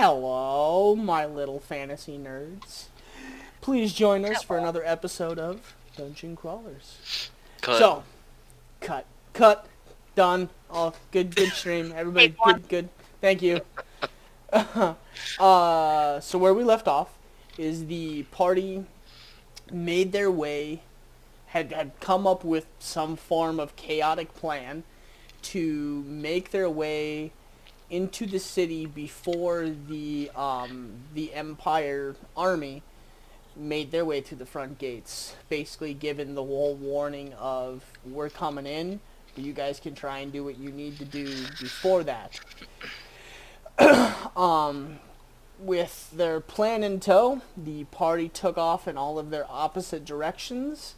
Hello, my little fantasy nerds. Please join us for another episode of Dungeon Crawlers. Cut. So, cut, done. Oh, good stream. Everybody, good. Thank you. So where we left off is the party made their way, had come up with some form of chaotic plan to make their way into the city before the Empire army made their way through the front gates. Basically given the whole warning of, we're coming in, but you guys can try and do what you need to do before that. With their plan in tow, the party took off in all of their opposite directions,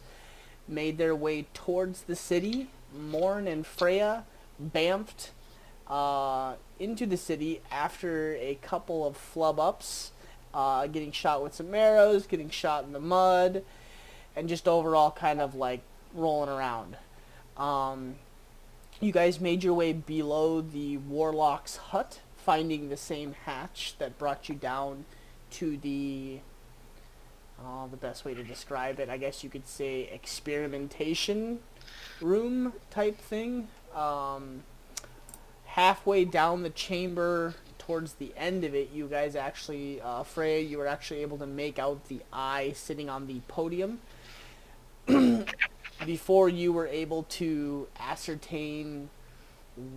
made their way towards the city. Morn and Freya bamfed into the city after a couple of flub-ups, getting shot with some arrows, getting shot in the mud, and just overall kind of like rolling around. You guys made your way below the warlock's hut, finding the same hatch that brought you down to the best way to describe it, I guess you could say experimentation room type thing. Halfway down the chamber, towards the end of it, you guys actually, Freya, you were actually able to make out the eye sitting on the podium. Before you were able to ascertain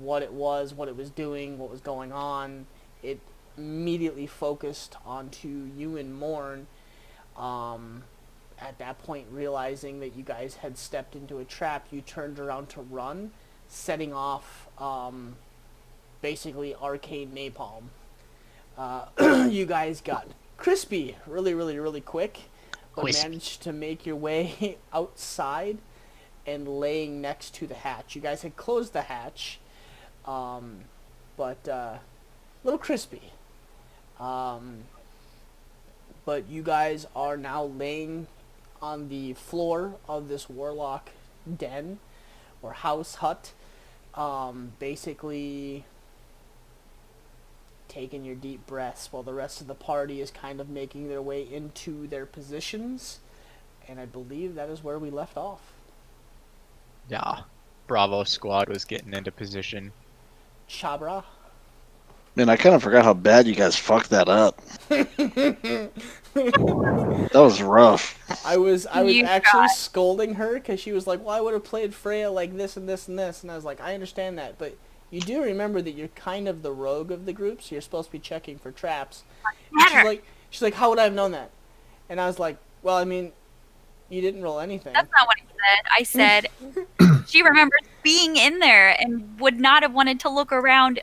what it was doing, what was going on, it immediately focused onto you and Morn. At that point, realizing that you guys had stepped into a trap, you turned around to run, setting off basically arcane napalm. You guys got crispy really quick, but managed to make your way outside and laying next to the hatch. You guys had closed the hatch, but a little crispy. But you guys are now laying on the floor of this warlock den or house hut, basically taking your deep breaths while the rest of the party is kind of making their way into their positions. And I believe that is where we left off. Yeah, Bravo squad was getting into position. Chabra. Man, I kind of forgot how bad you guys fucked that up. That was rough. I was actually scolding her because she was like, well, I would have played Freya like this and this and this. And I was like, I understand that, but you do remember that you're kind of the rogue of the group, so you're supposed to be checking for traps. And she's like, how would I have known that? And I was like, well, I mean, you didn't roll anything. That's not what I said. I said she remembers being in there and would not have wanted to look around.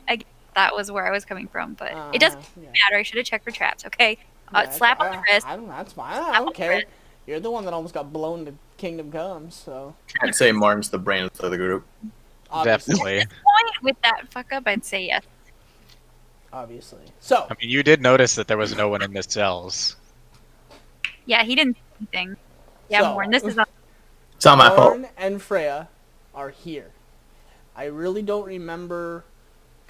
That was where I was coming from, but it doesn't matter. I should have checked for traps, okay? Slap on the wrist. That's fine. I don't care. You're the one that almost got blown to Kingdom Come, so. I'd say Martin's the brain of the group. Obviously. Definitely. At this point, with that fuck up, I'd say yes. Obviously. So. I mean, you did notice that there was no one in the cells. Yeah, he didn't say anything. Yeah, so, Morn, this is it's not my fault. Morn and Freya are here. I really don't remember.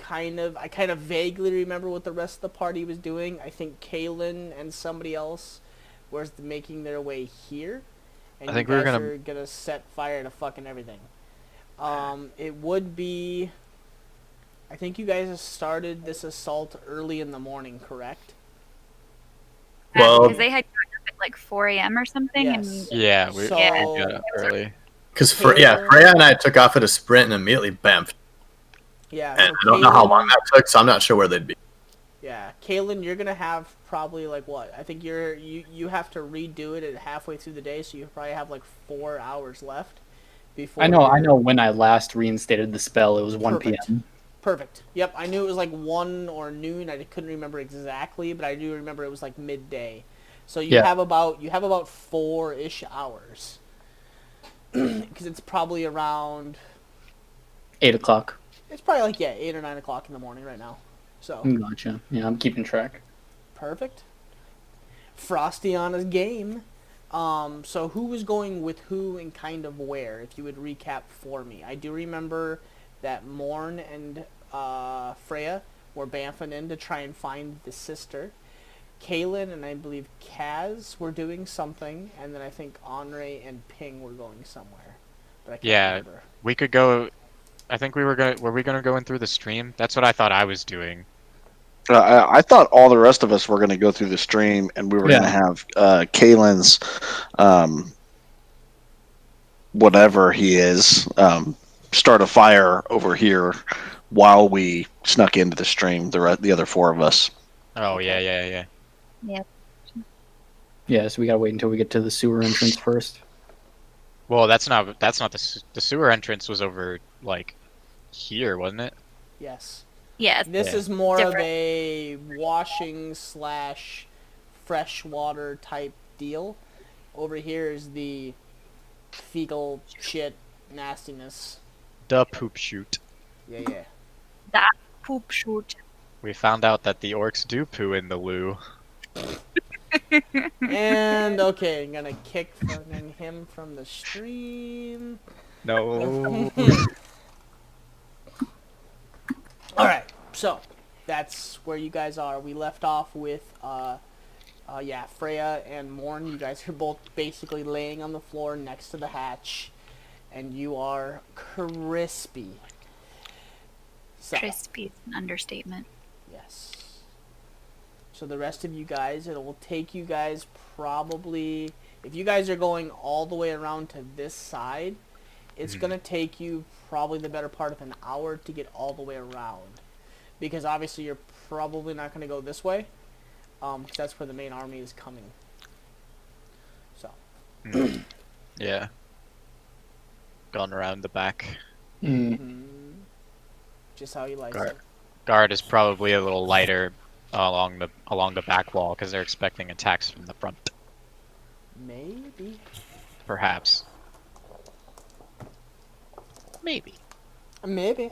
I kind of vaguely remember what the rest of the party was doing. I think Kaylin and somebody else was making their way here, and I think you we were guys are gonna set fire to fucking everything. It would be. I think you guys started this assault early in the morning, correct? Well, because they had gotten up at like 4 a.m. or something. Yes. And Yeah, we So- got up early. because Freya and I took off at a sprint and immediately bamfed. Yeah. And So I don't know how Kaylin- long that took, so I'm not sure where they'd be. Yeah, Kaylin, you're gonna have probably like what? I think you have to redo it at halfway through the day, so you probably have like 4 hours left before. I know when I last reinstated the spell, it was 1 Perfect. p.m. Perfect. Yep, I knew it was like 1 or noon. I couldn't remember exactly, but I do remember it was like midday. So you have about 4-ish hours, because it's probably around 8 o'clock. It's probably like 8 or 9 o'clock in the morning right now. So Gotcha. Yeah, I'm keeping track. perfect. Frosty on his game. So who was going with who and kind of where? If you would recap for me. I do remember that Morn and Freya were bamfing in to try and find the sister. Kaylin and I believe Kaz were doing something, and then I think Henri and Ping were going somewhere. But I can't remember. We could go. I think were we gonna go in through the stream? That's what I thought I was doing. I thought all the rest of us were going to go through the stream, and we were going to have Kaylin's, whatever he is, start a fire over here while we snuck into the stream. The other four of us. Oh yeah. Yep. Yeah, so we gotta wait until we get to the sewer entrance first. Well, that's not the sewer entrance was over like here, wasn't it? Yes. Yeah. This is more different. of a washing / freshwater type deal. Over here is the fecal shit nastiness. The poop shoot. Yeah. That poop shoot. We found out that the orcs do poo in the loo. And okay, I'm gonna kick him from the stream. No. Alright, so that's where you guys are. We left off with Freya and Morn. You guys are both basically laying on the floor next to the hatch. And you are crispy. So, Crispy is an understatement. yes. So the rest of you guys, it will take you guys probably, if you guys are going all the way around to this side, it's going to take you probably the better part of an hour to get all the way around. Because obviously you're probably not going to go this way, because that's where the main army is coming. So. Yeah. Gone around the back. Just how you like it. Guard is probably a little lighter along the back wall because they're expecting attacks from the front. Maybe. Perhaps. Maybe. Maybe.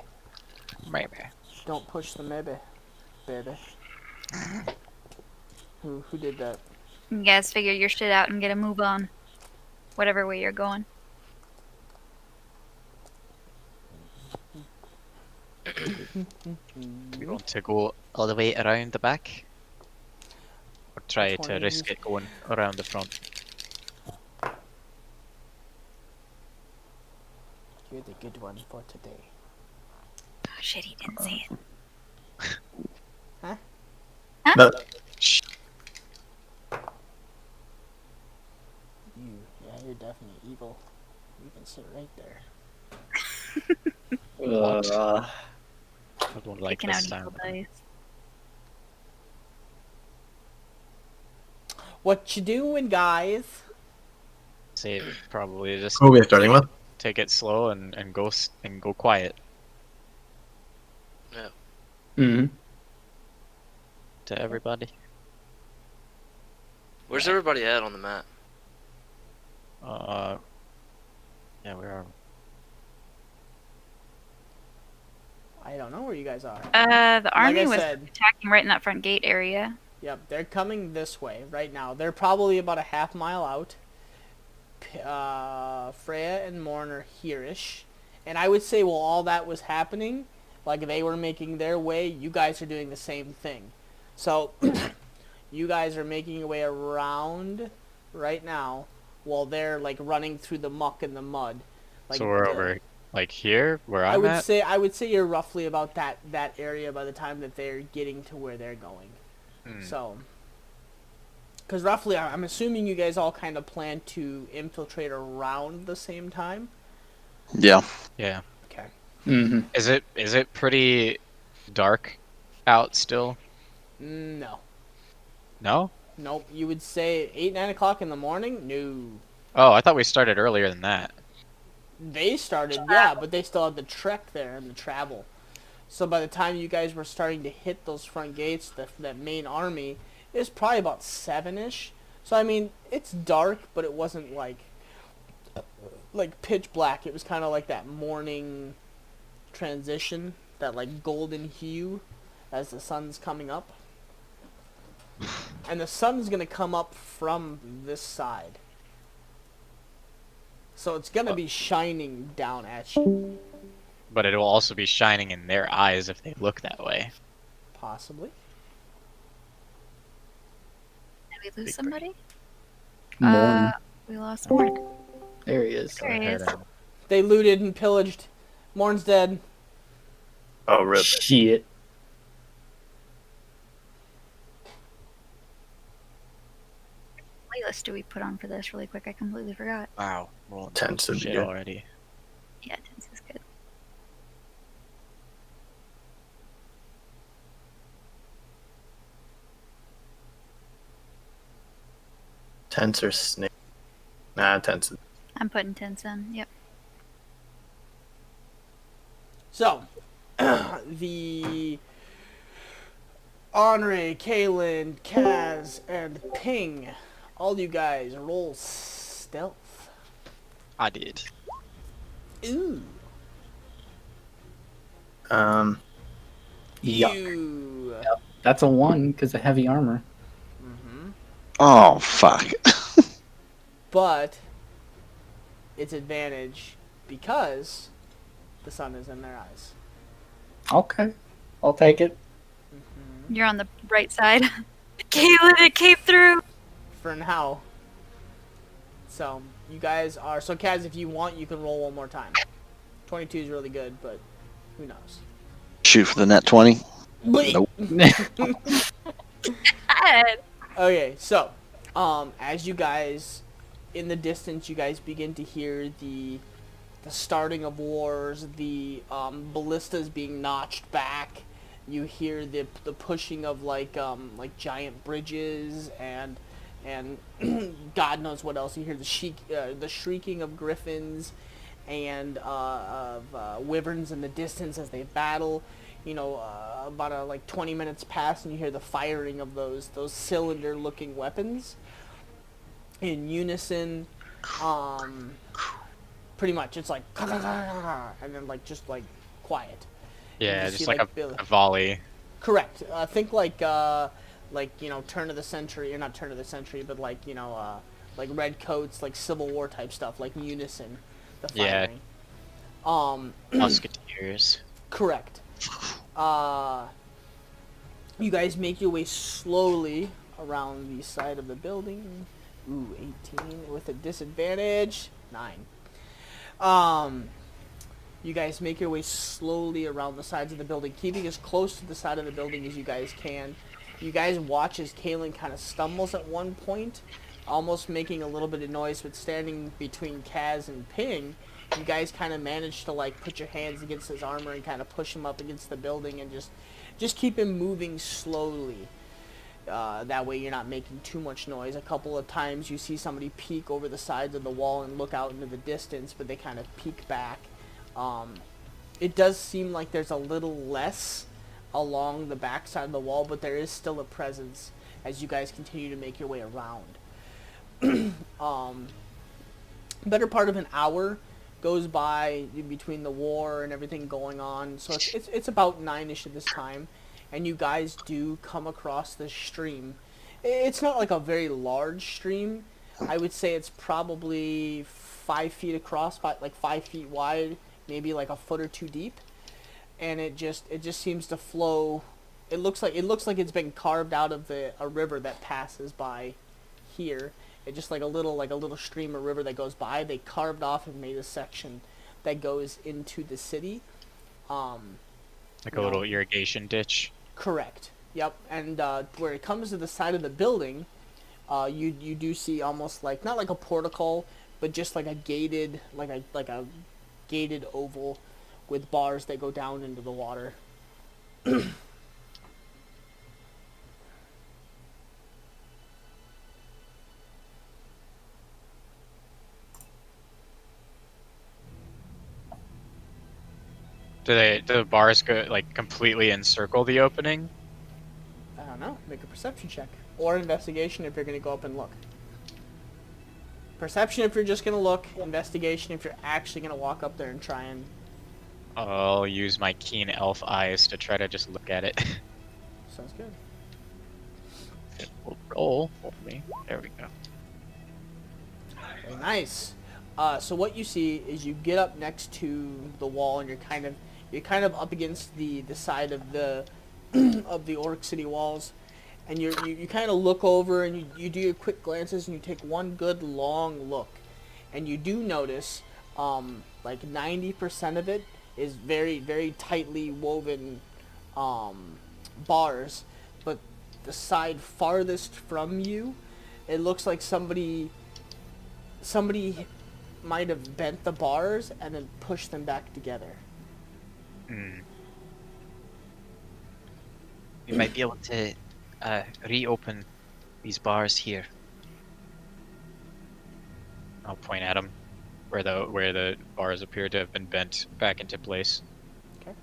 Maybe. Don't push the maybe, baby. Who did that? You guys figure your shit out and get a move on. Whatever way you're going. We want to go all the way around the back? Or try to risk it going around the front? You're the good one for today. Oh shit, he didn't say it. Huh? No, You're definitely evil. You can sit right there. I don't like Taking this out evil sound. dice. What you doing, guys? Save probably just who are we starting with? take it slow and go quiet Mm-hmm. to everybody. Where's everybody at on the map? Yeah, we are. I don't know where you guys are. The army I was said- attacking right in that front gate area. Yep, they're coming this way right now. They're probably about a half mile out. Freya and Morn are here-ish. And I would say while all that was happening, like they were making their way, you guys are doing the same thing. So, you guys are making your way around right now while they're like running through the muck and the mud. Like, So we're over like here where I'm at? I would say you're roughly about that area by the time that they're getting to where they're going. So, because roughly, I'm assuming you guys all kind of plan to infiltrate around the same time. Yeah. Yeah. Okay. Mm-hmm. Is it pretty dark out still? No. No? Nope. You would say 8, 9 o'clock in the morning? No. Oh, I thought we started earlier than that. They started, yeah, but they still had the trek there and the travel. So by the time you guys were starting to hit those front gates, that main army, it was probably about 7-ish. So, I mean, it's dark, but it wasn't like pitch black. It was kind of like that morning transition, that like golden hue as the sun's coming up. And the sun's going to come up from this side. So it's going to be shining down at you. But it will also be shining in their eyes if they look that way. Possibly. Did we lose somebody? Morn. We lost Morn. There he is. There he is. They looted and pillaged. Morn's dead. Oh, rip. Shit. Playlist do we put on for this really quick? I completely forgot. Wow. Rolling Tense would be shit good. already. Yeah, tense is good. Tense or snake? Nah, tense. I'm putting tense in. Yep. So, the Henri, Kaylin, Kaz, and Ping, all you guys roll stealth. I did. Ooh. Yuck. You. That's a 1 because of heavy armor. Mm-hmm. Oh, fuck. But it's advantage because the sun is in their eyes. Okay. I'll take it. You're on the right side. Caitlin, it came through. For now. So, you guys are... So, Kaz, if you want, you can roll one more time. 22 is really good, but who knows? Shoot for the net 20. Nope. Okay, so, as you guys... In the distance, you guys begin to hear the starting of wars, the ballistas being notched back. You hear the pushing of like giant bridges and God knows what else. You hear the shrieking of griffins and of wyverns in the distance as they battle. You know, about 20 minutes pass and you hear the firing of those cylinder-looking weapons. In unison, pretty much it's like and then just quiet. Yeah, just just see, like a volley. Correct. Think turn of the century, or not turn of the century, but like red coats, like Civil War type stuff, like unison, the firing. Yeah. Musketeers. Correct. You guys make your way slowly around the side of the building. Ooh, 18 with a disadvantage. 9. You guys make your way slowly around the sides of the building, keeping as close to the side of the building as you guys can. You guys watch as Kaylin kind of stumbles at one point, almost making a little bit of noise, but standing between Kaz and Ping, you guys kind of manage to put your hands against his armor and kind of push him up against the building and just keep him moving slowly. That way you're not making too much noise. A couple of times you see somebody peek over the sides of the wall and look out into the distance, but they kind of peek back. It does seem like there's a little less along the back side of the wall, but there is still a presence as you guys continue to make your way around. Better part of an hour goes by between the war and everything going on, so it's about 9-ish at this time. And you guys do come across this stream. It's not like a very large stream. I would say it's probably 5 feet across, 5 feet wide, maybe a foot or two deep. And it just seems to flow. It looks like it's been carved out of a river that passes by here. It's just like a little stream or river that goes by. They carved off and made a section that goes into the city. Like a little irrigation ditch. Correct. Yep. And where it comes to the side of the building, you do see almost not like a portico, but just like a gated gated oval with bars that go down into the water. Do the bars go completely encircle the opening? I don't know. Make a perception check or investigation if you're going to go up and look. Perception if you're just going to look. Investigation if you're actually going to walk up there and try and... I'll use my keen elf eyes to try to just look at it. Sounds good. It will roll for me. There we go. Very nice. So what you see is you get up next to the wall and you're kind of up against the side of the of the Orc City walls, and you kind of look over and you do your quick glances and you take one good long look, and you do notice like 90% of it is very, very tightly woven bars, but the side farthest from you, it looks like somebody might have bent the bars and then pushed them back together. We might be able to reopen these bars here. I'll point at them where the bars appear to have been bent back into place. Okay.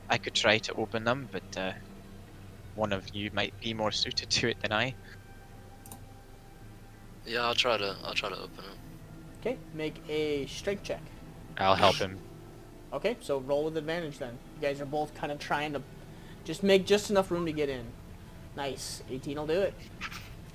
I could try to open them, but one of you might be more suited to it than I. Yeah, I'll try to open it. Okay, make a strength check. I'll help him. Okay, so roll with advantage then. You guys are both kind of trying to just make just enough room to get in. Nice. 18 will do it.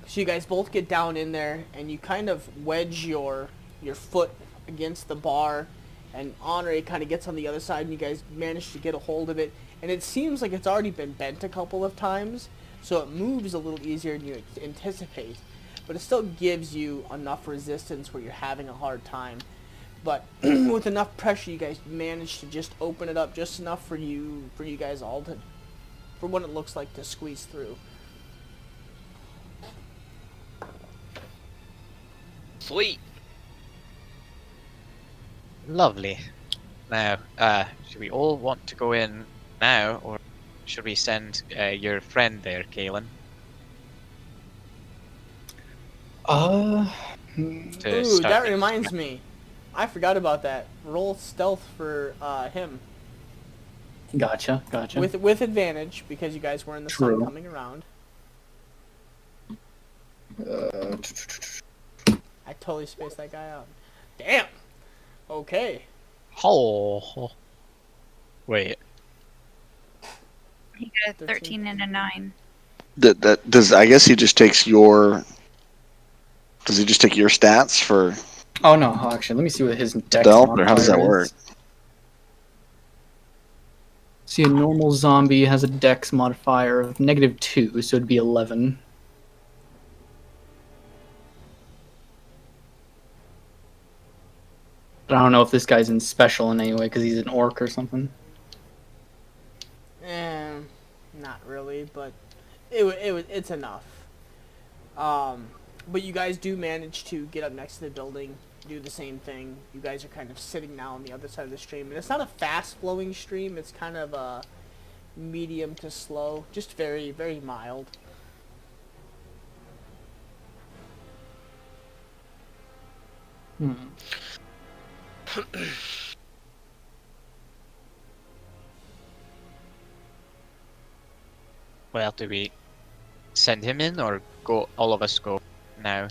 So you guys both get down in there, and you kind of wedge your foot against the bar, and Honore kind of gets on the other side, and you guys manage to get a hold of it. And it seems like it's already been bent a couple of times, so it moves a little easier than you anticipate. But it still gives you enough resistance where you're having a hard time. But with enough pressure, you guys manage to just open it up just enough for you guys all to, for what it looks like, to squeeze through. Sweet. Lovely. Now, should we all want to go in now, or should we send your friend there, Kalen? Ooh, start that things? reminds me. I forgot about that. Roll stealth for him. Gotcha. With advantage, because you guys were in the sun coming around. I totally spaced that guy out. Damn! Okay. Oh. Wait. He got a 13 and a 9. That does. I guess he just takes your. Does he just take your stats for Oh no, actually, let me see what his dex stealth, or how does that modifier work? is. See, a normal zombie has a dex modifier of -2, so it'd be 11. But I don't know if this guy's in special in any way because he's an orc or something. Not really, but it's enough. But you guys do manage to get up next to the building, do the same thing. You guys are kind of sitting now on the other side of the stream, and it's not a fast-flowing stream. It's kind of a medium to slow, just very, very mild. Well, do we send him in, or go? All of us go now?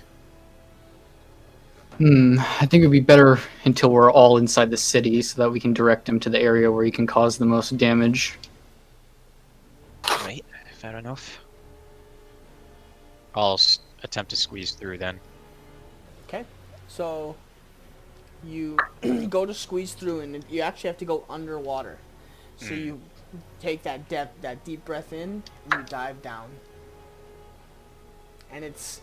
I think it'd be better until we're all inside the city so that we can direct him to the area where he can cause the most damage. Right, fair enough. I'll attempt to squeeze through then. Okay, so you go to squeeze through, and you actually have to go underwater. So you take that deep breath in, and you dive down. And it's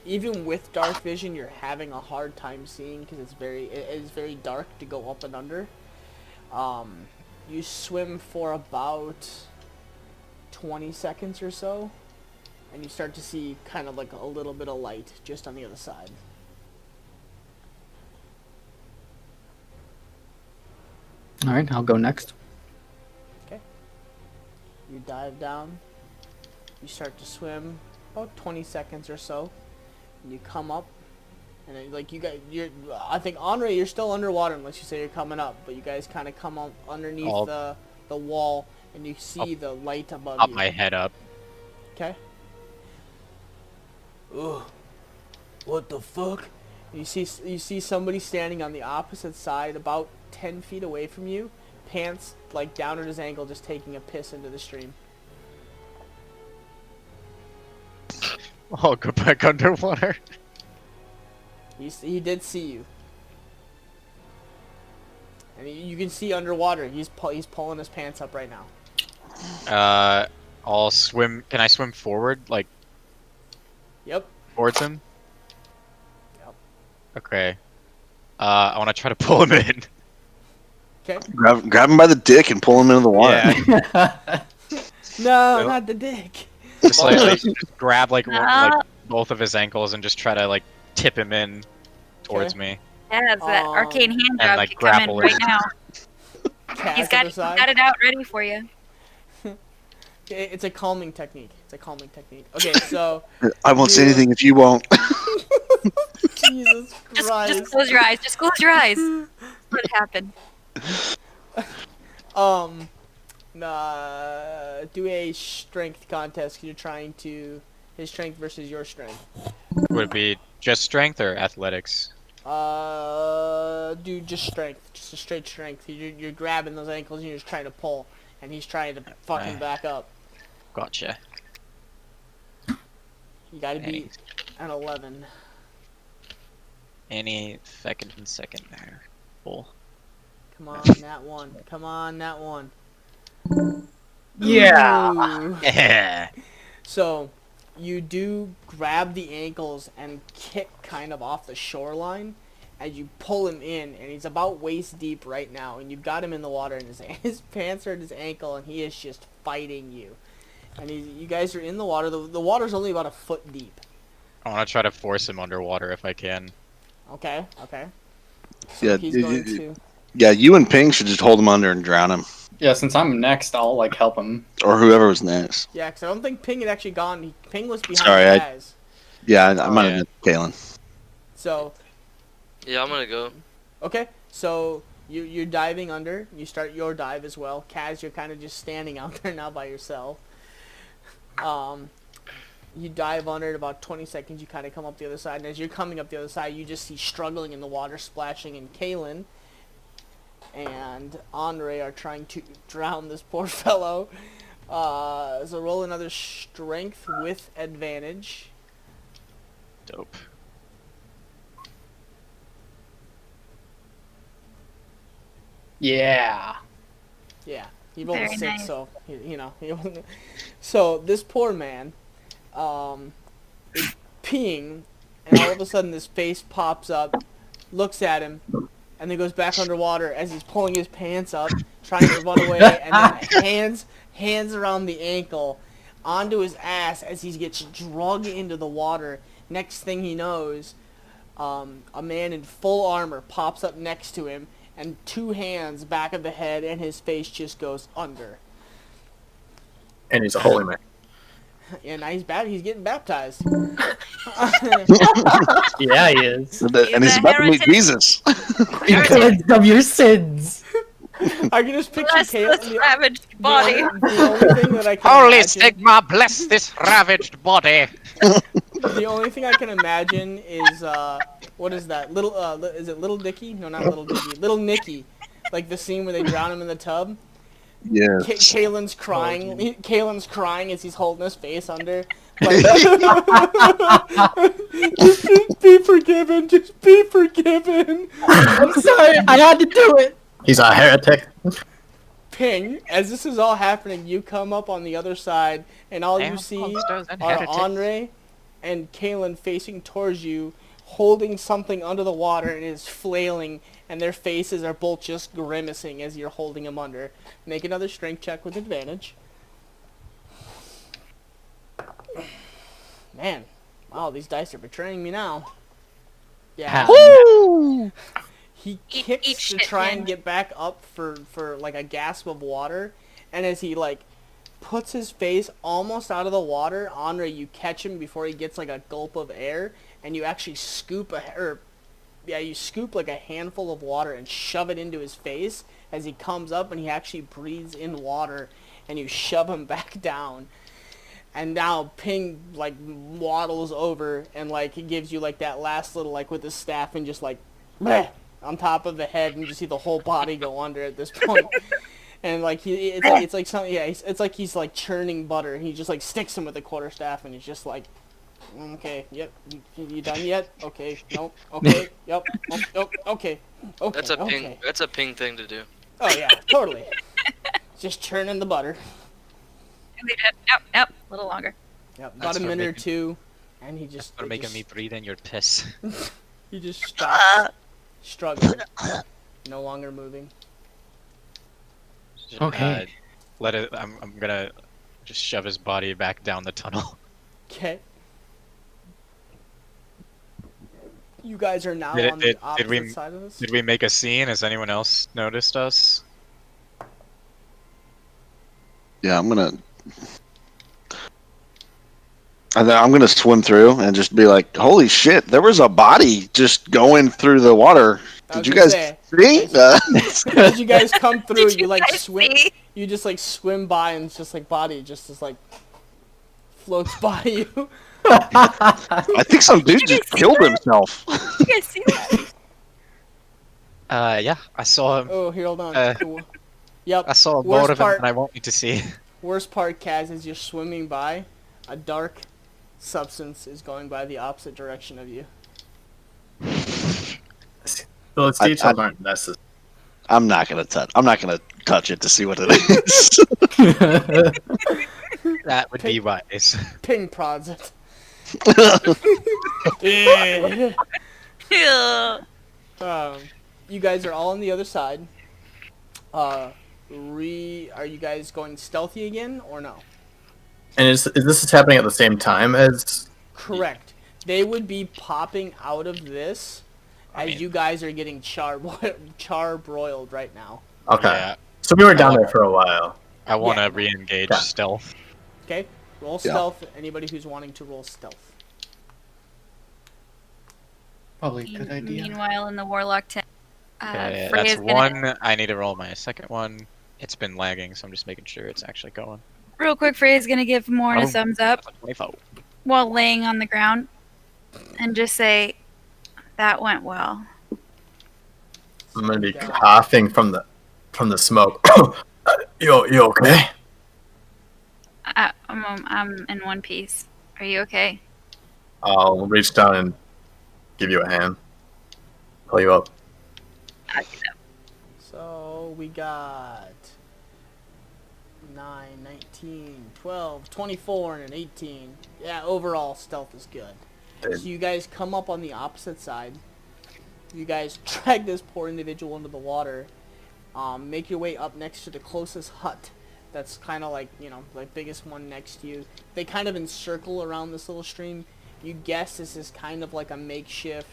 even with dark vision, you're having a hard time seeing because it is very dark to go up and under. You swim for about 20 seconds or so, and you start to see kind of like a little bit of light just on the other side. All right, I'll go next. Okay. You dive down. You start to swim about 20 seconds or so. And you come up, and then, like I think Honore, you're still underwater unless you say you're coming up. But you guys kind of come up underneath the wall, and you see the light above you. Up my head up. Okay. Ugh. What the fuck? You see somebody standing on the opposite side, about 10 feet away from you, pants like down at his ankle, just taking a piss into the stream. Oh, go back underwater. He did see you. And you can see underwater. He's pulling his pants up right now. I'll swim. Can I swim forward, like? Yep. Towards him. Yep. Okay. I want to try to pull him in. Okay. Grab him by the dick and pull him into the water. Yeah. No, not the dick. Just just grab like both of his ankles and just try to like tip him in towards me. Yeah, that arcane hand and, job like, could come in grapple right him. now. Kaz He's on got the side. it out ready for you. It's a calming technique. Okay, so I won't say anything if you won't. Jesus Christ. Just close your eyes. Just close your eyes. Let it happen. Do a strength contest. 'Cause you're trying to his strength versus your strength. Would it be just strength or athletics? Do just strength, just a straight strength. You're grabbing those ankles and you're just trying to pull, and he's trying to fucking back up. Gotcha. You gotta be an 11. Any second there. Pull. Come on, that one. Come on, that one. Yeah. Ooh. Yeah. So, you do grab the ankles and kick kind of off the shoreline as you pull him in, and he's about waist deep right now, and you've got him in the water, and his pants are at his ankle, and he is just fighting you. And you guys are in the water. The water's only about a foot deep. I want to try to force him underwater if I can. Okay. So Yeah, he's going to... Yeah, you and Ping should just hold him under and drown him. Yeah, since I'm next, I'll like help him. Or whoever was next. Yeah, because I don't think Ping had actually gone. Ping was behind Sorry, the guys. Yeah, I might have been Kalen. So... Yeah, I'm gonna go. Okay, so you're diving under. You start your dive as well. Kaz, you're kind of just standing out there now by yourself. You dive under in about 20 seconds. You kind of come up the other side, and as you're coming up the other side, you just see struggling in the water, splashing, and Kalen and Andre are trying to drown this poor fellow. So roll another strength with advantage. Dope. Yeah. Yeah, he rolled a Very 6, nice. so he wasn't. So this poor man, is peeing, and all of a sudden this face pops up, looks at him, and then goes back underwater as he's pulling his pants up, trying to run away, and then hands around the ankle, onto his ass as he gets dragged into the water. Next thing he knows, a man in full armor pops up next to him, and 2 hands back of the head, and his face just goes under. And he's a holy man. Yeah, now he's getting baptized. Yeah, he is. And he's about to meet heretic. Jesus. Cleansed of your sins. I can just picture Bless this Caleb. ravaged body. The only thing that I can Holy imagine, Sigma, bless this ravaged body. the only thing I can imagine is what is that? Is it Little Dicky? No, not Little Dicky. Little Nicky. Like the scene where they drown him in the tub. Yes. Kalen's crying. Kalen's crying as he's holding his face under. Like, just be forgiven. Just be forgiven. I'm sorry, I had to do it. He's a heretic. Ping, as this is all happening, you come up on the other side, and all you see are Andre and Kalen facing towards you, holding something under the water, and is flailing, and their faces are both just grimacing as you're holding them under. Make another strength check with advantage. Man, wow, these dice are betraying me now. Yeah. Woo! He Eat kicks to shit, try man. and get back up for like a gasp of water, and as he like puts his face almost out of the water, Andre, you catch him before he gets like a gulp of air, and you actually scoop you scoop like a handful of water and shove it into his face as he comes up, and he actually breathes in water, and you shove him back down. And now Ping like waddles over and like he gives you like that last little like with his staff and just like bleh, on top of the head, and you just see the whole body go under at this point. And like it's like something, yeah, it's like he's like churning butter, and he just like sticks him with the quarterstaff, and he's just like Okay, yep. You done yet? Okay, nope. Okay, yep. Okay. Okay, That's a ping. okay. That's a ping thing to do. Oh yeah, totally. Just churning the butter. Nope. A little longer. Yep, about That's a for minute or making- two, and he just For making me breathe in your piss. he just stops struggling, no longer moving. Okay. Let it. I'm gonna just shove his body back down the tunnel. Okay. You guys are now Did it- on did- the opposite did we- side of this. Did we make a scene? Has anyone else noticed us? Yeah, I'm gonna swim through and just be like, "Holy shit! There was a body just going through the water. I was Did you gonna guys say, see?" as you guys come through, Did you like guys swim. see? You just like swim by, and it's just like body just like floats by you. I think some dude you guys just see killed that? himself. You guys see that? Yeah, I saw him. Oh, here, hold on. Uh, Cool. Yep. I saw worst more of him part- than I want you to see. Worst part, Kaz, is you're swimming by, a dark substance is going by the opposite direction of you. Those I- details aren't necessary. I'm not gonna touch it to see what it is. That would be wise. Ping prods it. Eh. Ew. You guys are all on the other side. Are you guys going stealthy again or no? And is this happening at the same time as? Correct. They would be popping out of this as mean- you guys are getting charbroiled right now. Okay. Yeah, So we were down there for a while. I want to Yeah. re-engage Yeah. stealth. Okay? Roll Yeah. stealth. Anybody who's wanting to roll stealth. Probably a good idea. Meanwhile, in the warlock tent, Okay, Freya's that's gonna, one. I need to roll my second one. It's been lagging, so I'm just making sure it's actually going. real quick, Freya's gonna give Morn Oh. a thumbs up 24. while laying on the ground, and just say, "That went well." I'm gonna be So, coughing from the smoke. You okay? I'm in one piece. Are you okay? I'll reach down and give you a hand. Pull you up. So we got 9, 19, 12, 24, and an 18. Yeah, overall stealth is good. Dude. So you guys come up on the opposite side. You guys drag this poor individual into the water. Make your way up next to the closest hut. That's kind of like, like biggest one next to you. They kind of encircle around this little stream. You guess this is kind of like a makeshift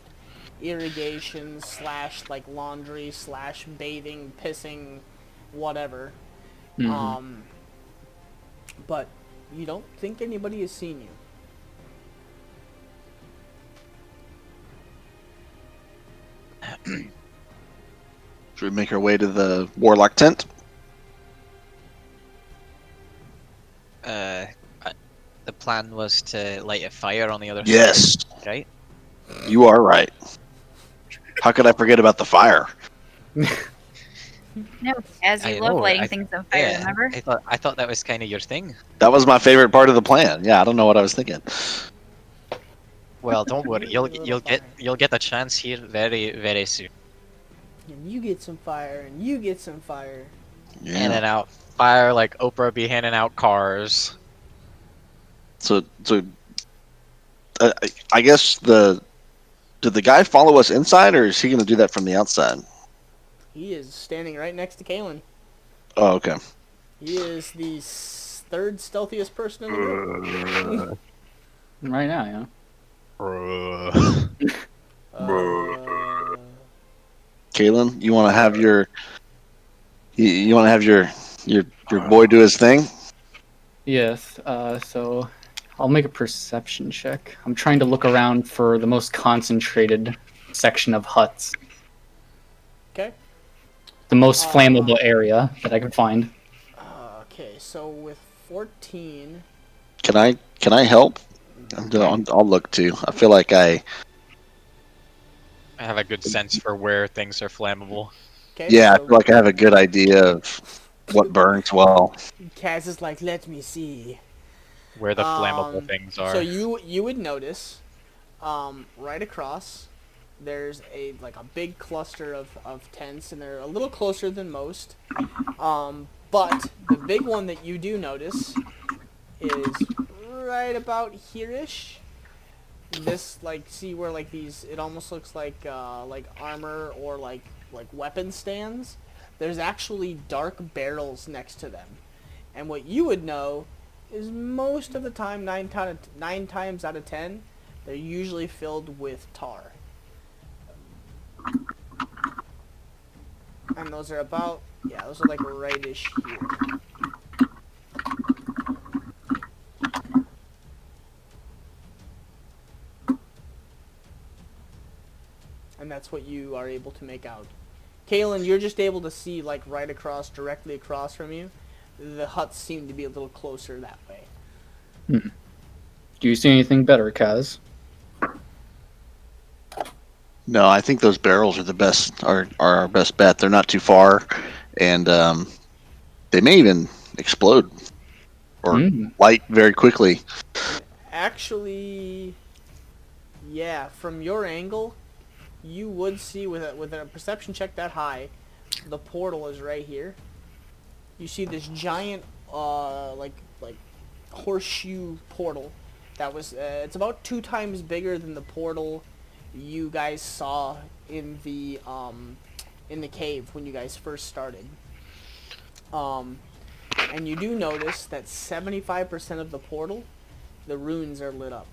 irrigation / like laundry / bathing, pissing, whatever. Mhm. But you don't think anybody has seen you. Should we make our way to the warlock tent? The plan was to light a fire on the other Yes, side, right? you are right. How could I forget about the fire? No, as I you love know, lighting I- things on fire. Yeah, Remember? I thought that was kind of your thing. That was my favorite part of the plan. Yeah, I don't know what I was thinking. Well, don't worry, you'll Fire. you'll get a chance here very very soon. And you get some fire, and you get some fire. Handing out fire like Oprah be handing out cars. So I guess did the guy follow us inside, or is he going to do that from the outside? He is standing right next to Kalen. Oh, okay. He is the third stealthiest person in the group. Right now, yeah. Kalen, you want to have you want to have your boy do his thing? Yes, so I'll make a perception check. I'm trying to look around for the most concentrated section of huts. Okay. The most flammable area that I can find. Okay, so with 14, Can I help? I'll look too. I feel like I have a good sense for where things are flammable. okay, I so feel like I have a good idea of what burns well. Kaz is like, let me see. Where the flammable things are. So you would notice, right across, there's a big cluster of tents, and they're a little closer than most. But the big one that you do notice is right about here-ish. This see where these, it almost looks like armor or like weapon stands. There's actually dark barrels next to them, and what you would know is most of the time, 9 times out of 10, they're usually filled with tar. And those are about, those are right-ish here. And that's what you are able to make out. Kalen, you're just able to see right across, directly across from you. The huts seem to be a little closer that way. Do you see anything better, Kaz? No, I think those barrels are the best. Are our best bet. They're not too far, and they may even explode or light very quickly. Actually, yeah, from your angle, you would see with a perception check that high, the portal is right here. You see this giant like horseshoe portal that was it's about 2 times bigger than the portal you guys saw in the cave when you guys first started. And you do notice that 75% of the portal, the runes are lit up.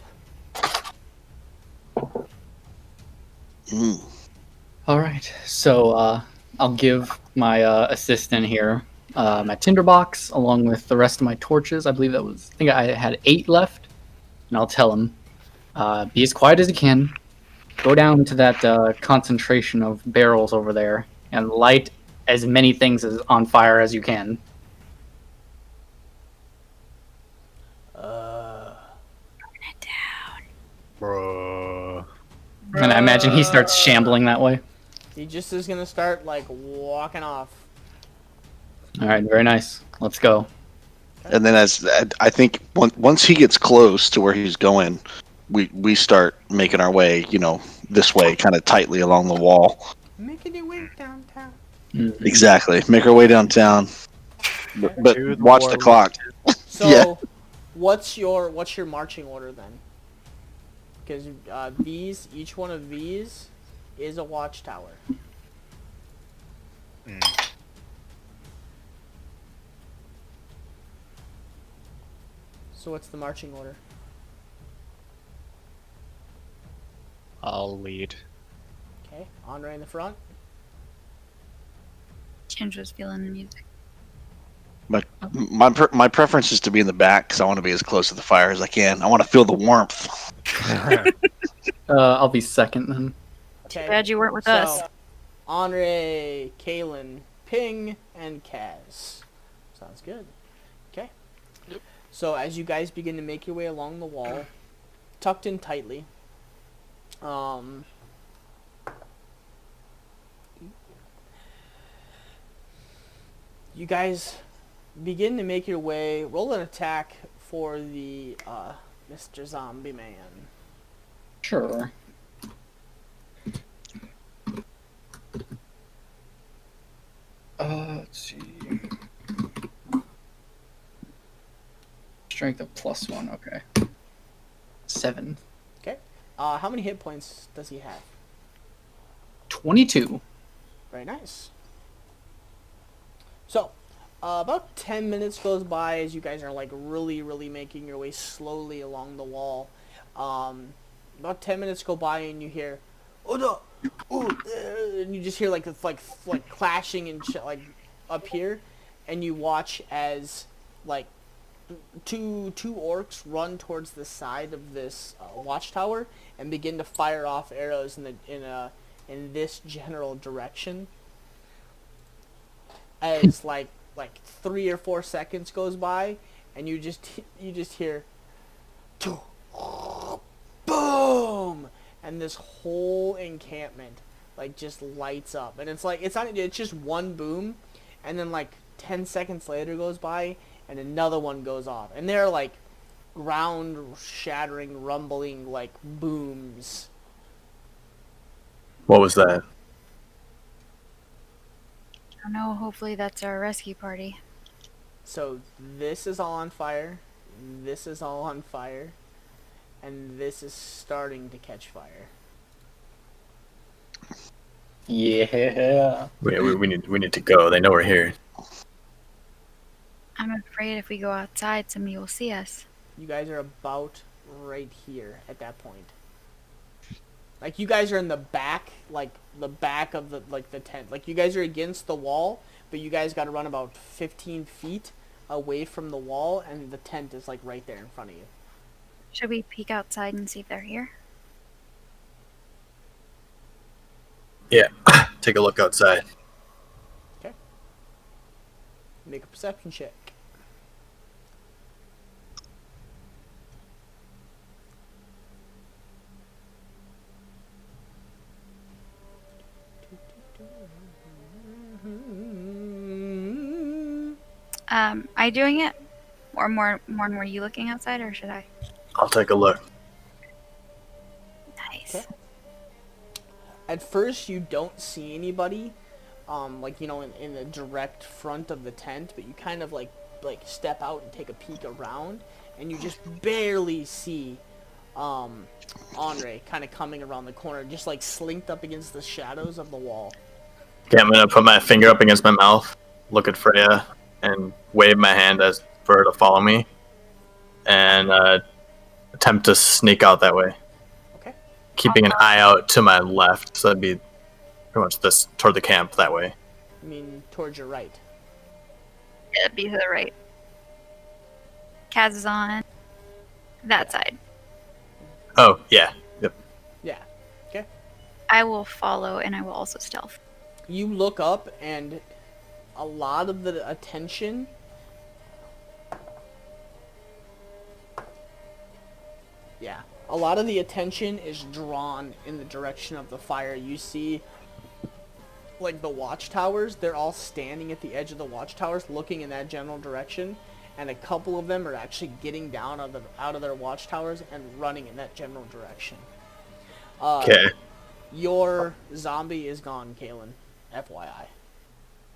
All right, so I'll give my assistant here my tinderbox along with the rest of my torches. I think I had 8 left, and I'll tell him, be as quiet as you can. Go down to that concentration of barrels over there and light as many things on fire as you can. Burn it down. Bruh. And I imagine he starts shambling that way. He just is gonna start walking off. All right, very nice. Let's go. And then I think once he gets close to where he's going, we start making our way, this way, kind of tightly along the wall. Making your way downtown. Exactly. Make our way downtown. But watch the clock. So, Yeah. what's your marching order then? Because each one of these is a watchtower. So what's the marching order? I'll lead. Okay, Andre in the front. Ginge was feeling the music. But my preference is to be in the back because I want to be as close to the fire as I can. I want to feel the warmth. I'll be second then. Okay. Glad you weren't with us. Andre, Kalen, Ping, and Kaz. Sounds good. Okay. So as you guys begin to make your way along the wall, tucked in tightly, you guys begin to make your way. Roll an attack for the Mr. Zombie Man. Sure. Let's see. Strength of +1, okay. 7. Okay. How many hit points does he have? 22. Very nice. So, about 10 minutes goes by as you guys are really making your way slowly along the wall. About 10 minutes go by and you hear, oh no, and you just hear it's clashing and shit up here, and you watch as two orcs run towards the side of this watchtower and begin to fire off arrows in this general direction. As 3 or 4 seconds goes by, and you just hear, boom, and this whole encampment just lights up, and it's just one boom, and then 10 seconds later goes by, and another one goes off, and they're ground-shattering, rumbling like booms. What was that? I don't know. Hopefully that's our rescue party. So this is all on fire. This is all on fire. And this is starting to catch fire. Yeah. We need to go. They know we're here. I'm afraid if we go outside, somebody will see us. You guys are about right here at that point. Like, you guys are in the back, like, the back of the tent. Like, you guys are against the wall, but you guys got to run about 15 feet away from the wall, and the tent is, like, right there in front of you. Should we peek outside and see if they're here? Yeah. Take a look outside. Okay. Make a perception check. I doing it? Or more were you looking outside, or should I? I'll take a look. Nice. Okay. At first, you don't see anybody, like, you know, in the direct front of the tent, but you kind of, like step out and take a peek around, and you just barely see, Andre kind of coming around the corner, just, like, slinked up against the shadows of the wall. Okay, I'm gonna put my finger up against my mouth, look at Freya, and wave my hand as for her to follow me, and attempt to sneak out that way. Okay. Keeping an eye out to my left, so that'd be pretty much this toward the camp that way. I mean, towards your right. Yeah, it'd be to the right. Kaz is on that side. Oh yeah, yep. Yeah. Okay. I will follow, and I will also stealth. You look up, and a lot of the attention a lot of the attention is drawn in the direction of the fire. You see, like, the watchtowers, they're all standing at the edge of the watchtowers looking in that general direction, and a couple of them are actually getting down out of their watchtowers and running in that general direction. Okay. Your zombie is gone, Kalen. FYI.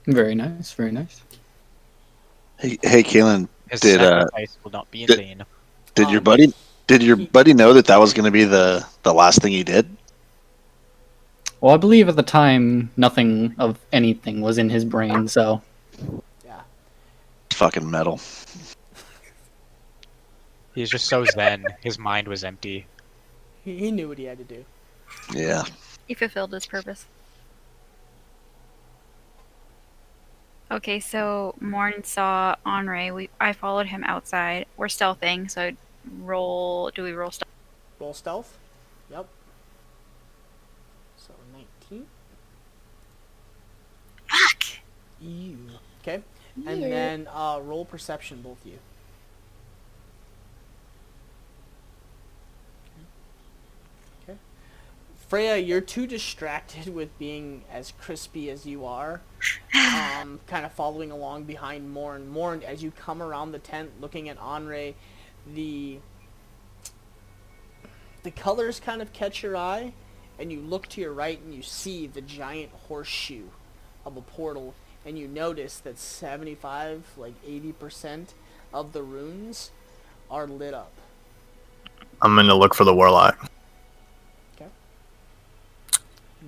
Very nice, very nice. Hey, Kalen, His did sacrifice will not be in vain. your buddy know that was going to be the last thing he did? Well, I believe at the time nothing of anything was in his brain, so Yeah. Fucking metal. He's just so zen. His mind was empty. He knew what he had to do. Yeah. He fulfilled his purpose. Okay, so Morn saw Henri. I followed him outside. We're stealthing, so roll. Do we roll stealth? Roll stealth. Yep. So 19. Fuck! Ew. Okay. And then roll perception, both of you. Okay. Freya, you're too distracted with being as crispy as you are, kind of following along behind Morn. Morn, as you come around the tent looking at Henri, the colors kind of catch your eye, and you look to your right and you see the giant horseshoe of a portal, and you notice that 75, like 80% of the runes are lit up. I'm gonna look for the warlock. Okay.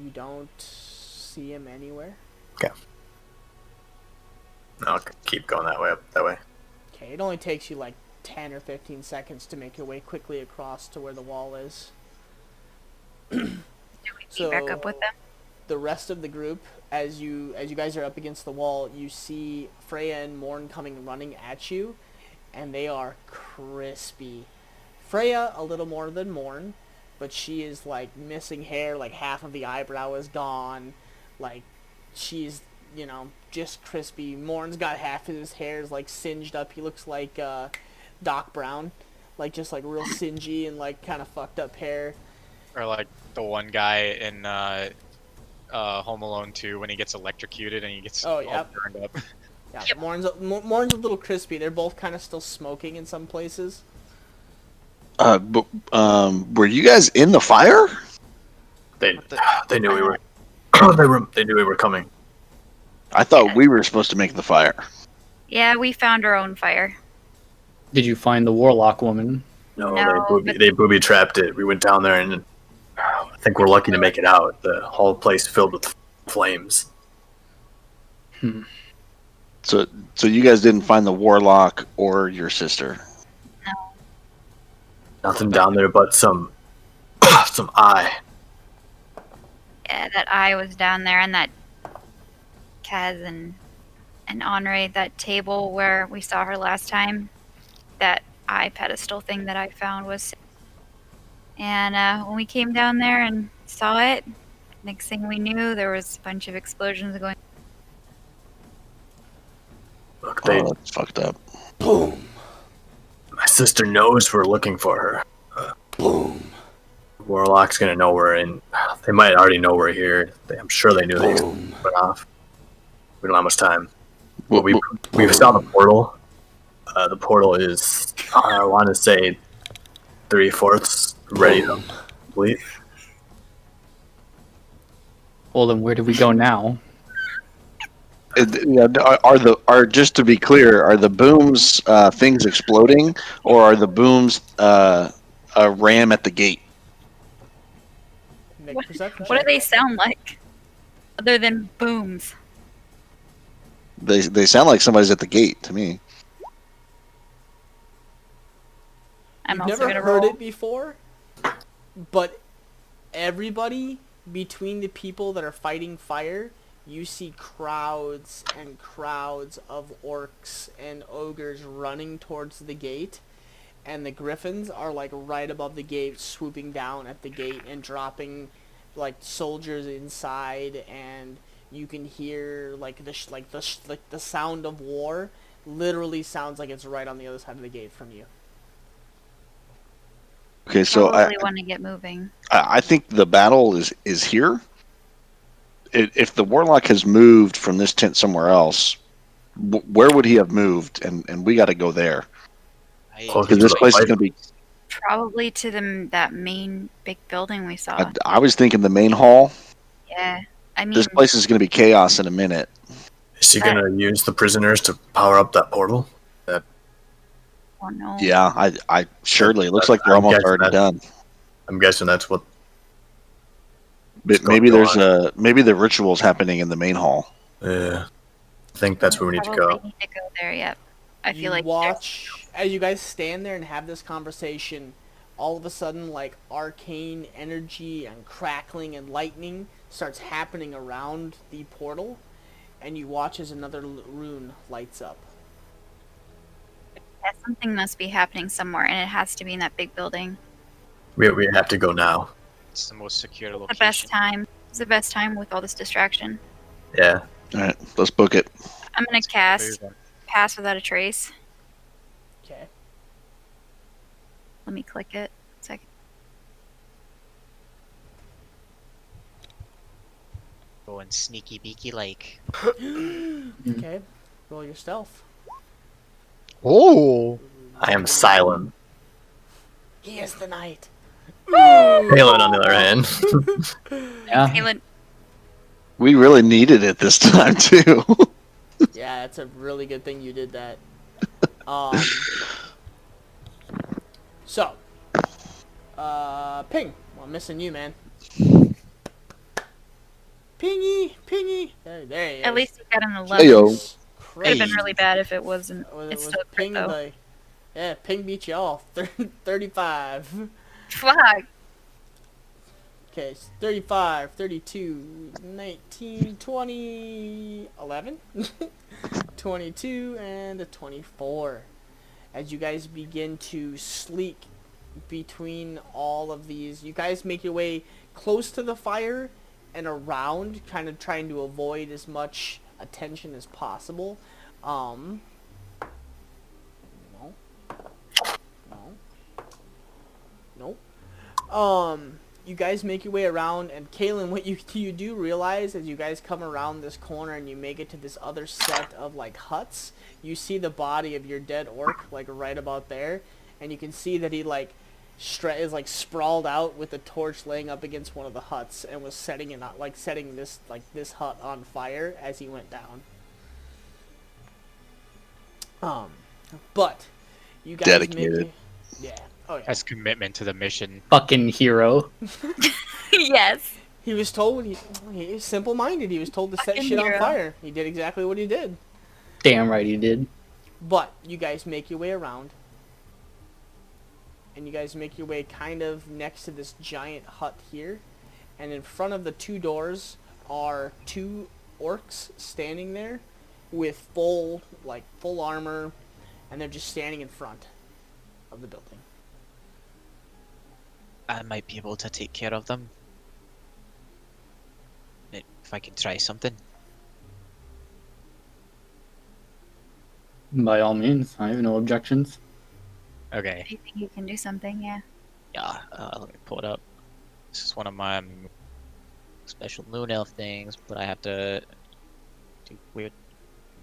You don't see him anywhere. Okay. I'll keep going that way, up that way. Okay, it only takes you like 10 or 15 seconds to make your way quickly across to where the wall is. Do we keep back up with them? The rest of the group, as you guys are up against the wall, you see Freya and Morn coming running at you, and they are crispy. Freya a little more than Morn, but she is like missing hair, like half of the eyebrow is gone, like she's, you know, just crispy. Morn's got half of his hair is like singed up. He looks like Doc Brown, like just like real singy and like kind of fucked up hair. Or like the one guy in Home Alone 2 when he gets electrocuted and he gets all burned up. Yeah, Morn's a little crispy. They're both kind of still smoking in some places. Were you guys in the fire? They knew we were. They knew we were coming. I thought we were supposed to make the fire. Yeah, we found our own fire. Did you find the warlock woman? No, they booby trapped it. We went down there, and I think we're lucky to make it out. The whole place filled with flames. So you guys didn't find the warlock or your sister? No. Nothing down there but some eye. Yeah, that eye was down there, and that Kaz and Henri, that table where we saw her last time, that eye pedestal thing that I found was. And when we came down there and saw it, next thing we knew, there was a bunch of explosions going. Look, that's fucked up. Boom. My sister knows we're looking for her. Boom. Warlock's gonna know we're in. They might already know we're here. I'm sure they knew they went off. We don't have much time. Well, we saw the portal. The portal is, I want to say, 3/4 ready to complete. Well, then where do we go now? Are just to be clear, are the booms things exploding, or are the booms a ram at the gate? What do they sound like? Other than booms. They sound like somebody's at the gate to me. I'm I've also never gonna heard roll. it before, but everybody between the people that are fighting fire, you see crowds and crowds of orcs and ogres running towards the gate, and the griffins are like right above the gate, swooping down at the gate and dropping like soldiers inside, and you can hear like the sound of war. Literally sounds like it's right on the other side of the gate from you. Okay, so Probably want to get moving. I think the battle is here. If the warlock has moved from this tent somewhere else, where would he have moved? And we got to go there because this place is going to be. Probably to that main big building we saw. I was thinking the main hall. Yeah, I mean This place is going to be chaos in a minute. Is he gonna use the prisoners to power up that portal? Oh no. Yeah, I surely. It looks like they're almost already done. I'm guessing that's what. But maybe there's maybe the ritual's happening in the main hall. Yeah, I think that's where we need to Probably go. need to go there. Yep. I feel like watch as you guys stand there and have this conversation. All of a sudden, like arcane energy and crackling and lightning starts happening around the portal, and you watch as another rune lights up. Yeah, something must be happening somewhere, and it has to be in that big building. We have to go now. It's the most secure location. The best time. It's the best time with all this distraction. Yeah. All right, let's book it. I'm gonna cast Pass Without a Trace. Okay. Let me click it. Second. Going sneaky beaky like. Okay. Roll your stealth. Oh. I am silent. He is the knight. Halen, on the other hand. Yeah. Halen, We really needed it this time too. Yeah, that's a really good thing you did that. So, Ping. Well, I'm missing you, man. Pingy. There he is. at least you got an 11. Heyo. Would have been really bad if it wasn't. It's still Ping great, though. like, yeah, Ping beat you off. 35. Fuck. Okay, 35, 32, 19, 20, 11, 22, and a 24. As you guys begin to sleek between all of these, you guys make your way close to the fire and around, kind of trying to avoid as much attention as possible. No. You guys make your way around, and Kaylin, what you do realize as you guys come around this corner and you make it to this other set of like huts, you see the body of your dead orc like right about there, and you can see that is like sprawled out with the torch laying up against one of the huts and was setting this hut on fire as he went down. But you guys Dedicated. yeah. Oh yeah. That's commitment to the mission. Fucking hero. Yes. He was told he was simple-minded. He was told to set Fucking shit on hero. fire. He did exactly what he did. Damn right he did. But you guys make your way around. And you guys make your way kind of next to this giant hut here. And in front of the two doors are two orcs standing there with full armor, and they're just standing in front of the building. I might be able to take care of them. If I can try something. By all means, I have no objections. Okay. If you think you can do something, yeah. Yeah, let me pull it up. This is one of my special moon elf things, but I have to do weird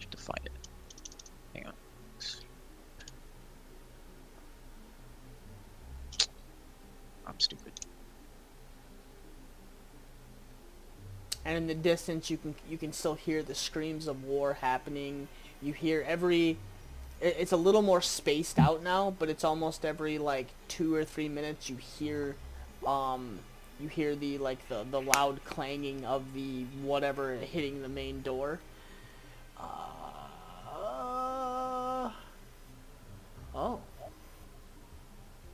to find it. Hang on. I'm stupid. And in the distance, you can still hear the screams of war happening. You hear it's a little more spaced out now, but it's almost every 2 or 3 minutes you hear the the loud clanging of the whatever hitting the main door. Oh.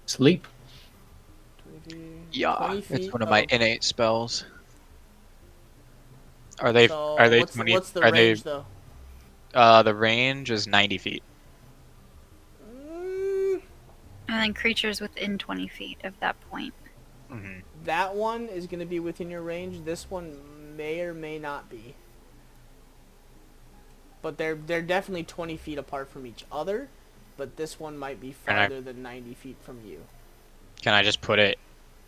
Sleep. 20 Yeah, feet. it's one of my innate spells. Are they? So are they what's 20? what's the are range they? though? The range is 90 feet. And then creatures within 20 feet of that point. Mm-hmm. That one is going to be within your range. This one may or may not be. But they're definitely 20 feet apart from each other. But this one might be farther than 90 feet from you. Can I just put it?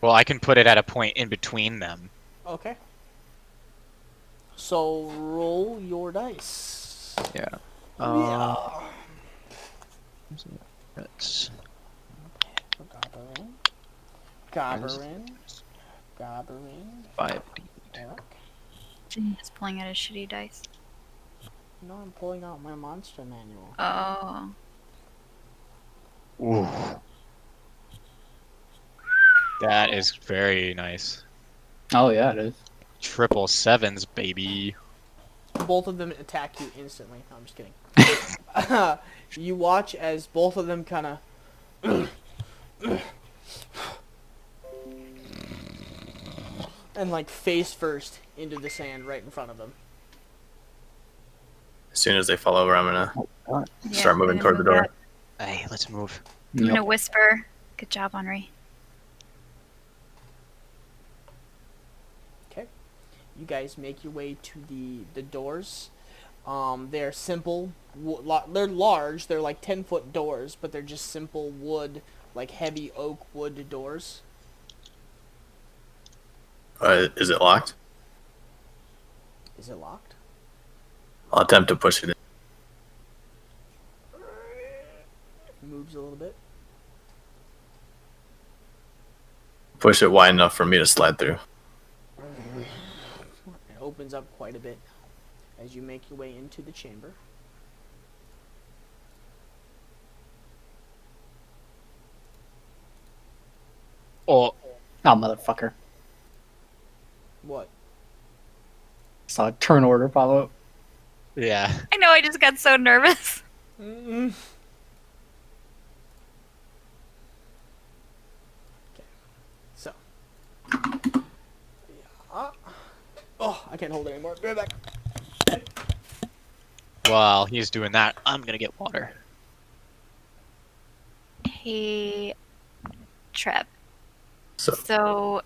Well, I can put it at a point in between them. Okay. So roll your dice. Yeah. Yeah. That's Gobberin. 5. Just pulling out his shitty dice. No, I'm pulling out my monster manual. Oh. Ooh. That is very nice. Oh yeah, it is. Triple sevens, baby. Both of them attack you instantly. No, I'm just kidding. You watch as both of them kind of and face first into the sand right in front of them. As soon as they fall over, I'm gonna Yeah, start moving I'm toward the gonna door. move Hey, let's move. I'm gonna whisper. Good job, Henri. Okay. You guys make your way to the doors. They're simple. They're large. They're 10-foot doors, but they're just simple wood, heavy oak wood doors. Is it locked? Is it locked? I'll attempt to push it in. Moves a little bit. Push it wide enough for me to slide through. It opens up quite a bit as you make your way into the chamber. Oh, motherfucker. What? Saw a turn order pop up. Yeah. I know, I just got so nervous. Mm-mm. Okay. So. Yeah. Oh, I can't hold it anymore. Be right back. While he's doing that, I'm gonna get water. Hey, Trev. So So,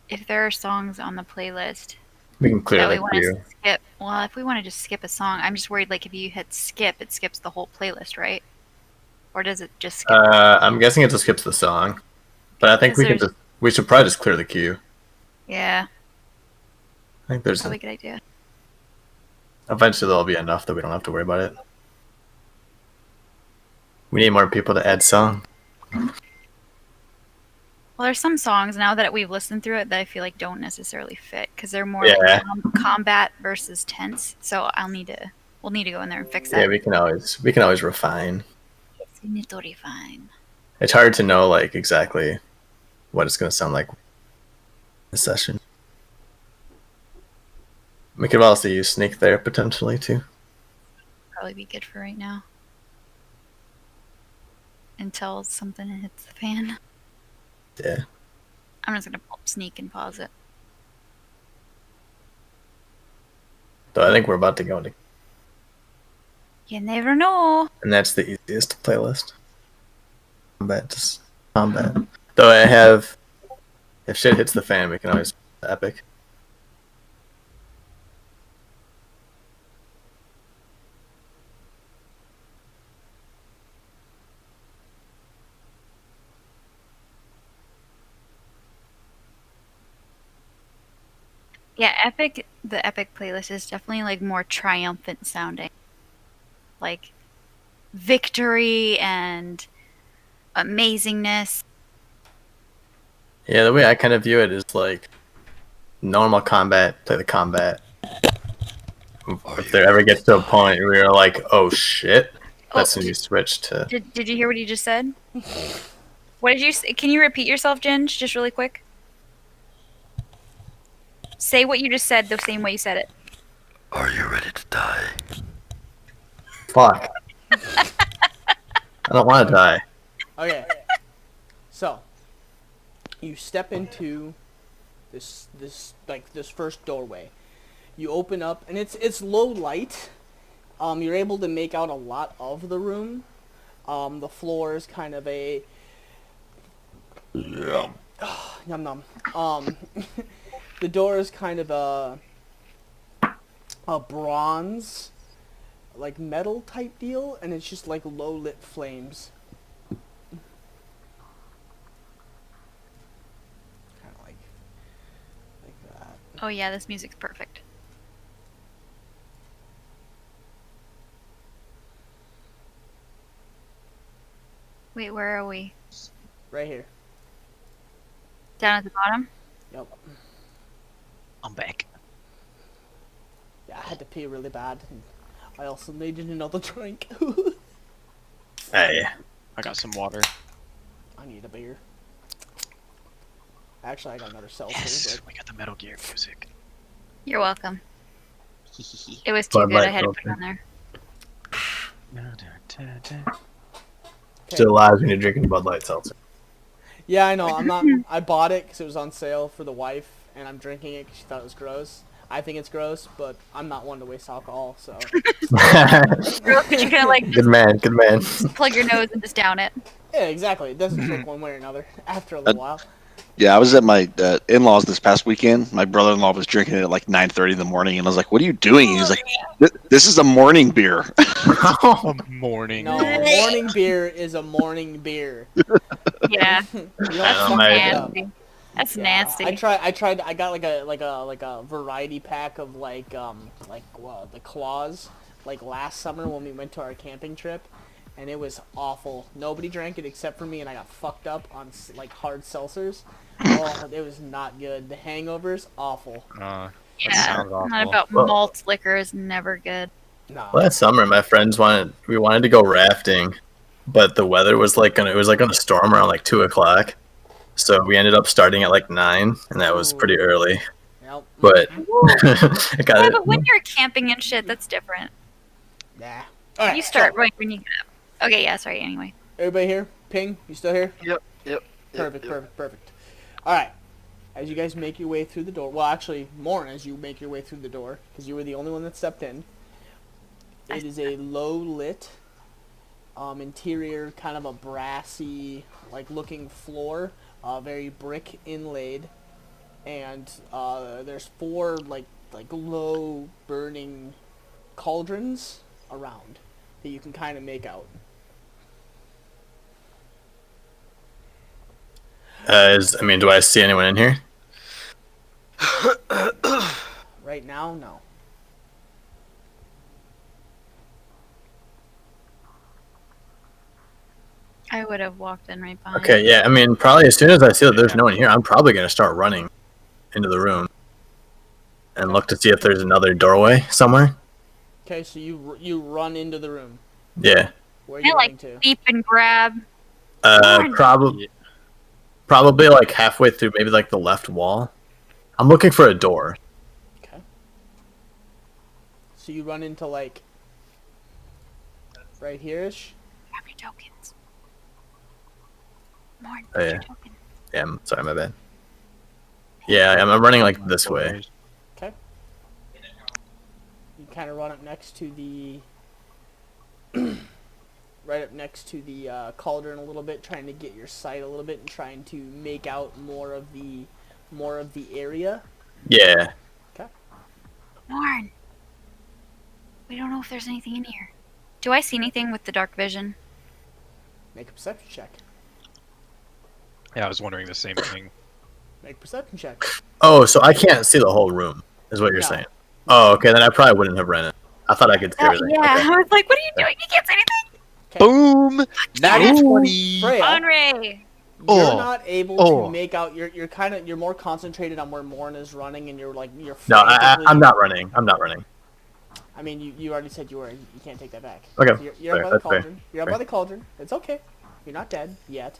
if there are songs on the playlist we can clear that we the want to queue. skip, well, if we want to just skip a song, I'm just worried, if you hit skip, it skips the whole playlist, right? Or does it just skip? I'm guessing it just skips the song, but I think Because we should probably just clear the queue. Yeah, I think there's probably a good idea. eventually there'll be enough that we don't have to worry about it. We need more people to add song. Well, there's some songs now that we've listened through it that I feel like don't necessarily fit because they're more Yeah. like combat versus tense. So we'll need to go in there and fix that. Yeah, we can always refine. Yes, we need to refine. It's hard to know like exactly what it's gonna sound like in the session. We could also use sneak there potentially too. Probably be good for right now. Until something hits the fan. Yeah. I'm just gonna sneak and pause it. Though I think we're about to go into, You never know. and that's the easiest playlist. Combat. Though I have, if shit hits the fan, we can always epic. Yeah, the epic playlist is definitely like more triumphant sounding. Like victory and amazingness. Yeah, the way I kind of view it is like normal combat, play the combat. If there ever gets to a point where you're like, oh shit, that's when you switch to. Did you hear what he just said? What did you say? Can you repeat yourself, Ginge, just really quick? Say what you just said the same way you said it. Are you ready to die? Fuck. I don't want to die. Okay. So, you step into this first doorway. You open up, and it's low light. You're able to make out a lot of the room. The floor is kind of a yum yum. The door is kind of a bronze, like metal type deal, and it's just like low lit flames. Kind of like that. Oh yeah, this music's perfect. Wait, where are we? Right here. Down at the bottom? Yep. I'm back. Yeah, I had to pee really bad. And I also needed another drink. Hey. I got some water. I need a beer. Actually, I got another seltzer. Yes, But we got the Metal Gear music. You're welcome. It was too Bud good, Light I had to put it filter. on there. Still allows me to drink in Bud Light seltzer. yeah, I know. I'm not. I bought it because it was on sale for the wife, and I'm drinking it because she thought it was gross. I think it's gross, but I'm not one to waste alcohol, so. Girl, could you kind of like Good man, good man. just plug your nose and just down it? Yeah, exactly. It doesn't trick one way or another after a little while. Yeah, I was at my in-laws this past weekend. My brother-in-law was drinking it at like 9:30 in the morning, and I was like, "What are you doing?" And he's like, "This is a morning beer." Morning. No, morning beer is a morning beer. Yeah, You that's don't fuck it up. nasty. That's Yeah, nasty. I tried. I got like a variety pack of the claws like last summer when we went to our camping trip, and it was awful. Nobody drank it except for me, and I got fucked up on like hard seltzers. Oh, it was not good. The hangovers, awful. That Yeah, sounds awful. not about Well- malt liquor is never good. Nah. Last summer, my friends wanted to go rafting, but the weather was like it was like gonna storm around like 2 o'clock, so we ended up starting at like 9, and that was pretty early. Yep. But I got Yeah, it. but when you're camping and shit, that's different. Nah. All right. You start so, right when you get up. Okay, yeah, sorry, anyway. everybody here? Ping, you still here? Yep. Perfect. All right. As you guys make your way through the door, well, actually, more as you make your way through the door, because you were the only one that stepped in. It is a low lit interior, kind of a brassy, like looking floor, very brick inlaid, and there's 4 like low burning cauldrons around that you can kind of make out. Do I see anyone in here? Right now, no. I would have walked in right behind. Okay, yeah. I mean, probably as soon as I see that there's no one here, I'm probably gonna start running into the room and look to see if there's another doorway somewhere. Okay, so you run into the room. Yeah. Where are you running to? Beep and grab. Probably like halfway through, maybe like the left wall. I'm looking for a door. Okay. So you run into like right here-ish? Grab your tokens. More. Oh, yeah. Yeah, sorry, my bad. Yeah, I'm running like this way. Okay. You kind of run up next to the right up next to the cauldron a little bit, trying to get your sight a little bit and trying to make out more of the area. Yeah. Okay. Lauren. We don't know if there's anything in here. Do I see anything with the dark vision? Make a perception check. Yeah, I was wondering the same thing. Make a perception check. Oh, so I can't see the whole room, is what you're saying. Oh, okay, then I probably wouldn't have ran it. I thought I could see everything. Yeah, Okay. I was like, what are you doing? You can't see anything. Okay. Boom! Nat 20! Freya, Henri. you're not able to make out. You're more concentrated on where Morn is running, and you're No, frantically- I'm not running. I'm not running. I mean, you already said you were. You can't take that back. Okay. So you're up by the That's fair. cauldron. You're up by the cauldron. It's okay. You're not dead yet.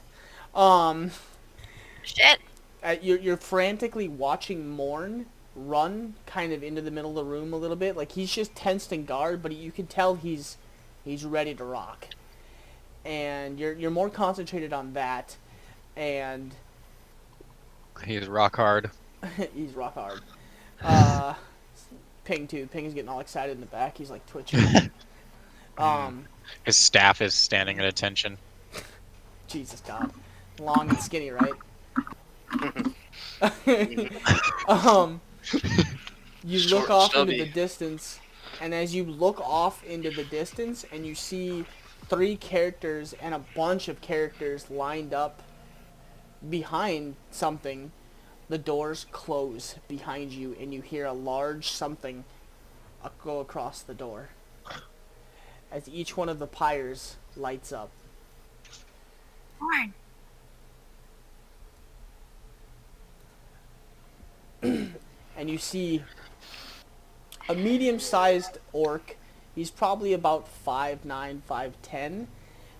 Shit. You're frantically watching Morn run kind of into the middle of the room a little bit. Like he's just tensed and guard, but you can tell he's ready to rock. And you're more concentrated on that, and He's rock hard. he's rock hard. Ping too. Ping's getting all excited in the back. He's like twitching. His staff is standing at attention. Jesus God, long and skinny, right? You look off into the distance, and as you look off into the distance, and you see 3 characters and a bunch of characters lined up behind something, the doors close behind you, and you hear a large something go across the door as each one of the pyres lights up. Lauren. And you see a medium-sized orc. He's probably about 5'9", 5'10".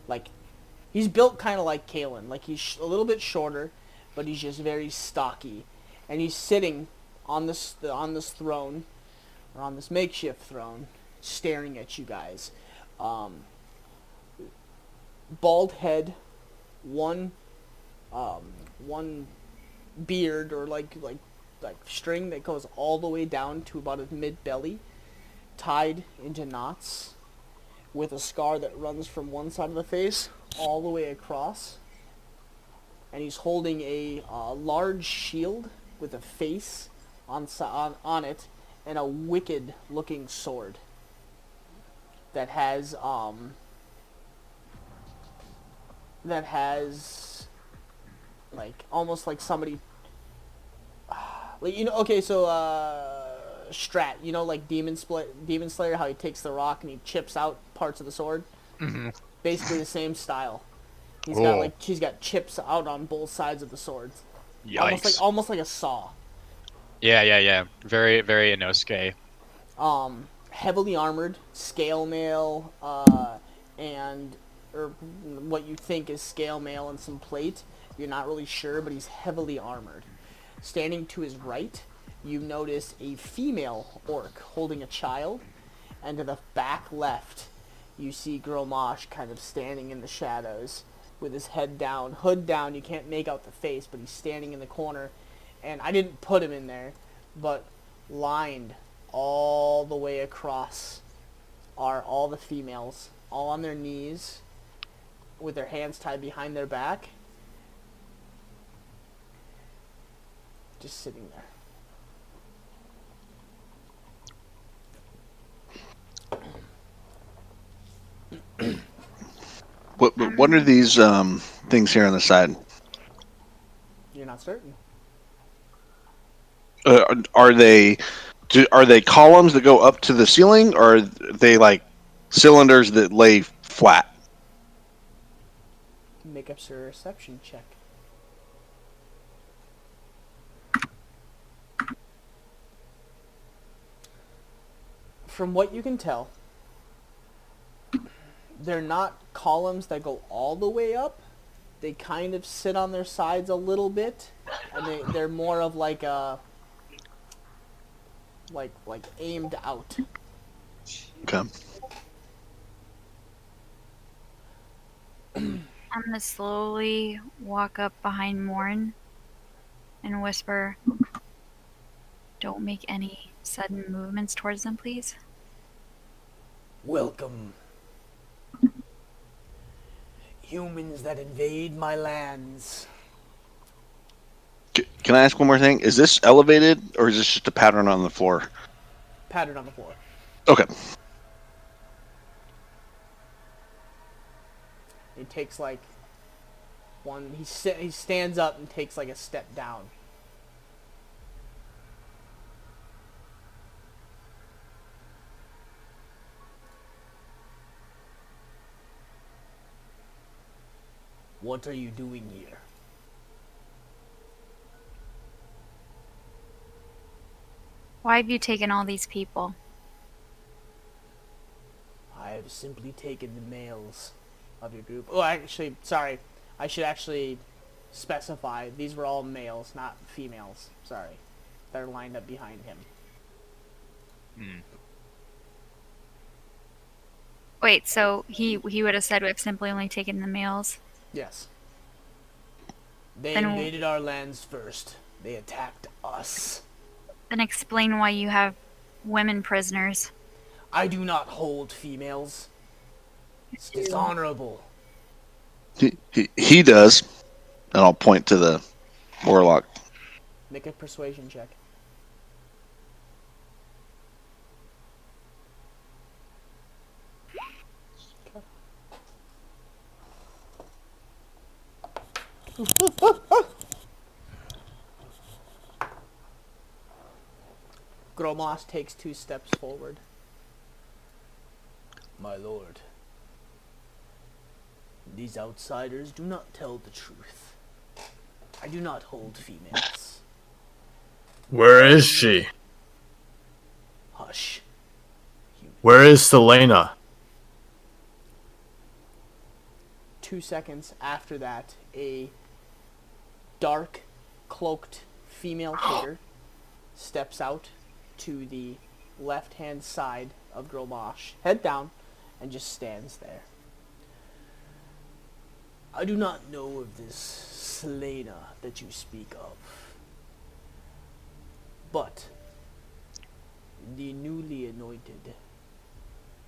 Like, he's built kind of like Kalen. Like, he's a little bit shorter, but he's just very stocky. And he's sitting on this throne, or on this makeshift throne, staring at you guys. Bald head, one beard, or like string that goes all the way down to about his mid-belly, tied into knots, with a scar that runs from one side of the face all the way across. And he's holding a large shield with a face on it, and a wicked-looking sword that has like almost like somebody. Like, you know, okay, so Strat, you know, like Demon Slayer, how he takes the rock and he chips out parts of the sword. Mm-hmm. Basically the same style. He's got chips out on both sides of the sword. Yikes. Almost like a saw. Yeah. Very, very Inosuke. Heavily armored, scale mail, and or what you think is scale mail and some plate. You're not really sure, but he's heavily armored. Standing to his right, you notice a female orc holding a child, and to the back left, you see Gromosh kind of standing in the shadows with his head down, hood down. You can't make out the face, but he's standing in the corner, and I didn't put him in there, but lined all the way across are all the females, all on their knees, with their hands tied behind their back, just sitting there. What are these things here on the side? You're not certain. Are they columns that go up to the ceiling, or are they like cylinders that lay flat? Make a perception check. From what you can tell, they're not columns that go all the way up. They kind of sit on their sides a little bit, and they're more of like a like aimed out. Okay. I'm gonna slowly walk up behind Morn and whisper, "Don't make any sudden movements towards them, please." Welcome, humans that invade my lands. Can I ask one more thing? Is this elevated, or is this just a pattern on the floor? Pattern on the floor. Okay. He takes like one. He stands up and takes like a step down. What are you doing here? Why have you taken all these people? I have simply taken the males of your group. Oh, actually, sorry. I should actually specify. These were all males, not females. Sorry. They're lined up behind him. Wait, so he would have said we've simply only taken the males? Yes. They Then invaded our lands first. They attacked us. Then explain why you have women prisoners. I do not hold females. It's dishonorable. He does. And I'll point to the warlock. Make a persuasion check. Gromos takes 2 steps forward. My lord, these outsiders do not tell the truth. I do not hold females. Where is she? Hush. Where is Selena? 2 seconds after that, a dark, cloaked female figure steps out to the left-hand side of Gromosh, head down, and just stands there. I do not know of this Selena that you speak of, but the newly anointed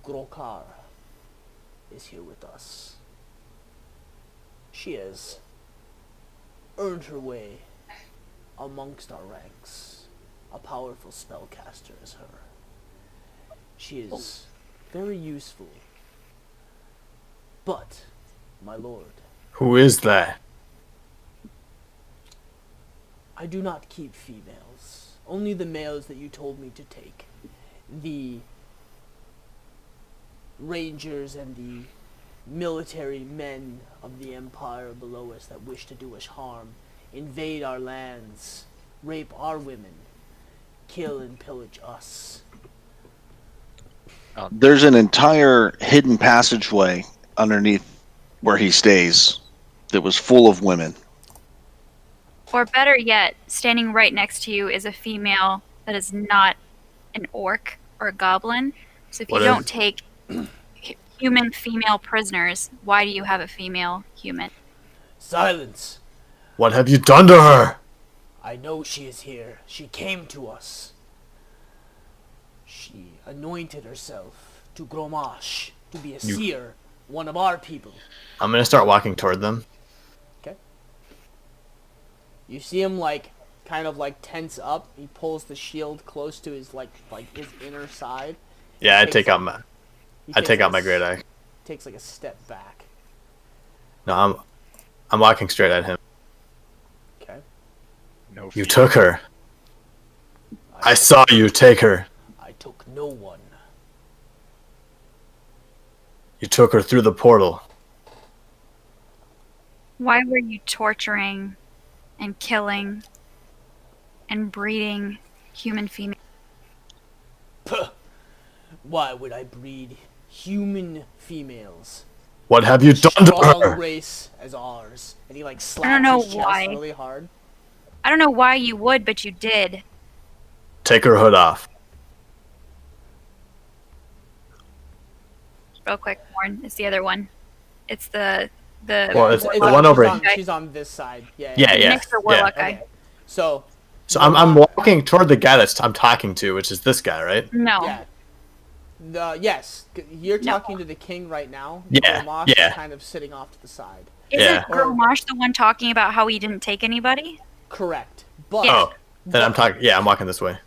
Grokar is here with us. She has earned her way amongst our ranks. A powerful spellcaster is her. She is very useful. But, my lord, Who is that? I do not keep females. Only the males that you told me to take. The rangers and the military men of the empire below us that wish to do us harm, invade our lands, rape our women, kill and pillage us. There's an entire hidden passageway underneath where he stays that was full of women. Or better yet, standing right next to you is a female that is not an orc or a goblin. So if you don't take human female prisoners, why do you have a female human? Silence! What have you done to her? I know she is here. She came to us. She anointed herself to Gromash to be a seer, one of our people. I'm gonna start walking toward them. Okay. You see him kind of tense up. He pulls the shield close to his his inner side. Yeah, I take out my great eye. Takes a step back. No, I'm walking straight at him. Okay. No. You took her. I saw you take her. I took no one. You took her through the portal. Why were you torturing and killing and breeding human females? Puh. Why would I breed human females? What have you done to Strong her? race as ours. And he like I slaps don't know his chest why. really hard. I don't know why you would, but you did. Take her hood off. Real quick, Warren. It's the other one. It's the Well, it's the on- one over. she's on this side. Yeah. Yeah, yeah, next to Warlock yeah. guy. Okay. So I'm walking toward the guy I'm talking to, which is this guy, right? No. yeah. Yes, you're talking to the king right now. Yeah, Grommash yeah. is kind of sitting off to the side. Isn't Yeah. Grommash the one talking about how he didn't take anybody? Correct. But Oh, then I'm talking. Yeah, I'm walking this way.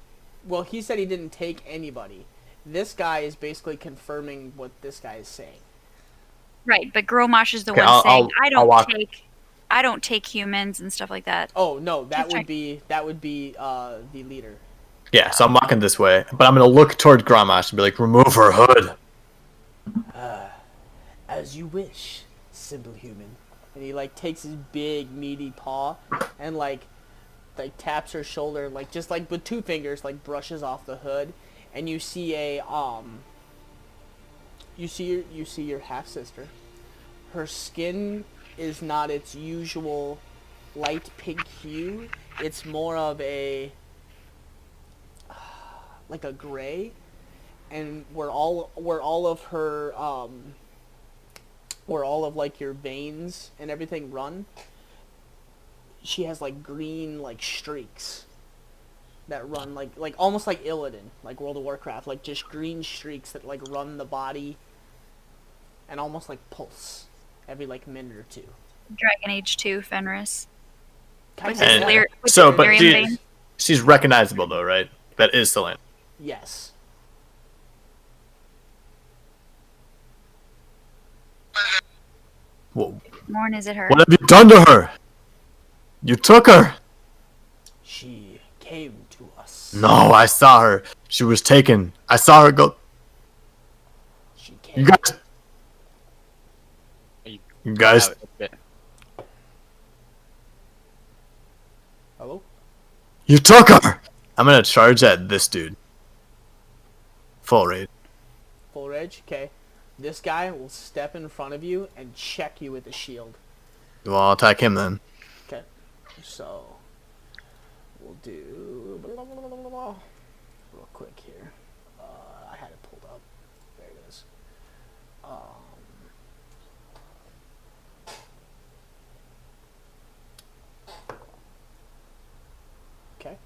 well, he said he didn't take anybody. This guy is basically confirming what this guy is saying. Right, but Grommash is the Okay, one saying I'll walk. I don't take humans and stuff like that. Oh no, that Just would be the leader. Yeah, so I'm walking this way, but I'm gonna look toward Grommash and be like, "Remove her hood." As you wish, simple human. And he like takes his big meaty paw and like taps her shoulder, like just like with two fingers, like brushes off the hood, and you see you see your half sister. Her skin is not its usual light pink hue. It's more of a like a gray, and where all of her where all of like your veins and everything run, she has like green like streaks that run like almost like Illidan, like World of Warcraft, like just green streaks that like run the body and almost like pulse every like minute or two. Dragon Age 2 Fenris. Kind With of, his yeah. lyric- with So, his but lyrium vein. she's recognizable though, right? That is Selene. Yes. Whoa. Morn, is it her? What have you done to her? You took her. She came to us. No, I saw her. She was taken. I saw her go. She came. You guys. You guys. Hello? You took her. I'm gonna charge at this dude. Full rate. Full rage? Okay. This guy will step in front of you and check you with a shield. Well, I'll attack him then. Okay. So, we'll do... real quick here. I had it pulled up. There it is. Okay.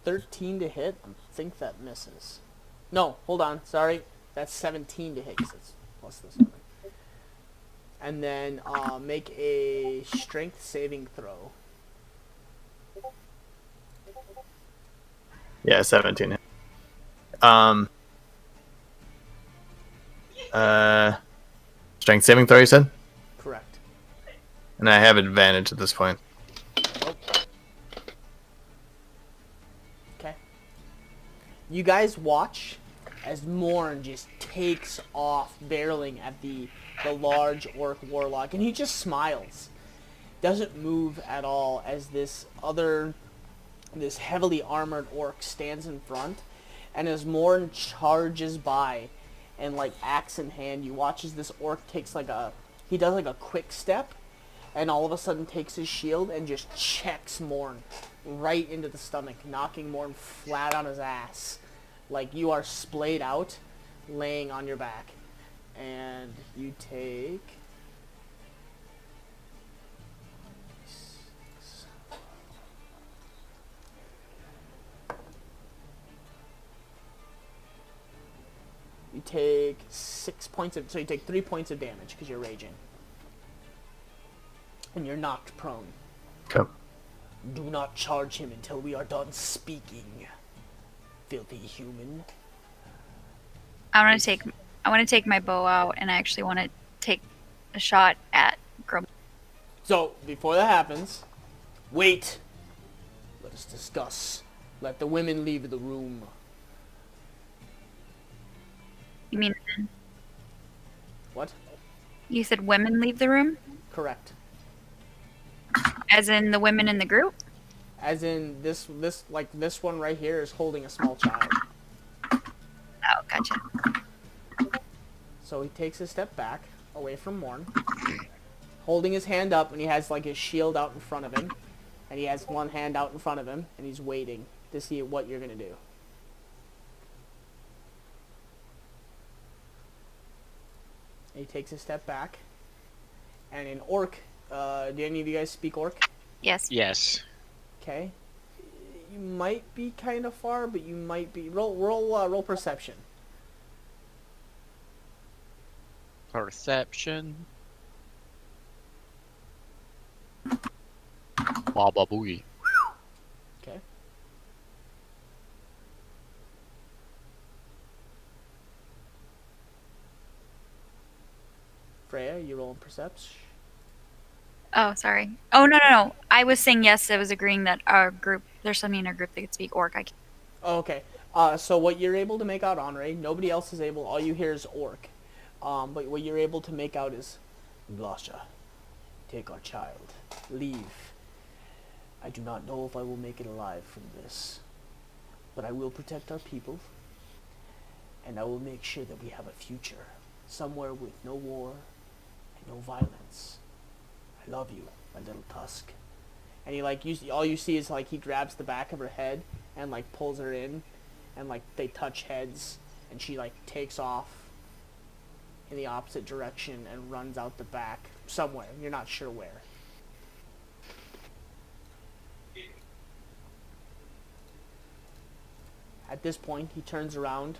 13 to hit. I think that misses. No, hold on. Sorry. That's 17 to hit because it's plus this one. And then make a strength saving throw. Yeah, 17. Strength saving throw, you said? Correct. And I have advantage at this point. Okay. You guys watch as Morn just takes off barreling at the large orc warlock, and he just smiles. Doesn't move at all as this heavily armored orc stands in front, and as Morn charges by and like axe in hand, you watch as this orc takes he does like a quick step, and all of a sudden takes his shield and just checks Morn right into the stomach, knocking Morn flat on his ass. Like you are splayed out, laying on your back. And you take... You take 6 points of... So you take 3 points of damage because you're raging. And you're knocked prone. Okay. Do not charge him until we are done speaking. Filthy human. I want to take my bow out, and I actually want to take a shot at Grum. So, before that happens, wait. Let us discuss. Let the women leave the room. You mean What? you said women leave the room? Correct. As in the women in the group? As in this one right here is holding a small child. Oh, gotcha. So he takes a step back away from Morn, holding his hand up, and he has like his shield out in front of him, and he has one hand out in front of him, and he's waiting to see what you're gonna do. And he takes a step back, and in Orc, do any of you guys speak Orc? Yes. Yes. Okay. You might be kind of far, but you might be. Roll perception. Perception. Baba booey. Okay. Freya, you rolling perception? Oh, sorry. Oh, no. I was saying yes. I was agreeing that our group, there's somebody in our group that could speak Orc. I can't. Oh, okay. So what you're able to make out, Honore, nobody else is able. All you hear is Orc. But what you're able to make out is, Blasha, take our child. Leave. I do not know if I will make it alive from this, but I will protect our people, and I will make sure that we have a future, somewhere with no war and no violence. I love you, my little tusk. And he all you see is like he grabs the back of her head and like pulls her in, and like they touch heads, and she like takes off in the opposite direction and runs out the back somewhere. You're not sure where. At this point, he turns around.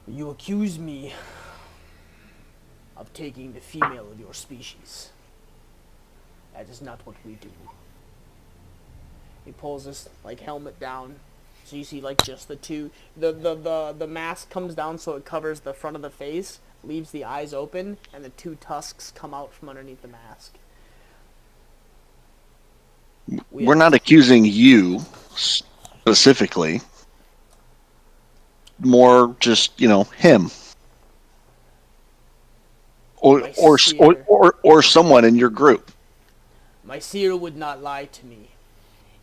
You accuse me of taking the female of your species. That is not what we do. He pulls his like helmet down, so you see like just the two. The mask comes down so it covers the front of the face, leaves the eyes open, and the two tusks come out from underneath the mask. We're not accusing you specifically. More just, him. Or someone in your group. My seer would not lie to me.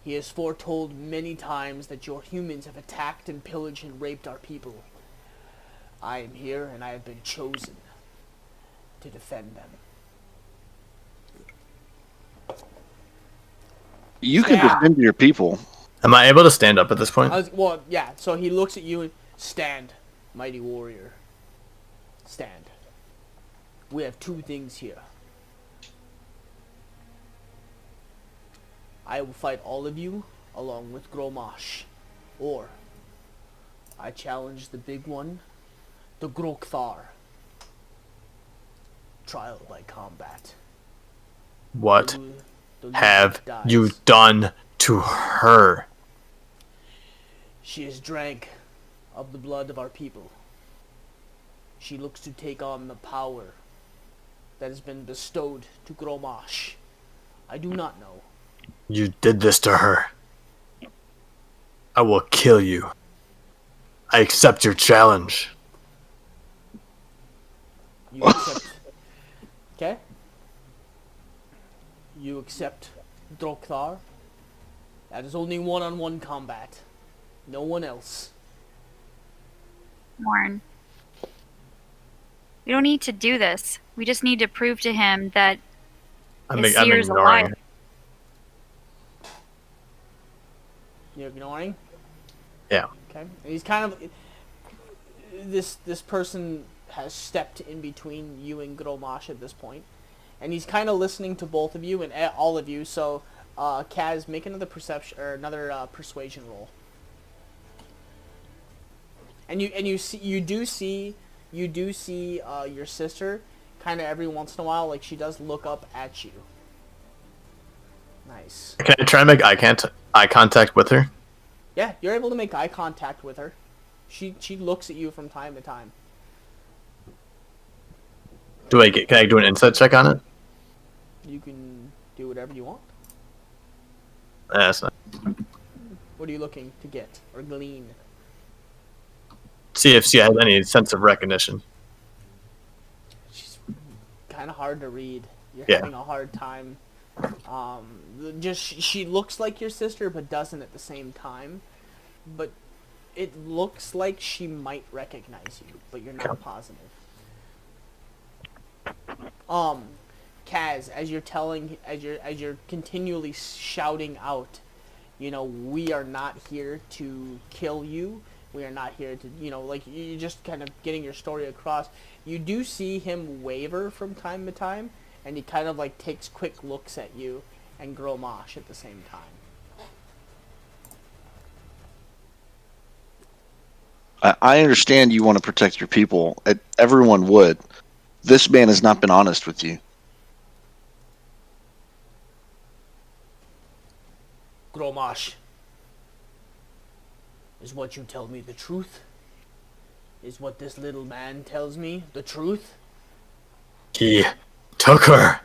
He has foretold many times that your humans have attacked and pillaged and raped our people. I am here, and I have been chosen to defend them. You can defend your people. Am I able to stand up at this point? Yeah, so he looks at you and, stand, mighty warrior. Stand. We have two things here. I will fight all of you along with Gromash. Or I challenge the big one, the Grokthar. Trial by combat. What have you done to her? She has drank of the blood of our people. She looks to take on the power that has been bestowed to Gromash. I do not know. You did this to her. I will kill you. I accept your challenge. You accept... Okay? You accept Drokthar. That is only one-on-one combat. No one else. Warren. We don't need to do this. We just need to prove to him that I'm Seer's ignoring. alive. You're ignoring? Yeah. Okay. And he's kind of... This person has stepped in between you and Gromash at this point. And he's kind of listening to both of you and all of you. So, Kaz, make another perception or another persuasion roll. And you do see your sister kind of every once in a while, like she does look up at you. Nice. Can I try and make eye contact with her? Yeah, you're able to make eye contact with her. She looks at you from time to time. Can I do an insight check on it? You can do whatever you want. That's not. What are you looking to get or glean? See if she has any sense of recognition. She's kind of hard to read. You're Yeah. having a hard time. Just she looks like your sister, but doesn't at the same time. But it looks like she might recognize you, but you're not positive. Kaz, as you're continually shouting out, we are not here to kill you. We are not here to, like, you're just kind of getting your story across. You do see him waver from time to time, and he kind of, like, takes quick looks at you and Gromosh at the same time. I understand you want to protect your people. Everyone would. This man has not been honest with you. Gromosh, is what you tell me the truth? Is what this little man tells me the truth? He took her.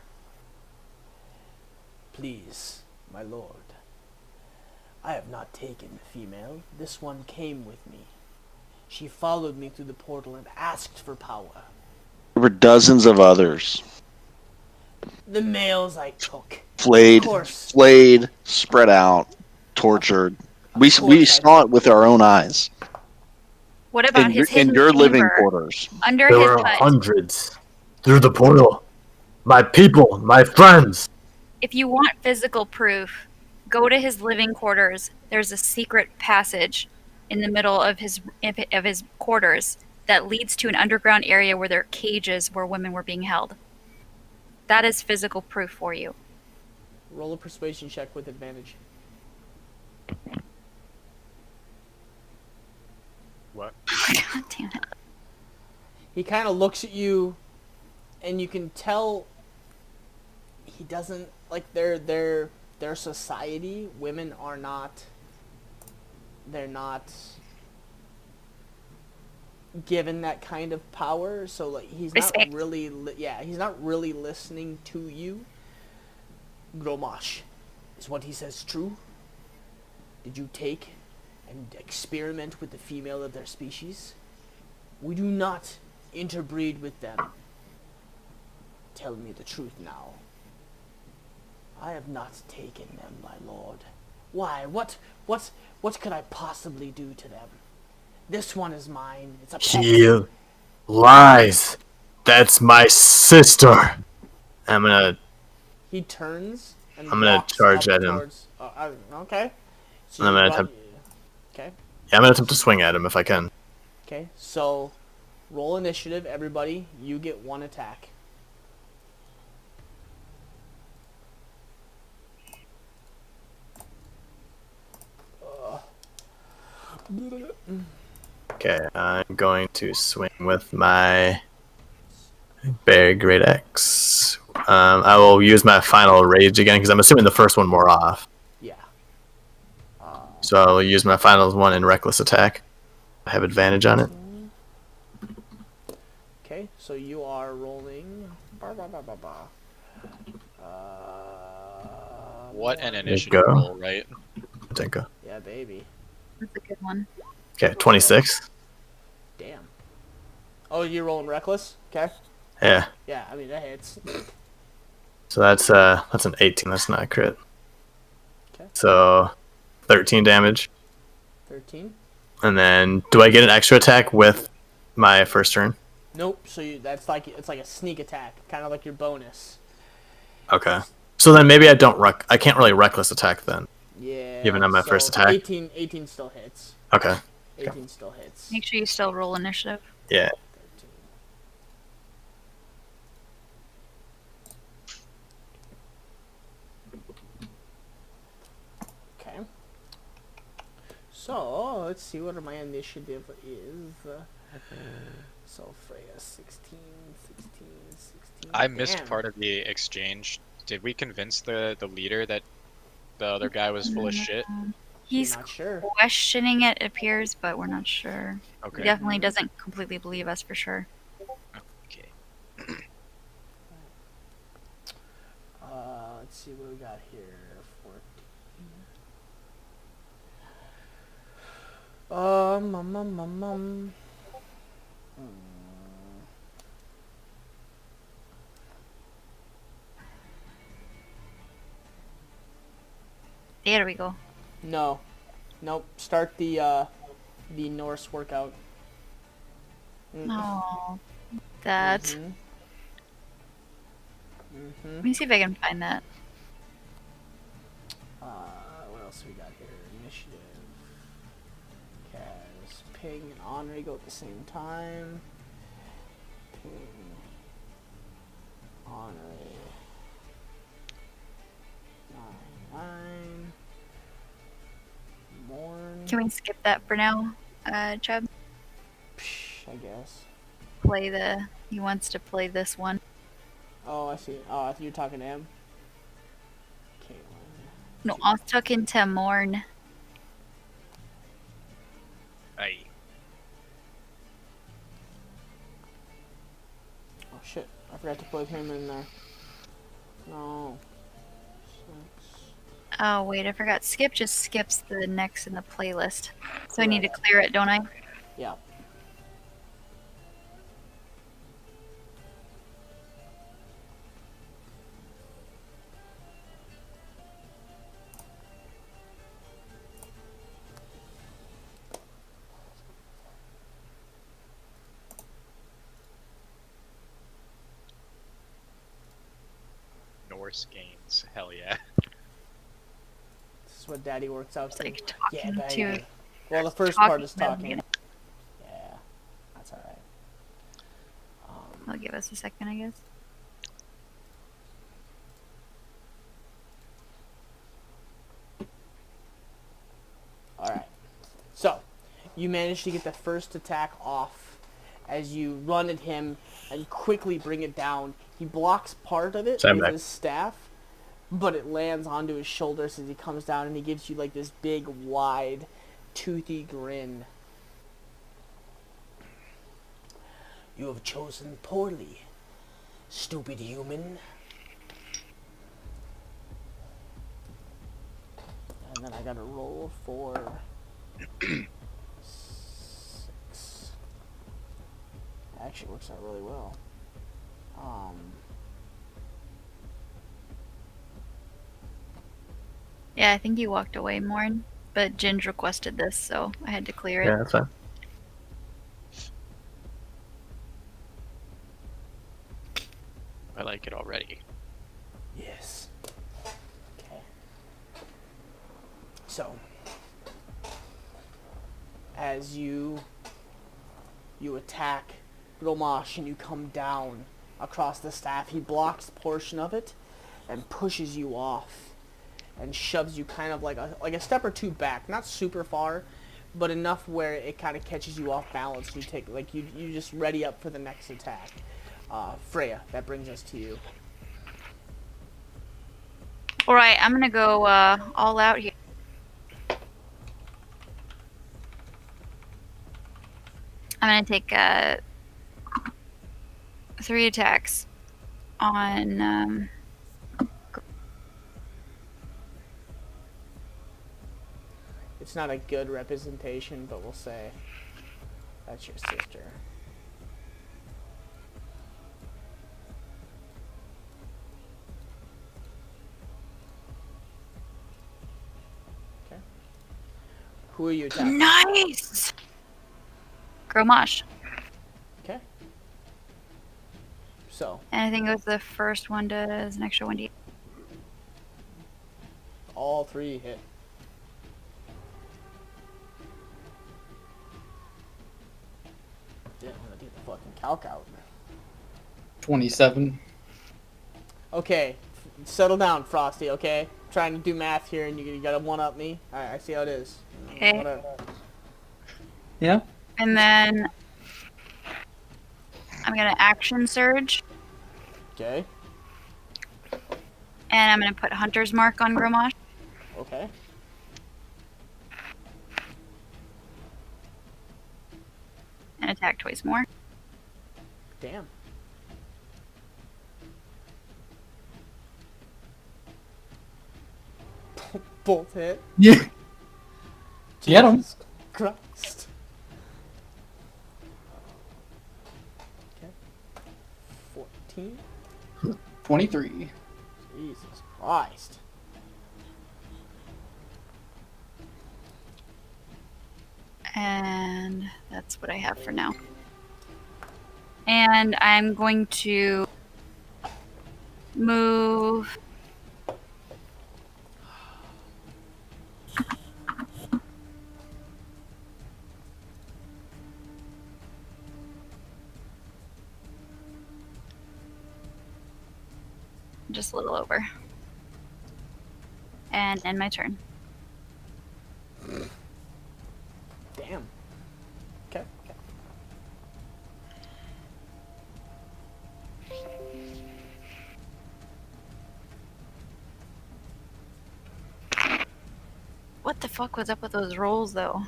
Please, my lord. I have not taken the female. This one came with me. She followed me through the portal and asked for power. There were dozens of others. The males I took. Flayed, spread out, tortured. We saw it with our own eyes. What about his hidden in your chamber living quarters? under There his were hut? hundreds through the portal. My people, my friends. If you want physical proof, go to his living quarters. There's a secret passage in the middle of his quarters that leads to an underground area where there are cages where women were being held. That is physical proof for you. Roll a persuasion check with advantage. What? God damn it. He kind of looks at you, and you can tell he doesn't like their society. Women are not. They're not given that kind of power, so like he's Respect. not really. He's not really listening to you. Gromosh, is what he says true? Did you take and experiment with the female of their species? We do not interbreed with them. Tell me the truth now. I have not taken them, my lord. Why? What could I possibly do to them? This one is mine. It's a pet. He lies. That's my sister. He turns and I'm gonna walks charge up at him. towards, okay. So I'm you gonna run- attempt. Okay. Yeah, I'm gonna attempt to swing at him if I can. Okay. So roll initiative, everybody. You get one attack. Okay, I'm going to swing with my very great X. I will use my final rage again because I'm assuming the first one wore off. Yeah. So I'll use my final one in reckless attack. I have advantage on it. Okay, so you are rolling. What an you initiative go. roll, right? Tinka. Yeah, baby. That's a good one. Okay, 26. Damn. Oh, you're rolling reckless? Okay. Yeah. Yeah, I mean that hits. So that's an 18. That's not a crit. Okay. So 13 damage. 13. And then do I get an extra attack with my first turn? Nope. So it's like a sneak attack, kind of like your bonus. Okay. So then maybe I can't really reckless attack then. Yeah. Even on my so first attack? 18 still hits. Okay. 18 still hits. Make sure you still roll initiative. Yeah. 13. Okay. So let's see what my initiative is. So Freya 16. I missed Damn. part of the exchange. Did we convince the leader that the other guy was full of shit? He's Not sure. questioning it, appears, but we're not sure. Okay. He definitely doesn't completely believe us for sure. Okay. Let's see what we got here. 14. There we go. No. Nope. Start the Norse workout. Oh, that. Mm-hmm. Let me see if I can find that. What else we got here? Initiative. Kaz, Ping, and Henri go at the same time. Ping, Henri. 9. Morn. Can we skip that for now, Chubb? Psh, I guess. He wants to play this one. Oh, I see. Oh, I think you're talking to him. Caitlin. No, I was talking to Morn. Aye. Oh shit! I forgot to put him in there. No. 6. Oh, wait, I forgot. Skip just skips the next in the playlist. So I need to clear it, don't I? Yeah. Norse games. Hell yeah. This is what Daddy works out It's to. like Yeah, talking baby. to. Well, the first talking part is to them, talking. you know. Yeah, that's alright. I'll give us a second, I guess. Alright. So, you manage to get the first attack off as you run at him and quickly bring it down. He blocks part of it Same with back. his staff, but it lands onto his shoulders as he comes down, and he gives you like this big, wide, toothy grin. You have chosen poorly, stupid human. And then I gotta roll for 6. Actually works out really well. Yeah, I think you walked away, Morn. But Ginge requested this, so I had to clear it. Yeah, that's fine. I like it already. Yes. Okay. So, as you attack Gromash and you come down across the staff, he blocks a portion of it and pushes you off and shoves you kind of like a step or two back, not super far, but enough where it kind of catches you off balance. And you take you just ready up for the next attack. Freya, that brings us to you. Alright, I'm gonna go all out here. I'm gonna take 3 attacks on It's not a good representation, but we'll say that's your sister. Okay. Who are you attacking? Nice! Gromash. Okay. So, And I think it was the first one does an extra 1d. all 3 hit. Didn't want to get the fucking calc out. 27. Okay, settle down, Frosty, okay? Trying to do math here and you gotta one-up me. Alright, I see how it is. Okay. Whatever. Yeah. And then I'm gonna action surge, Okay, and I'm gonna put Hunter's Mark on Gromash. okay. And attack twice more. Damn. Both hit. Yeah. Get him. Jesus Christ. Okay. 14. 23. Jesus Christ. And that's what I have for now. And I'm going to move. Just a little over. And end my turn. Damn. Okay. What the fuck was up with those rolls, though?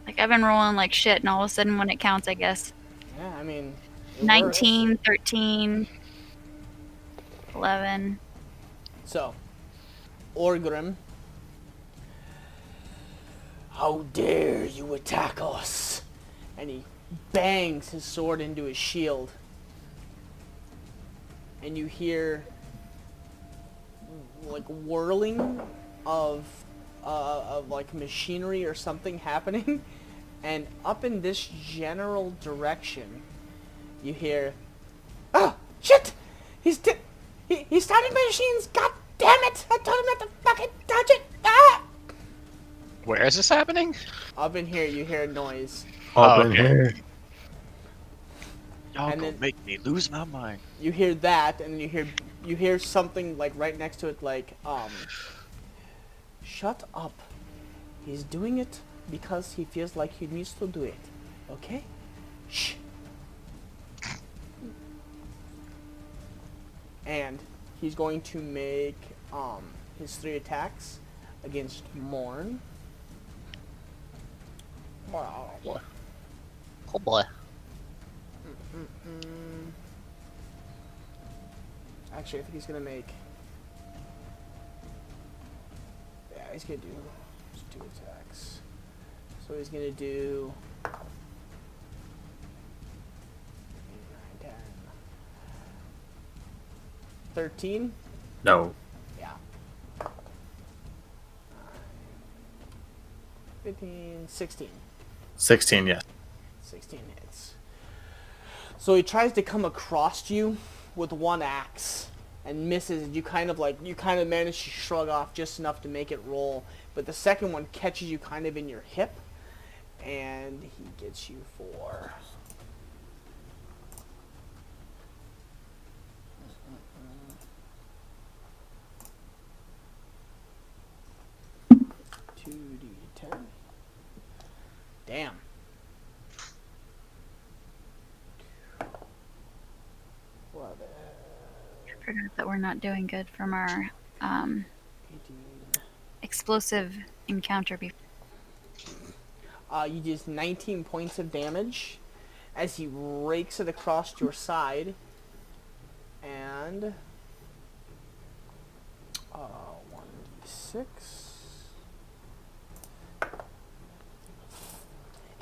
Like, I've been rolling like shit, and all of a sudden when it counts, I guess. Yeah, I mean... 19, 13, 11. So, Orgrim. How dare you attack us? And he bangs his sword into his shield. And you hear like whirling of like machinery or something happening. And up in this general direction, you hear, "Oh shit! He started my machines! God damn it! I told him not to fucking touch it! Ah!" Where is this happening? Up in here, you hear a noise. Up in okay. here. Y'all And gonna then- make me lose my mind. You hear that, and you hear something like right next to it, like shut up. He's doing it because he feels like he needs to do it. Okay? Shh. And he's going to make his 3 attacks against Morn. Wow. Oh boy. Actually, I think he's gonna make. Yeah, he's gonna do just 2 attacks. So he's gonna do 8, 9, 10, 13. No. Yeah. 15, 16. 16, yes. 16 hits. So he tries to come across you with 1 axe and misses. You kind of manage to shrug off just enough to make it roll, but the second one catches you kind of in your hip, and he gets you for 2d10. Damn. I forgot that we're not doing good from our 18. explosive encounter before. You do 19 points of damage as he rakes it across your side, and 1d6.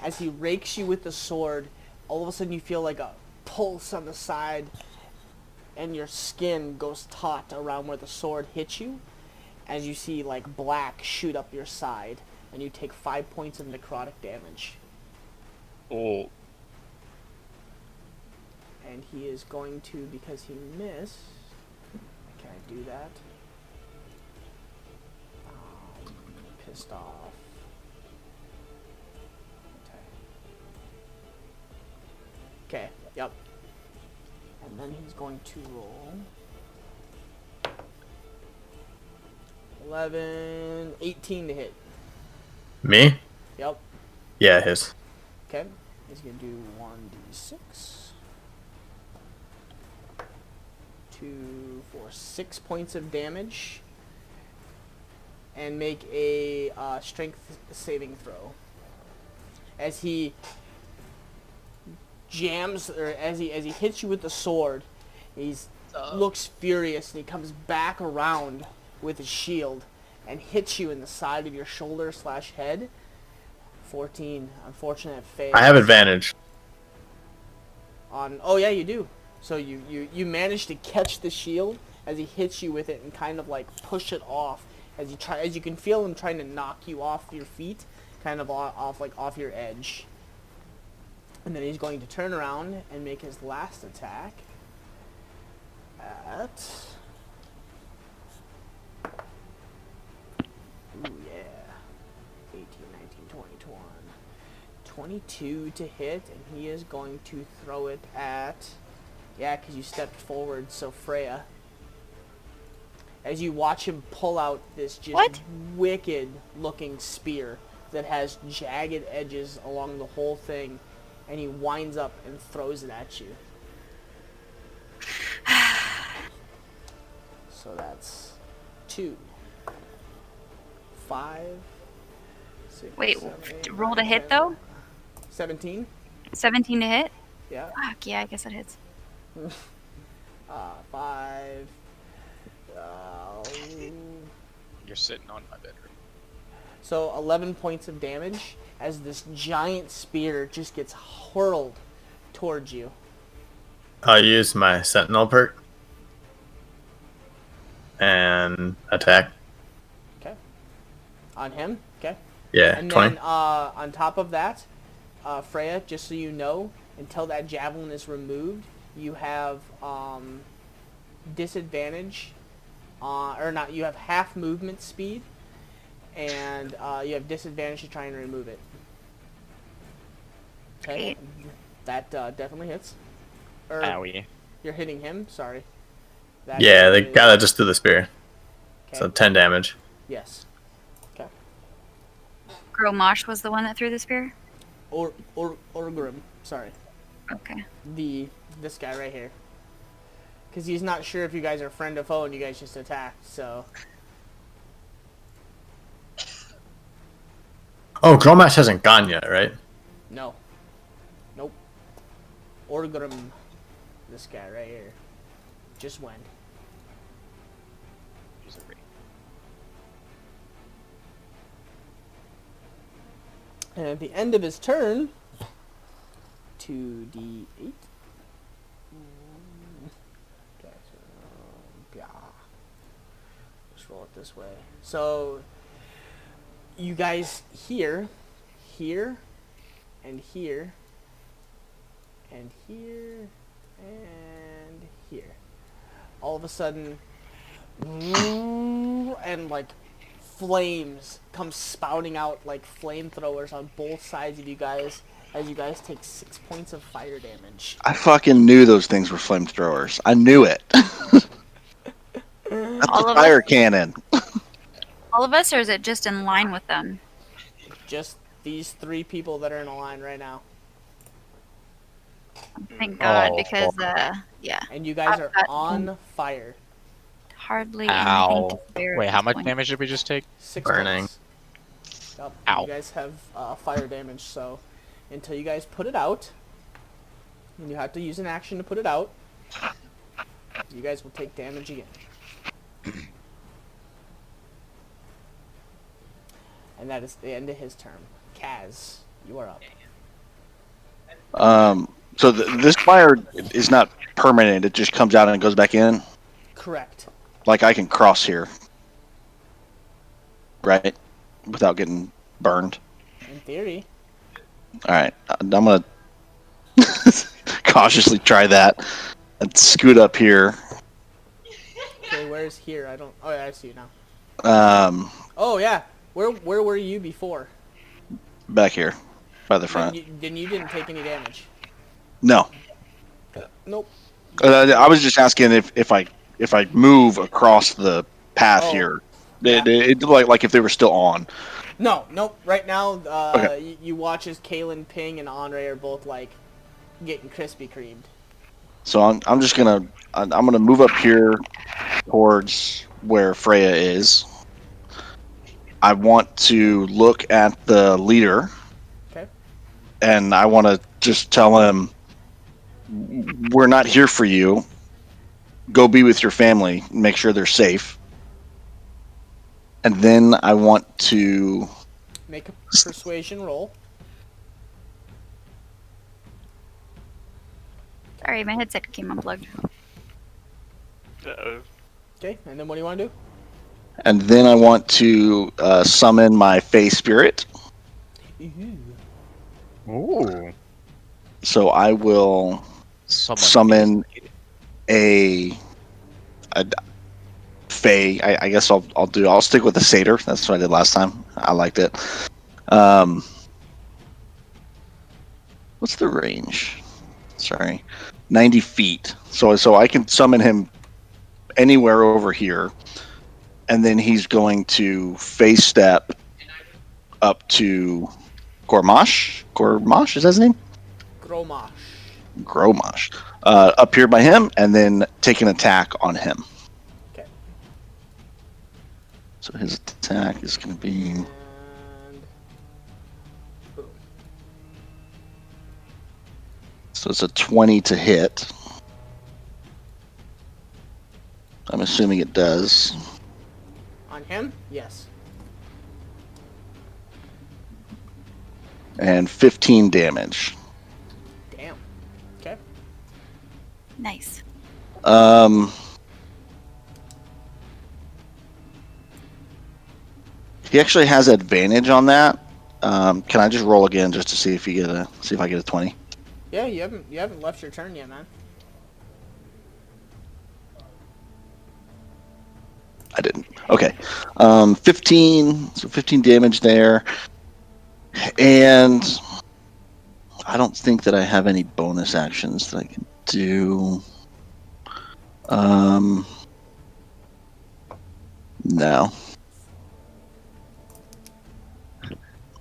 As he rakes you with the sword, all of a sudden you feel like a pulse on the side, and your skin goes taut around where the sword hits you, as you see like black shoot up your side, and you take 5 points of necrotic damage. Oh. And he is going to, because he missed, can I do that? Pissed off. Okay, yep. And then he's going to roll 11, 18 to hit. Me? Yep. Yeah, his. Okay. He's going to do 1d6. 2, 4, 6 points of damage. And make a strength saving throw. As he jams, or as he hits you with the sword, he's looks furious, and he comes back around with his shield and hits you in the side of your shoulder / head. 14. Unfortunate fail. I have advantage. Oh yeah, you do. So you manage to catch the shield as he hits you with it and kind of like push it off as you can feel him trying to knock you off your feet kind of off your edge. And then he's going to turn around and make his last attack at... Ooh, yeah. 18, 19, 20, 21. 22 to hit, and he is going to throw it at... Yeah, because you stepped forward, so Freya. As you watch him pull out this just wicked-looking spear that has jagged edges along the whole thing, and he winds up and throws it at you. So that's 2, 5, 6, Wait, 7, 8, roll 9, to hit 10, though? 17? 17 to hit? Yeah. Fuck, yeah, I guess that hits. 5. You're sitting on my bedroom. So 11 points of damage as this giant spear just gets hurled towards you. I'll use my Sentinel perk and attack. Okay. On him? Okay. Yeah, And 20. then on top of that, Freya, just so you know, until that javelin is removed, you have disadvantage, or not, you have half movement speed, and you have disadvantage to try and remove it. Okay. That definitely hits. Or Owie. you're hitting him, sorry. That Yeah, the is- guy that just threw the spear. Okay. So 10 damage. Yes. Okay. Gromosh was the one that threw the spear? Orgrim, sorry. Okay. This guy right here. Because he's not sure if you guys are friend or foe and you guys just attacked, so... Oh, Gromash hasn't gone yet, right? No. Nope. Orgrim. This guy right here. Just went. He's a break. And at the end of his turn... 2d8. Okay, so... Yeah. Let's roll it this way. So... You guys hear, and here, and here, and here. All of a sudden, and like flames come spouting out like flamethrowers on both sides of you guys as you guys take 6 points of fire damage. I fucking knew those things were flamethrowers. I knew it. That's All a of fire us? cannon. All of us, or is it just in line with them? Just these 3 people that are in a line right now. Thank God, Oh, because, fuck. yeah, And you guys are I've got- on fire. hardly Ow. anything to spare. Wait, at how this much point. damage did we just take? 6 Burning. points. Yep. Ow. You guys have fire damage, so until you guys put it out, and you have to use an action to put it out, you guys will take damage again. And that is the end of his turn. Kaz, you are up. So this fire is not permanent. It just comes out and goes back in. Correct. Like I can cross here, right? Without getting burned. In theory. All right, I'm gonna cautiously try that and scoot up here. Okay, where's here? I don't... Oh, yeah, I see you now. Oh, yeah. Where were you before? Back here, by the front. Then you didn't take any damage. No, Nope. I was just asking if I move across the path Oh, here, yeah. it like if they were still on. No, nope. Right now, Okay. you watch as Kalen, Ping, and Andre are both like getting Krispy Kremed. So I'm just gonna move up here towards where Freya is. I want to look at the leader. Okay. And I want to just tell him, we're not here for you. Go be with your family. Make sure they're safe. And then I want to... Make a persuasion roll. Sorry, my headset came unplugged. Okay, and then what do you want to do? And then I want to summon my Fey Spirit. Ooh. So I will summon a Fae. I guess I'll stick with the Satyr. That's what I did last time. I liked it. What's the range? Sorry, 90 feet. So I can summon him anywhere over here, and then he's going to face step up to Gormash. Gormash, is that his name? Gromash. Up here by him, and then take an attack on him. Okay. So his attack is going to be. And boom. So it's a 20 to hit. I'm assuming it does. On him? Yes. And 15 damage. Damn. Okay. Nice. He actually has advantage on that. Can I just roll again just to see if I get a 20? Yeah, you haven't left your turn yet, man. I didn't. Okay. 15. So 15 damage there. And I don't think that I have any bonus actions that I can do. No.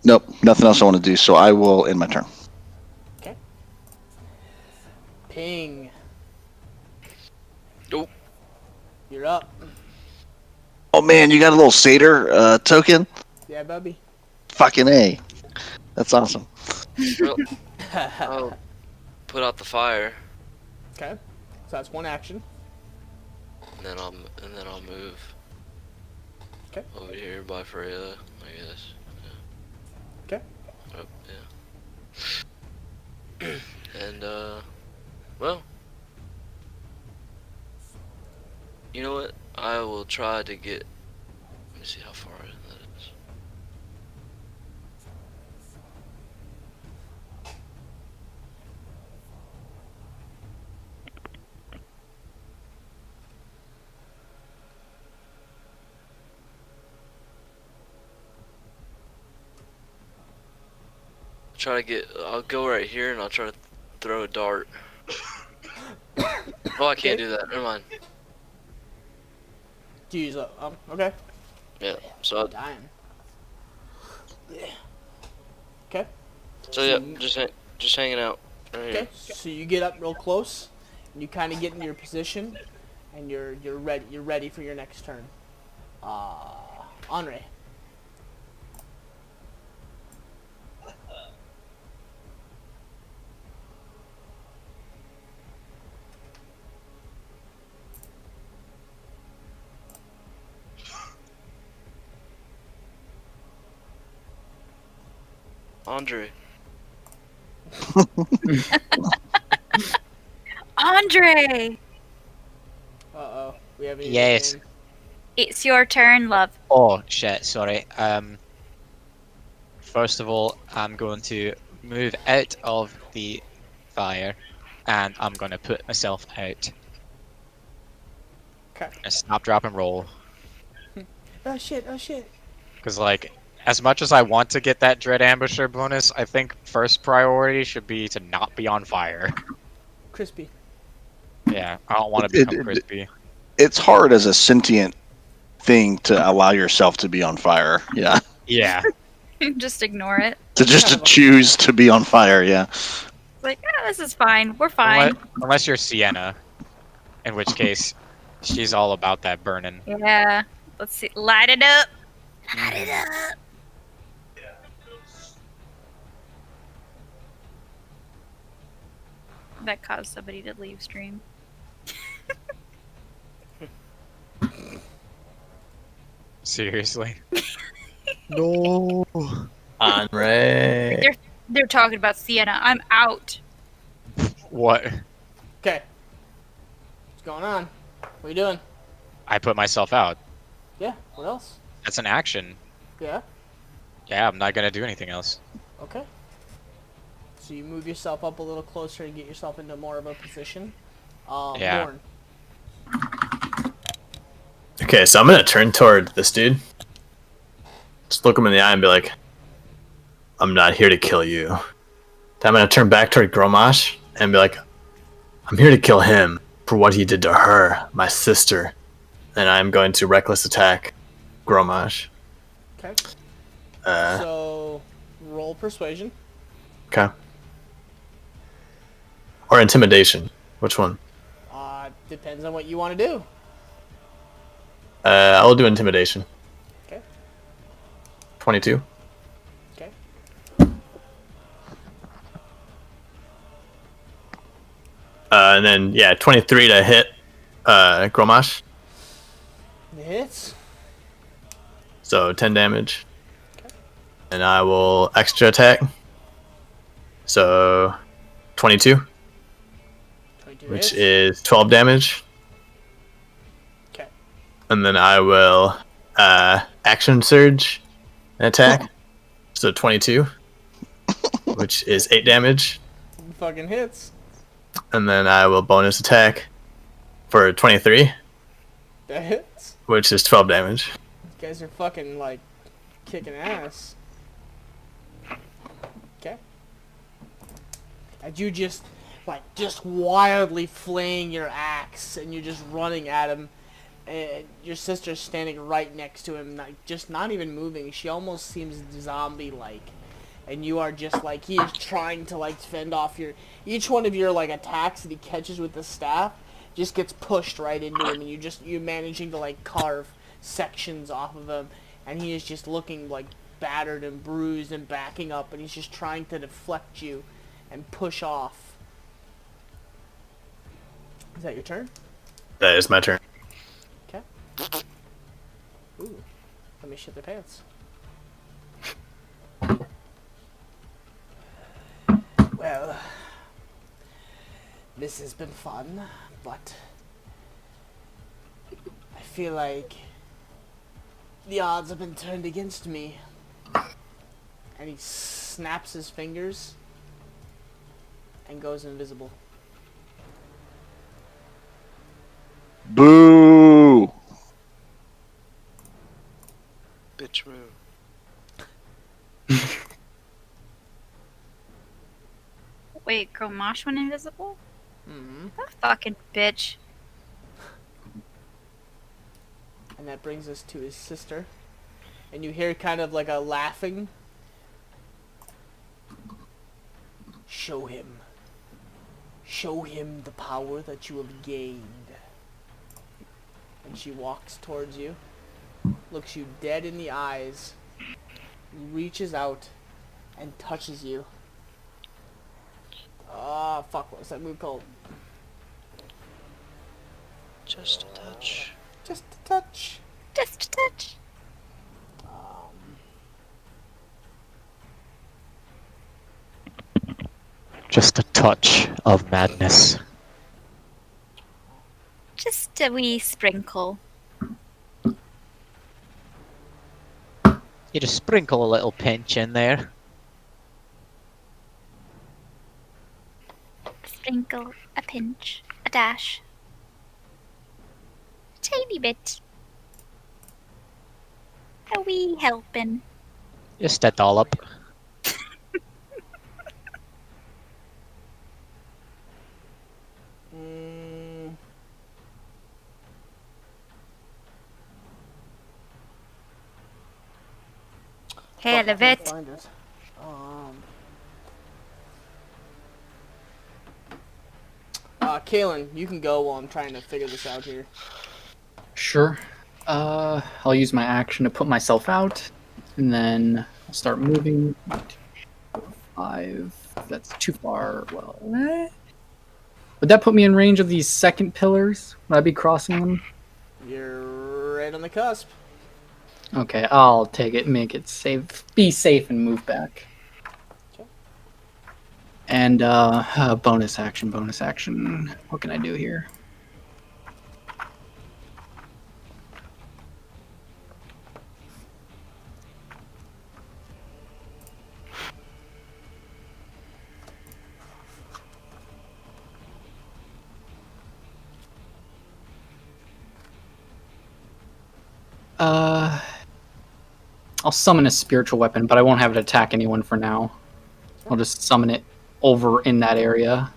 Nope, nothing else I want to do, so I will end my turn. Okay. Ping. Nope. You're up. Oh man, you got a little satyr token? Yeah, Bubby. Fucking A. That's awesome. I'll put out the fire. Okay. So that's one action. And then I'll move. Okay. Over here by Freya, I guess. Okay. Oh, yeah. And well, you know what? I will try to get. Let me see how far that is. Try to get. I'll go right here and I'll try to throw a dart. Oh, I can't do that. Never mind. Do you use okay. Yeah. So. Dying. Yeah. Okay. So yeah, just hanging out. Right Okay. here. So you get up real close, and you kind of get in your position, and you're ready for your next turn. Andre. Andre. Andre! Uh-oh. We have any Yes. names? It's your turn, love. Oh shit, sorry. First of all, I'm going to move out of the fire, and I'm gonna put myself out. Okay. Snap, drop, and roll. Oh shit, oh shit. Because like, as much as I want to get that Dread Ambusher bonus, I think first priority should be to not be on fire. Crispy. Yeah, I don't want to become crispy. It's hard as a sentient thing to allow yourself to be on fire. Yeah. Yeah. Just ignore it. To choose to be on fire. Yeah. It's like, this is fine. We're fine. Unless you're Sienna, in which case she's all about that burning. Yeah. Let's see. Light it up. Light it up. That caused somebody to leave stream. Seriously. No. Andre. They're talking about Sienna. I'm out. What? Okay. What's going on? What are you doing? I put myself out. Yeah. What else? That's an action. Yeah. Yeah, I'm not gonna do anything else. Okay. So you move yourself up a little closer and get yourself into more of a position. Yeah. Morn. Okay, so I'm gonna turn toward this dude. Just look him in the eye and be like, I'm not here to kill you. Then I'm gonna turn back toward Gromash and be like, I'm here to kill him for what he did to her, my sister. And I'm going to reckless attack Gromash. Okay. So roll persuasion. Okay. Or intimidation. Which one? Depends on what you want to do. I will do intimidation. Okay. 22. Okay. And then, yeah, 23 to hit Gromash. It hits. So 10 damage. Okay. And I will extra attack. So 22. 22 Which hits. is 12 damage. Okay. And then I will action surge and attack. So 22. Which is 8 damage. Fucking hits. And then I will bonus attack for 23. That hits. Which is 12 damage. You guys are fucking, like, kicking ass. Okay. And you just, like, just wildly flaying your axe, and you're just running at him. And your sister's standing right next to him, like, just not even moving. She almost seems zombie-like. And you are just, like, he is trying to, like, fend off your... Each one of your, like, attacks that he catches with the staff just gets pushed right into him. And you're managing to, like, carve sections off of him. And he is just looking, like, battered and bruised and backing up. And he's just trying to deflect you and push off. Is that your turn? That is my turn. Okay. Ooh. Let me shit their pants. Well, this has been fun, but I feel like the odds have been turned against me. And he snaps his fingers and goes invisible. Boo! Bitch move. Wait, Gromash went invisible? Mm-hmm. That fucking bitch. And that brings us to his sister. And you hear kind of like a laughing. Show him. Show him the power that you have gained. And she walks towards you. Looks you dead in the eyes. Reaches out and touches you. Ah, fuck, what's that move called? Just a touch. Just a touch. Just a touch. Just a touch of madness. Just a wee sprinkle. You just sprinkle a little pinch in there. Sprinkle, a pinch, a dash. A tiny bit. A wee helping. Just a dollop. Hell of it. Find it. Kaylin, you can go while I'm trying to figure this out here. Sure. I'll use my action to put myself out, and then I'll start moving. 1, 2, 4, 5. That's too far. Well, would that put me in range of these second pillars? Would I be crossing them? You're right on the cusp. Okay, I'll take it, make it safe, be safe, and move back. Okay. And bonus action. What can I do here? I'll summon a spiritual weapon, but I won't have it attack anyone for now. I'll just summon it over in that area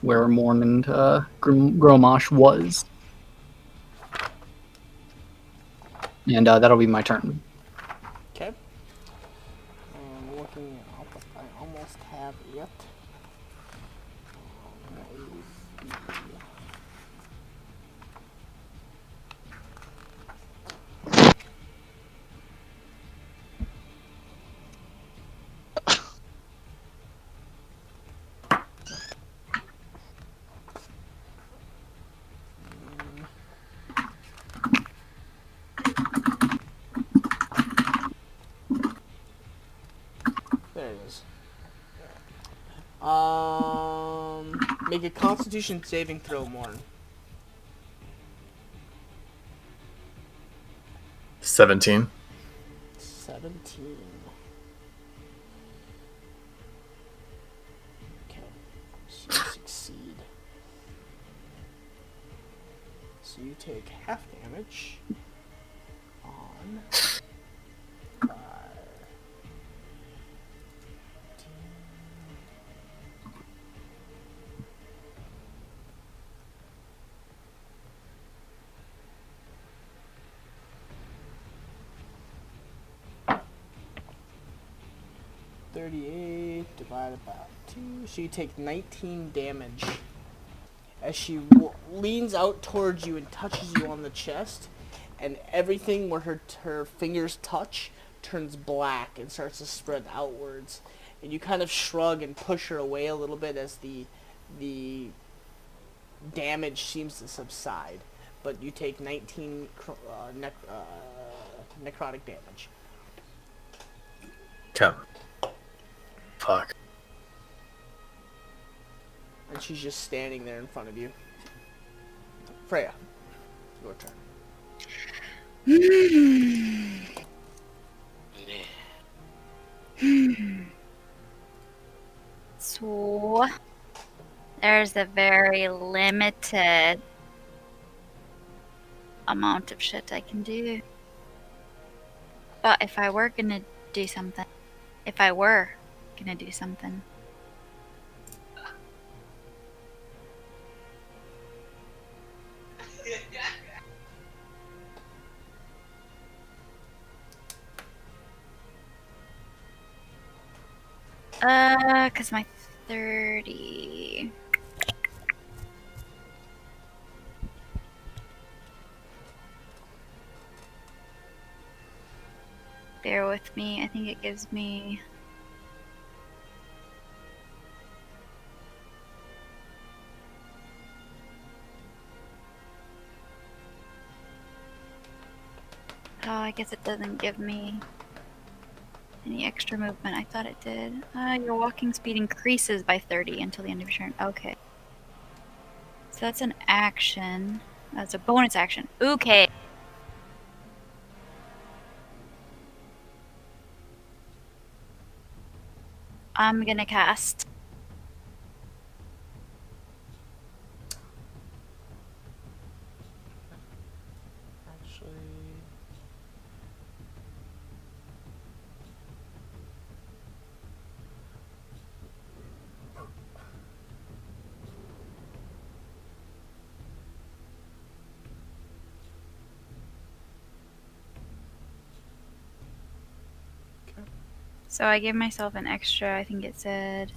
where Morn and Gromosh was. And that'll be my turn. Okay. And looking up if I almost have it. There it is. Make a Constitution saving throw, Morn. 17. 17. Okay, so you succeed. So you take half damage on 5. 38 divided by 2, so you take 19 damage as she leans out towards you and touches you on the chest, and everything where her fingers touch turns black and starts to spread outwards, and you kind of shrug and push her away a little bit as the damage seems to subside, but you take 19 necrotic damage. Okay. Fuck. And she's just standing there in front of you. Freya, your turn. So there's a very limited amount of shit I can do. But if I were gonna do something, cause my 30. Bear with me. I think it gives me. Oh, I guess it doesn't give me any extra movement. I thought it did. Your walking speed increases by 30 until the end of your turn. Okay. So that's an action. That's a bonus action. Okay. I'm gonna cast. Actually, So I give myself an extra, I think it said.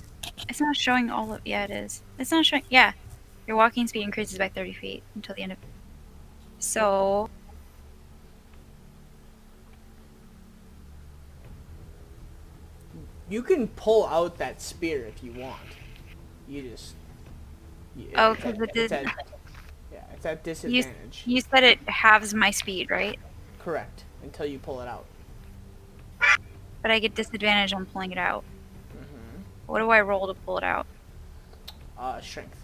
It's not showing all of. Yeah, it is. It's not showing. Yeah. Your walking speed increases by 30 feet until the end of. So. you can pull out that spear if you want. You just. Oh, because it did. Yeah, it's at disadvantage. You said it halves my speed, right? Correct. Until you pull it out. But I get disadvantage on pulling it out. Mm-hmm. What do I roll to pull it out? Strength.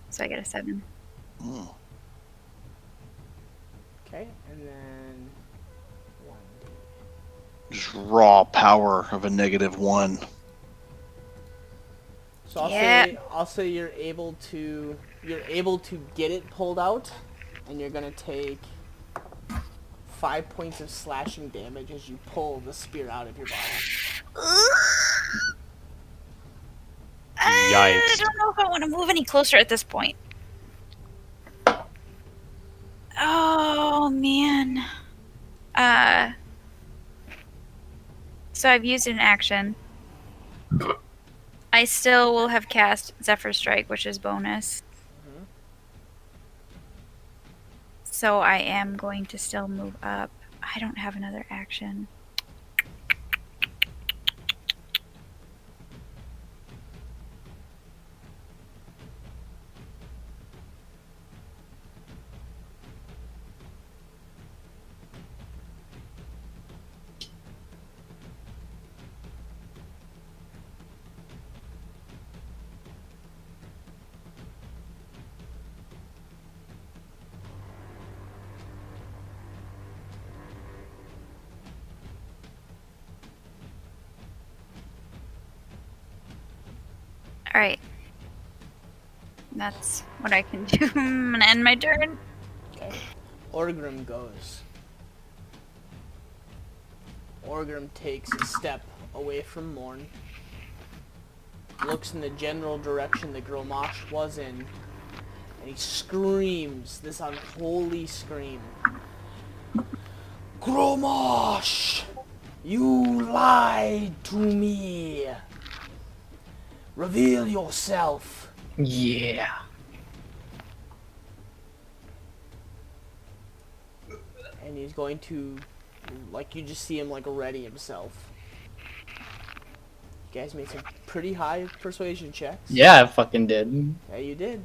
So I get a 7. Mm. Okay, and then 1d. Just raw power of a -1. So I'll say you're able to get it pulled out, and you're gonna take 5 points of slashing damage as you pull the spear out of your body. I Yikes. don't know if I want to move any closer at this point. Oh man. So I've used an action. I still will have cast Zephyr Strike, which is bonus. Mhm. So I am going to still move up. I don't have another action. Alright. That's what I can do. I'm gonna end my turn. Okay. Orgrim goes. Orgrim takes a step away from Morn, looks in the general direction that Gromosh was in, and he screams this unholy scream. Gromosh! You lied to me! Reveal yourself! Yeah. And he's going to, like, you just see him, like, ready himself. You guys made some pretty high persuasion checks. Yeah, I fucking did. Yeah, you did.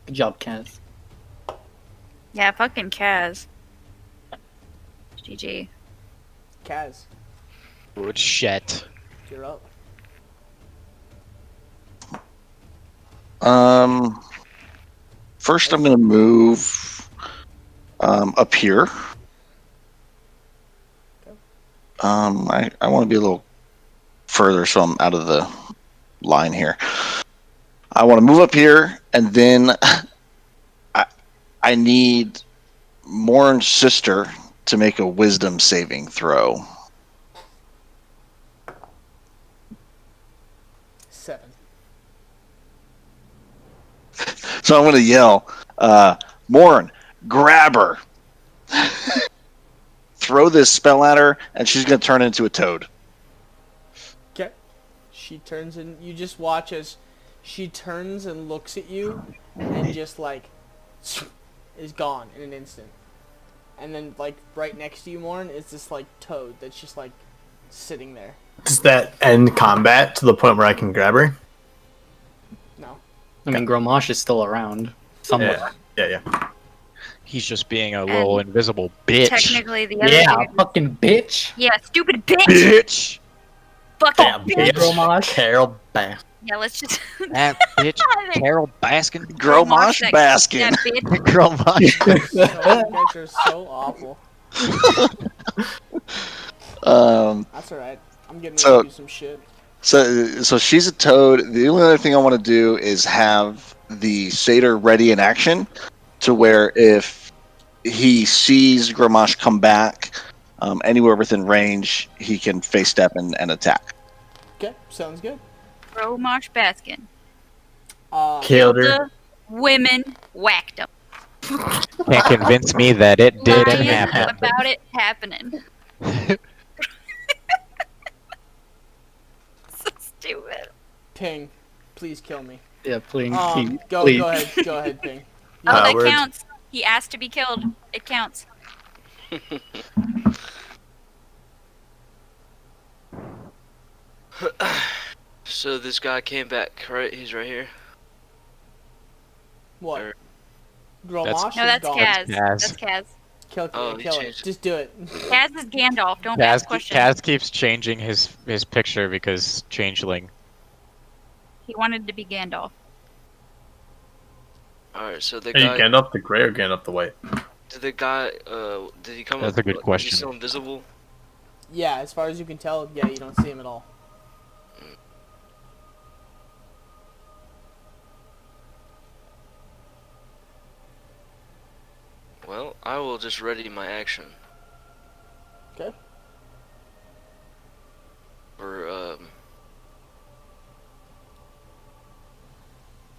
Good job, Kaz. Yeah, fucking Kaz. GG. Kaz, Good shit. you're up. First I'm gonna move up here. I want to be a little further, so I'm out of the line here. I want to move up here, and then I need Morn's sister to make a wisdom saving throw. 7. So I'm going to yell, Morn, grab her. Throw this spell at her, and she's going to turn into a toad. Okay. She turns and you just watch as she turns and looks at you and just like is gone in an instant. And then like right next to you, Morn, is this like toad that's just like sitting there. Does that end combat to the point where I can grab her? No. I mean, Gromosh is still around. Somewhere. Yeah. He's just being a little invisible bitch. Technically, the other Yeah, dude- fucking bitch. Yeah, stupid bitch. Bitch! Fucking Damn, bitch. Gromosh. Carol Bass. Yeah, let's just. That bitch, Carol Baskin. Gromosh that- Baskin. That bitch. Gromosh. So, you guys are so awful. That's alright. I'm getting ready to do some shit. So she's a toad. The only other thing I want to do is have the satyr ready in action, to where if he sees Gromosh come back anywhere within range, he can face step and attack. Okay, sounds good. Gromosh Baskin. Killed her. The women whacked them. Can't convince me that it didn't Lying happen. about it happening. So stupid. Ping, please kill me. Yeah, please. Go please. ahead, Ping. Oh, that Howard. counts. He asked to be killed. It counts. So this guy came back, right? He's right here. What? Or- Gromosh No, is that's gone. Kaz. Kaz. That's Kaz. Kill Oh, he it. changed. Just do it. Kaz is Gandalf. Don't ask questions. Kaz keeps changing his picture because changeling. He wanted to be Gandalf. Alright, so the Are you guy. Gandalf the Grey or Gandalf the White? Did the guy? Did he come? That's a good Is question. he still invisible? Yeah, as far as you can tell, yeah, you don't see him at all. Well, I will just ready my action. Okay. For,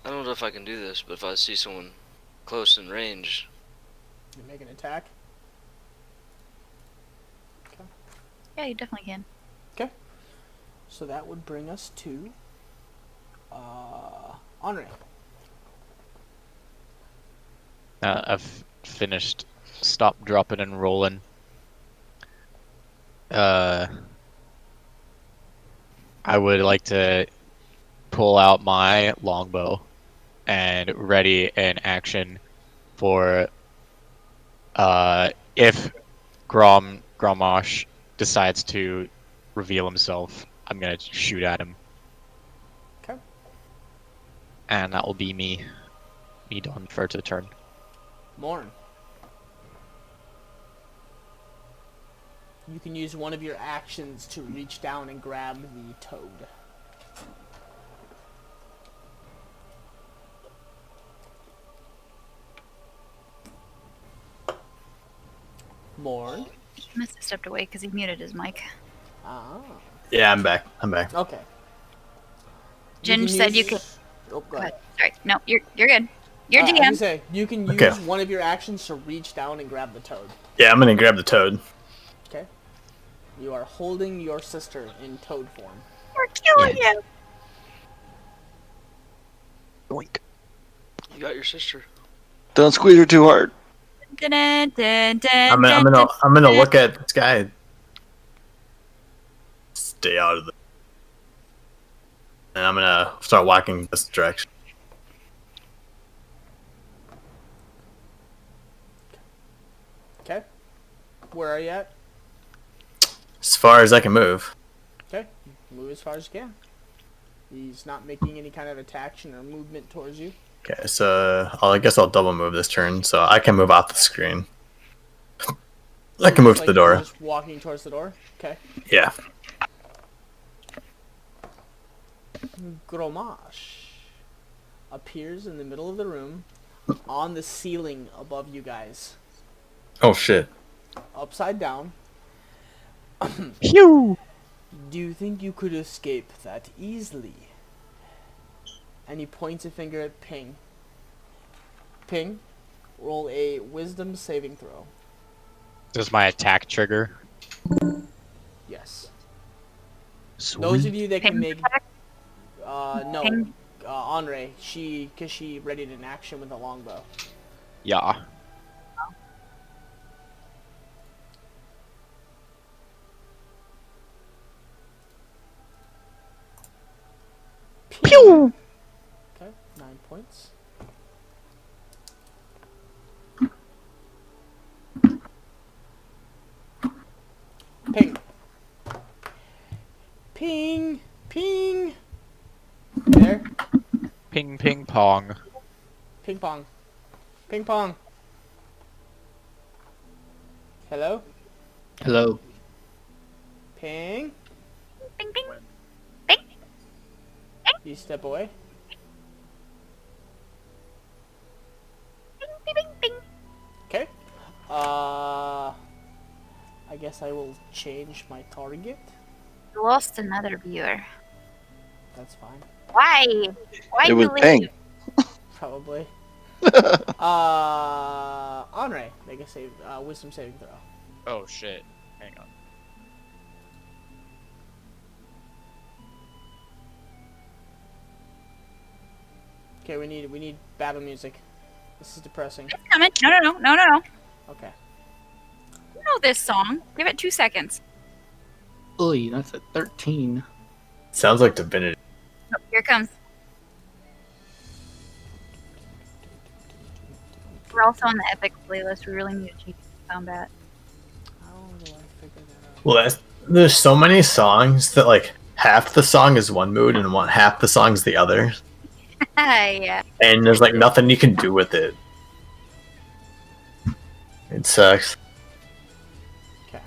I don't know if I can do this, but if I see someone close in range... You make an attack? Okay. Yeah, you definitely can. Okay. So that would bring us to... Henri. I've finished stop, dropping, and rolling. I would like to pull out my longbow and ready an action for if Gromosh decides to reveal himself, I'm gonna shoot at him. Okay. And that will be me done for the turn. Morn. You can use one of your actions to reach down and grab the toad. Morn. He must have stepped away because he muted his mic. Ah. Yeah, I'm back. Okay. Ginge said you could. Oh, go ahead. Sorry. No, you're good. You're I was DM. gonna say, you can use one of your actions to reach down and grab the toad. Yeah, I'm gonna grab the toad. Okay. You are holding your sister in toad form. We're killing you. Yoink. You got your sister. Don't squeeze her too hard. I'm gonna look at this guy. Stay out of the. And I'm gonna start walking this direction. Okay. Where are you at? As far as I can move. Okay. Move as far as you can. He's not making any kind of action or movement towards you. Okay, so I guess I'll double move this turn, so I can move off the screen. I can move to the door. Just walking towards the door? Okay. Yeah. Gromosh appears in the middle of the room on the ceiling above you guys. Oh shit. Upside down. Phew! Do you think you could escape that easily? And he points a finger at Ping. Ping, roll a wisdom saving throw. Does my attack trigger? Yes. Sweet. Those of you that can Ping make... attack? no. Ping? Henri, because she readied an action with a longbow. Yeah. Pew! Okay, 9 points. Ping. Ping. Ping. There. Ping, ping, pong. Ping pong. Ping pong. Hello? Hello. Ping. Bing, bing. Bing. You step away. Bing, bing, bing, bing. Okay. I guess I will change my target. You lost another viewer. That's fine. Why? Why It was delete? Ping. Probably. Henri, make a wisdom saving throw. Oh shit. Hang on. Okay, we need battle music. This is depressing. It's coming. No. Okay. You know this song. Give it 2 seconds. Oy, that's a 13. Sounds like Divinity. Oh, here it comes. We're also on the epic playlist. We really need to change combat. How do I figure that out? Well, there's so many songs that like half the song is one mood and half the song's the other, Yeah. and there's like nothing you can do with it. It sucks. Okay.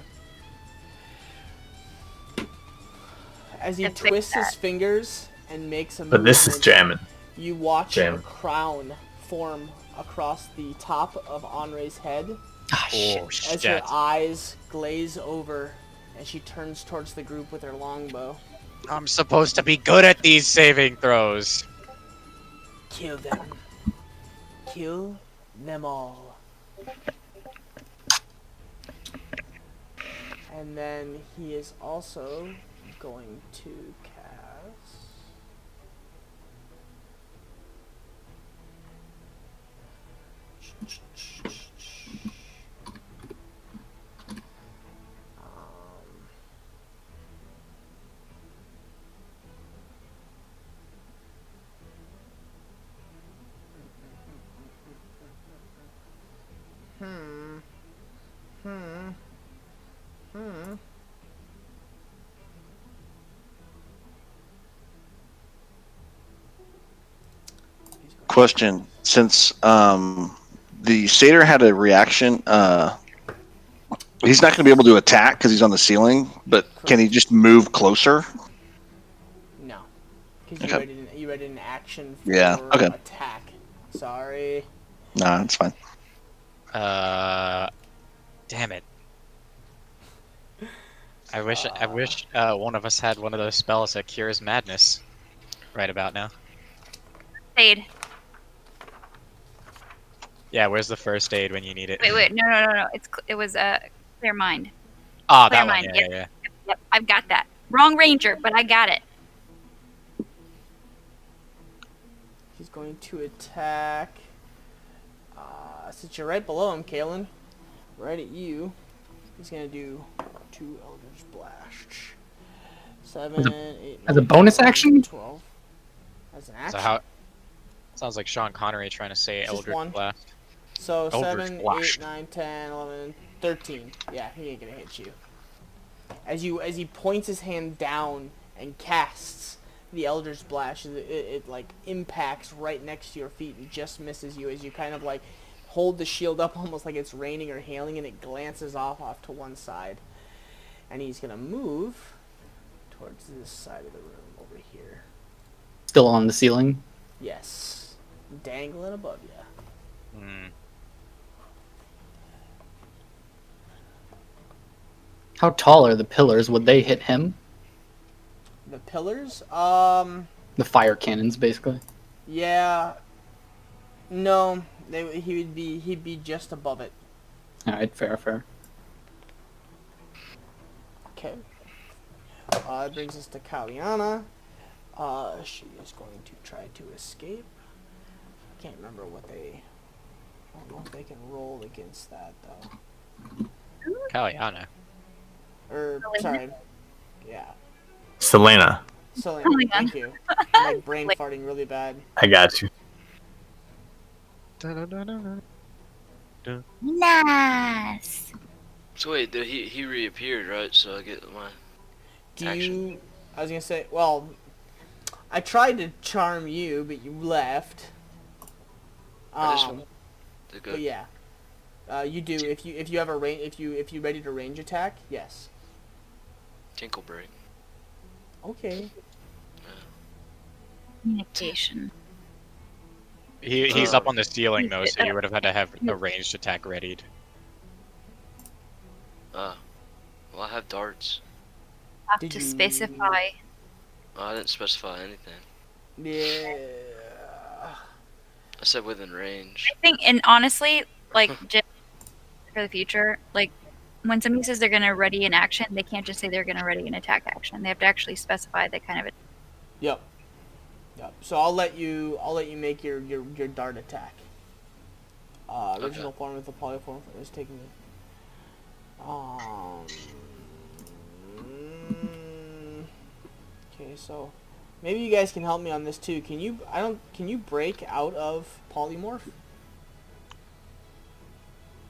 As he Let's fix twists his that. fingers and makes a But this is movement, jamming. you watch Jam. a crown form across the top of Henri's head Ah, shit. Oh as her shit! eyes glaze over and she turns towards the group with her longbow. I'm supposed to be good at these saving throws. Kill them. Kill them all. And then he is also going to cast... Question: Since the satyr had a reaction, he's not going to be able to attack because he's on the ceiling. But can he just move closer? No, because Okay. you read an action for Yeah, okay. attack. Sorry. Nah, it's fine. Damn it. I wish one of us had one of those spells that cures madness. Right about now. Aid. Yeah, where's the first aid when you need it? Wait, no. It was clear mind. Ah, Clear that one. mind, Yeah. Yep, I've got that. Wrong ranger, but I got it. He's going to attack. Since you're right below him, Kalen, right at you, he's going to do 2 Eldritch Blasts. 7, 8, as a 9, bonus 10, action? 12. As an So action. how? Sounds like Sean Connery trying to say Just Eldritch one. Blast. So Eldritch 7, Blast. 8, 9, 10, 11, 13. Yeah, he ain't gonna hit you. As he points his hand down and casts the Eldritch Blast, it like impacts right next to your feet and just misses you as you kind of like hold the shield up almost like it's raining or hailing, and it glances off to one side. And he's gonna move towards this side of the room over here. Still on the ceiling. Yes, dangling above you. Hmm. How tall are the pillars? Would they hit him? The pillars, The fire cannons, basically. yeah, no, he'd be just above it. All right, fair. Okay. That brings us to Kaliana. She is going to try to escape. I can't remember what they... I don't know if they can roll against that, though. Kaliana. Sorry. Yeah. Selena, Selena, Oh my God. thank you. I'm like brain farting really bad. I got you. Nice. So wait, he reappeared, right? So I get my action. I was gonna say, well, I tried to charm you, but you left. I just want to go. But yeah, you do if you have a range if you ready to range attack. Yes. Tinkle break. Okay. Communication. He's up on the ceiling though, so you would have had to have a ranged attack readied. Well, I have darts. Have Did to you- specify. I didn't specify anything. Yeah. I said within range. I think, and honestly, like, just for the future, like, when somebody says they're going to ready an action, they can't just say they're going to ready an attack action. They have to actually specify the kind of. Yep. So I'll let you make your dart attack. Original Okay. form with the polyform is taking it. Okay, so maybe you guys can help me on this too. Can you break out of polymorph?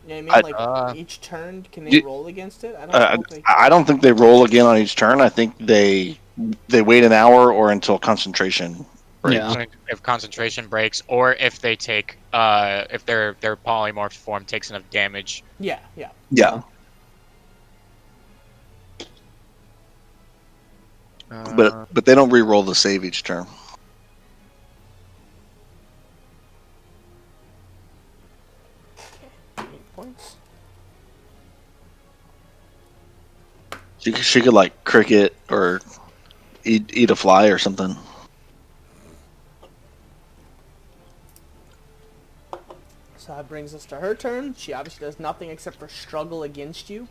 You know what I mean? Like each turn, can they roll against it? I don't know if they... I don't think they roll again on each turn. I think they wait an hour or until concentration breaks. Yeah. If concentration breaks, or if they take if their polymorph form takes enough damage. Yeah. Yeah. But they don't re-roll the save each turn. She could like cricket or eat a fly or something. So that brings us to her turn. She obviously does nothing except for struggle against you.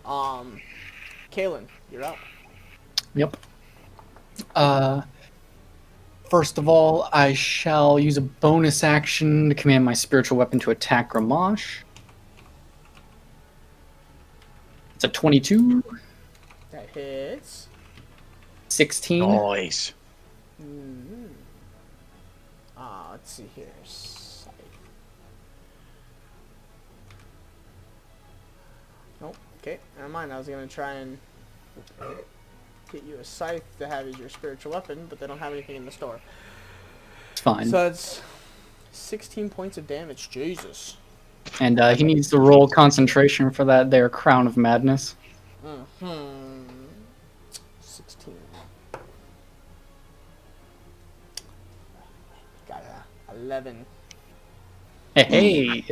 Kaylin, you're up. Yep. First of all, I shall use a bonus action to command my spiritual weapon to attack Gramash. It's a 22. That hits. 16. Nice. Let's see here. Scythe. Nope. Okay, never mind. I was gonna try and get you a scythe to have as your spiritual weapon, but they don't have anything in the store. It's fine. So it's 16 points of damage. Jesus. And he needs to roll concentration for that there Crown of Madness. 16. Got 11. Hey.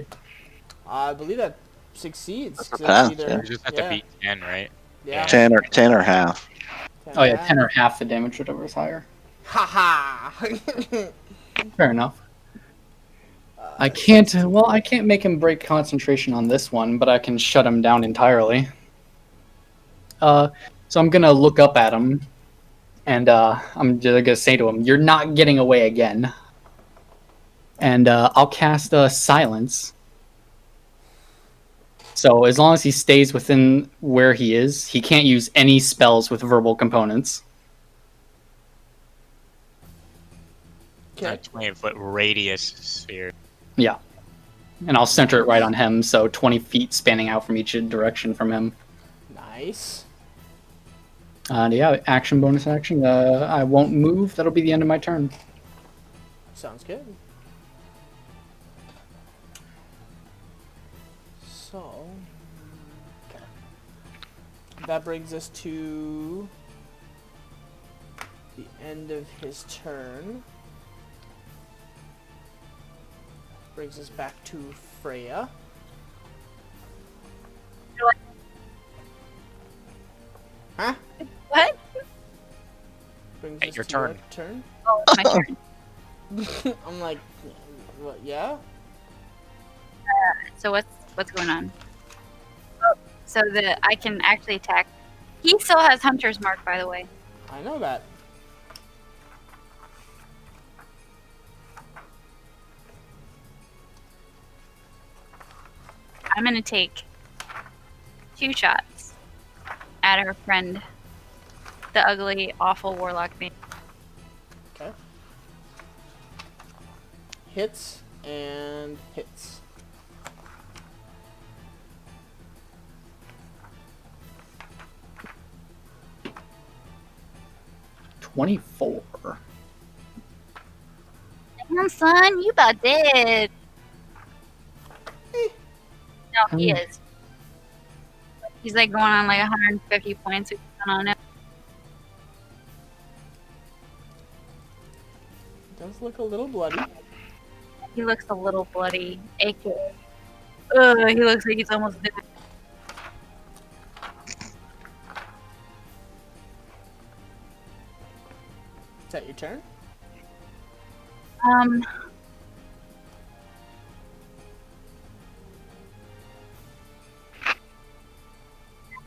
I believe that succeeds. That's a 'cause pass, either- yeah. You just have to beat 10, right? Yeah. 10 or half. Oh yeah, 10 or half the damage, whatever is higher. Ha Fair enough. I can't make him break concentration on this one, but I can shut him down entirely. So I'm gonna look up at him, and I'm just gonna say to him, "You're not getting away again." And I'll cast Silence. So as long as he stays within where he is, he can't use any spells with verbal components. Okay. A 20-foot radius sphere. Yeah. And I'll center it right on him, so 20 feet spanning out from each direction from him. Nice. Yeah, action, bonus action. I won't move. That'll be the end of my turn. Sounds good. So, okay. That brings us to the end of his turn. Brings us back to Freya. Huh? What? Brings Hey, us your to turn. turn. Oh, it's my turn. I'm like, what? Yeah. So what's going on? Oh, so I can actually attack. He still has Hunter's Mark, by the way. I know that. I'm gonna take 2 shots at our friend, the ugly, awful warlock man. Okay. Hits and hits. $24. Damn, son, you about dead. No, he is. He's like going on like 150 points on it. Does look a little bloody. He looks a little bloody. AKA. Ugh, he looks like he's almost dead. Is that your turn?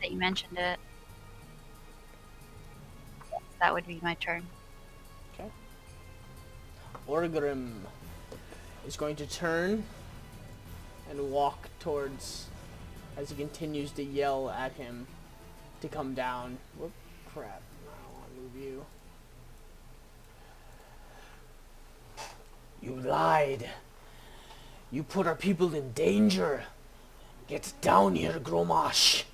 That you mentioned it. Yes, that would be my turn. Okay. Orgrim is going to turn and walk towards, as he continues to yell at him to come down. Whoop, crap. I don't want to move you. You lied. You put our people in danger. Get down here, Gromash.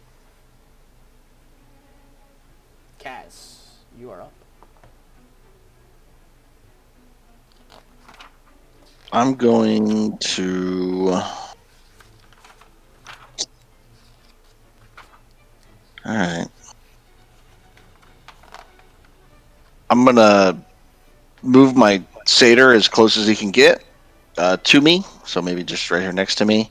Kaz, you are up. I'm going to. Alright. I'm gonna move my satyr as close as he can get to me. So maybe just right here next to me.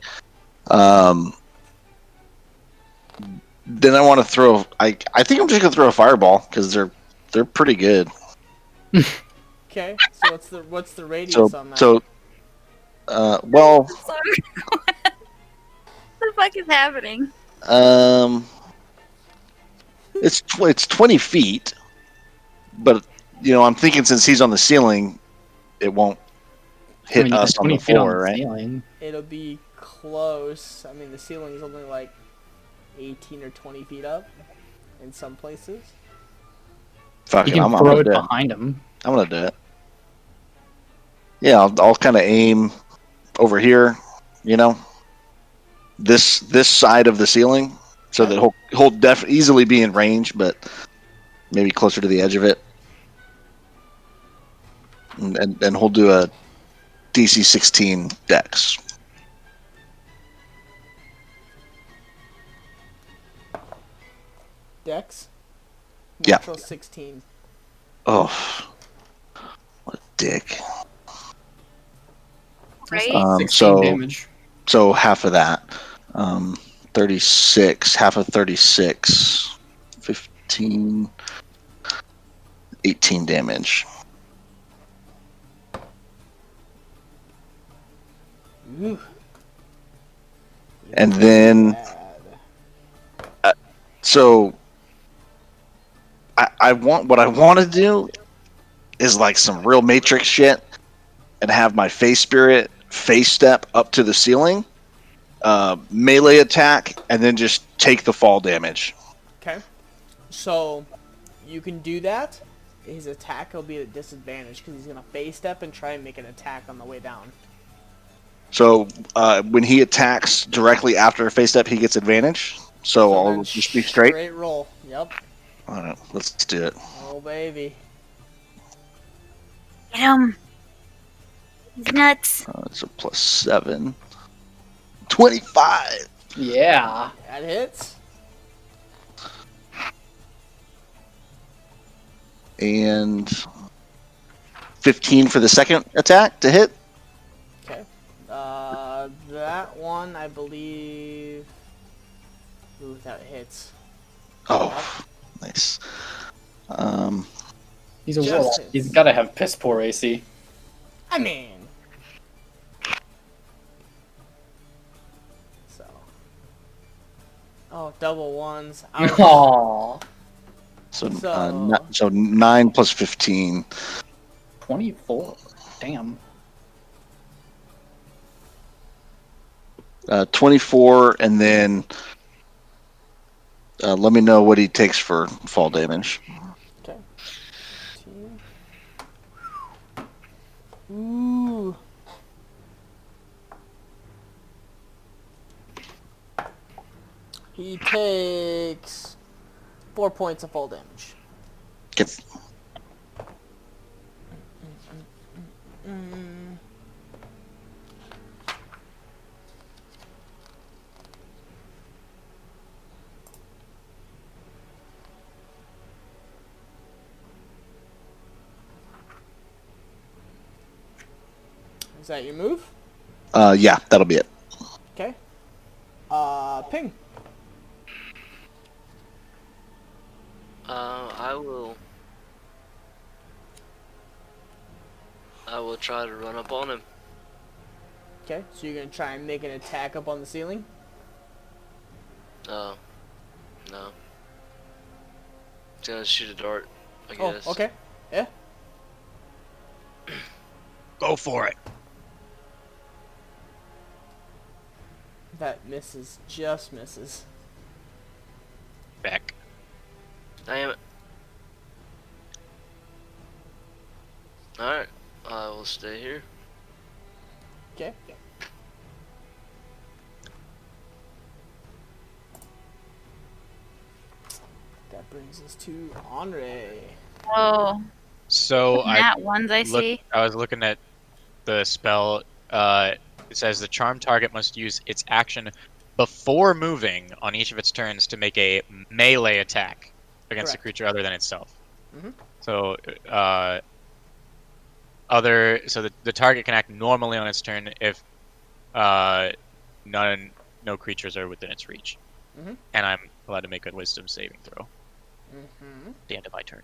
Then I want to throw. I think I'm just gonna throw a fireball because they're pretty good. Okay, so what's the radius So on that? so well What the fuck is happening? it's 20 feet, but I'm thinking since he's on the ceiling, it won't hit I mean, yeah, us on 20 the feet on floor, the right? ceiling. It'll be close. I mean, the ceiling is only like 18 or 20 feet up in some places. Fuck You it, can I'm throw gonna it do it. behind him. I'm gonna do it. Yeah, I'll kind of aim over here. This side of the ceiling, so Okay. that he'll easily be in range, but maybe closer to the edge of it. And he'll do a DC 16 dex. Dex? Yeah. Natural 16. Oh, what a dick. Right? 16 So damage. so half of that, 36. Half of 36, 15, 18 damage. Ooh. And then Bad. so I want what I want to do is like some real Matrix shit and have my face spirit face step up to the ceiling, melee attack, and then just take the fall damage. Okay. So, you can do that. His attack will be at a disadvantage because he's going to face step and try and make an attack on the way down. So when he attacks directly after a face step, he gets advantage. So then I'll just be straight. Straight roll. Yep. All right, let's do it. Oh, baby. Get him. He's nuts. It's a +7. 25. Yeah. That hits. And 15 for the second attack to hit. Okay. That one, I believe... Ooh, that hits. Oh, nice. He's a Just warlock. hits. He's got to have piss poor AC. I mean... So... Oh, double ones. Ouch. Aww. So 9 plus 15. 24. Damn. 24, and then let me know what he takes for fall damage. Okay. Ooh. He takes 4 points of fall damage. Okay. Is that your move? Yeah, that'll be it. Okay. Ping. I will try to run up on him. Okay, so you're gonna try and make an attack up on the ceiling? No. Just gonna shoot a dart, I Oh, guess. okay. Yeah. Go for it. That misses. Just misses. Back. Damn it. Alright, I will stay here. Okay. That brings us to Henri. Whoa. So Nat ones I look, see. I was looking at the spell. It says the charmed target must use its action before moving on each of its turns to make a melee attack against a Correct. creature other than itself. Mhm. So, the target can act normally on its turn if no creatures are within its reach. and I'm allowed to make a wisdom saving throw. Mm-hmm. At the end of my turn.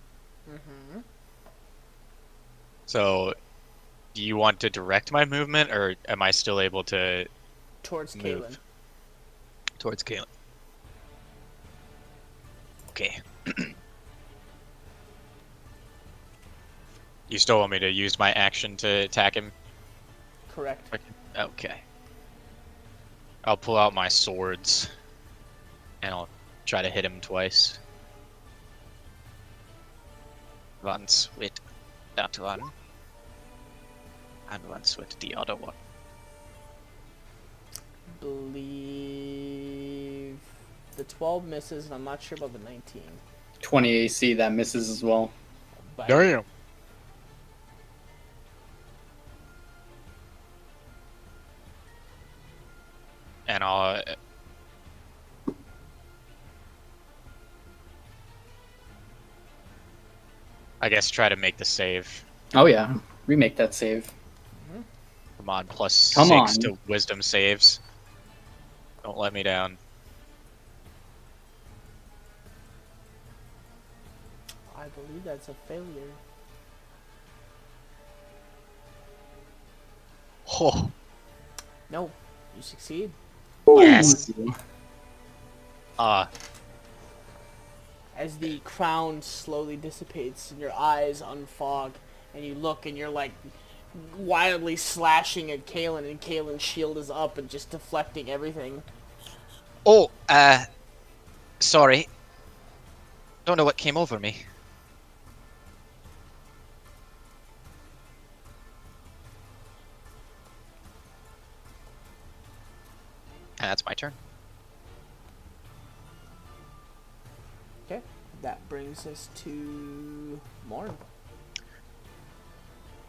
Mm-hmm. So, do you want to direct my movement, or am I still able to Towards move Kaylin. towards Kaylin? Okay. You still want me to use my action to attack him? Correct. Okay. I'll pull out my swords, and I'll try to hit him twice. Once with that one, and once with the other one. Believe the 12 misses, and I'm not sure about the 19. 20 AC, that misses as well. But Damn. And I'll I guess try to make the save. Oh yeah, remake that save. Come on, plus Come 6 on. to wisdom saves. Don't let me down. I believe that's a failure. Oh, No, you succeed. yes. As the crown slowly dissipates and your eyes unfog, and you look and you're like wildly slashing at Kaylin, and Kaylin's shield is up and just deflecting everything. Oh, sorry. Don't know what came over me. And that's my turn. Okay, that brings us to Morn.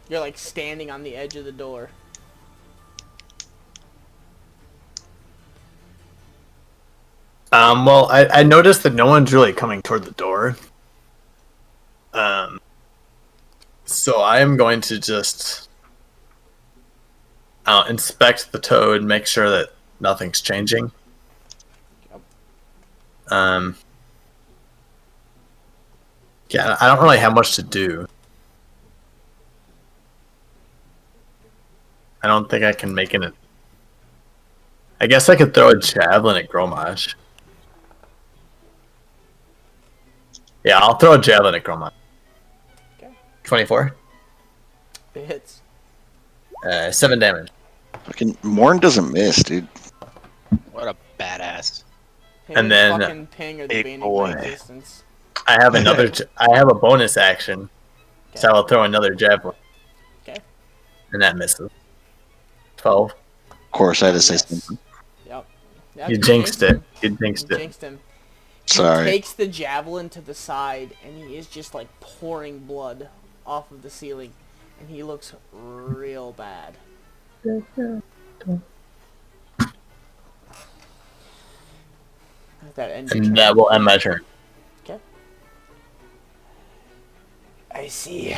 You're like standing on the edge of the door. Well, I noticed that no one's really coming toward the door. So I am going to just inspect the toad, make sure that nothing's changing. Yeah, I don't really have much to do. I don't think I can make it. I guess I could throw a javelin at Gromash. Yeah, I'll throw a javelin at Gromash. Okay. 24. It hits. 7 damage. Fucking Morn doesn't miss, dude. What a badass. Him And then- fucking Ping are the Big bane boy. of my existence. I have another. I have a bonus action, so I'll throw another javelin. Okay. And that misses. 12. Of course, I had to say Yes. something. Yep. Yeah, You jinxed it. You jinxed You it. jinxed him. Sorry. He takes the javelin to the side, and he is just like pouring blood off of the ceiling, and he looks real bad. That ends your And turn. that will end my turn. Okay. I see.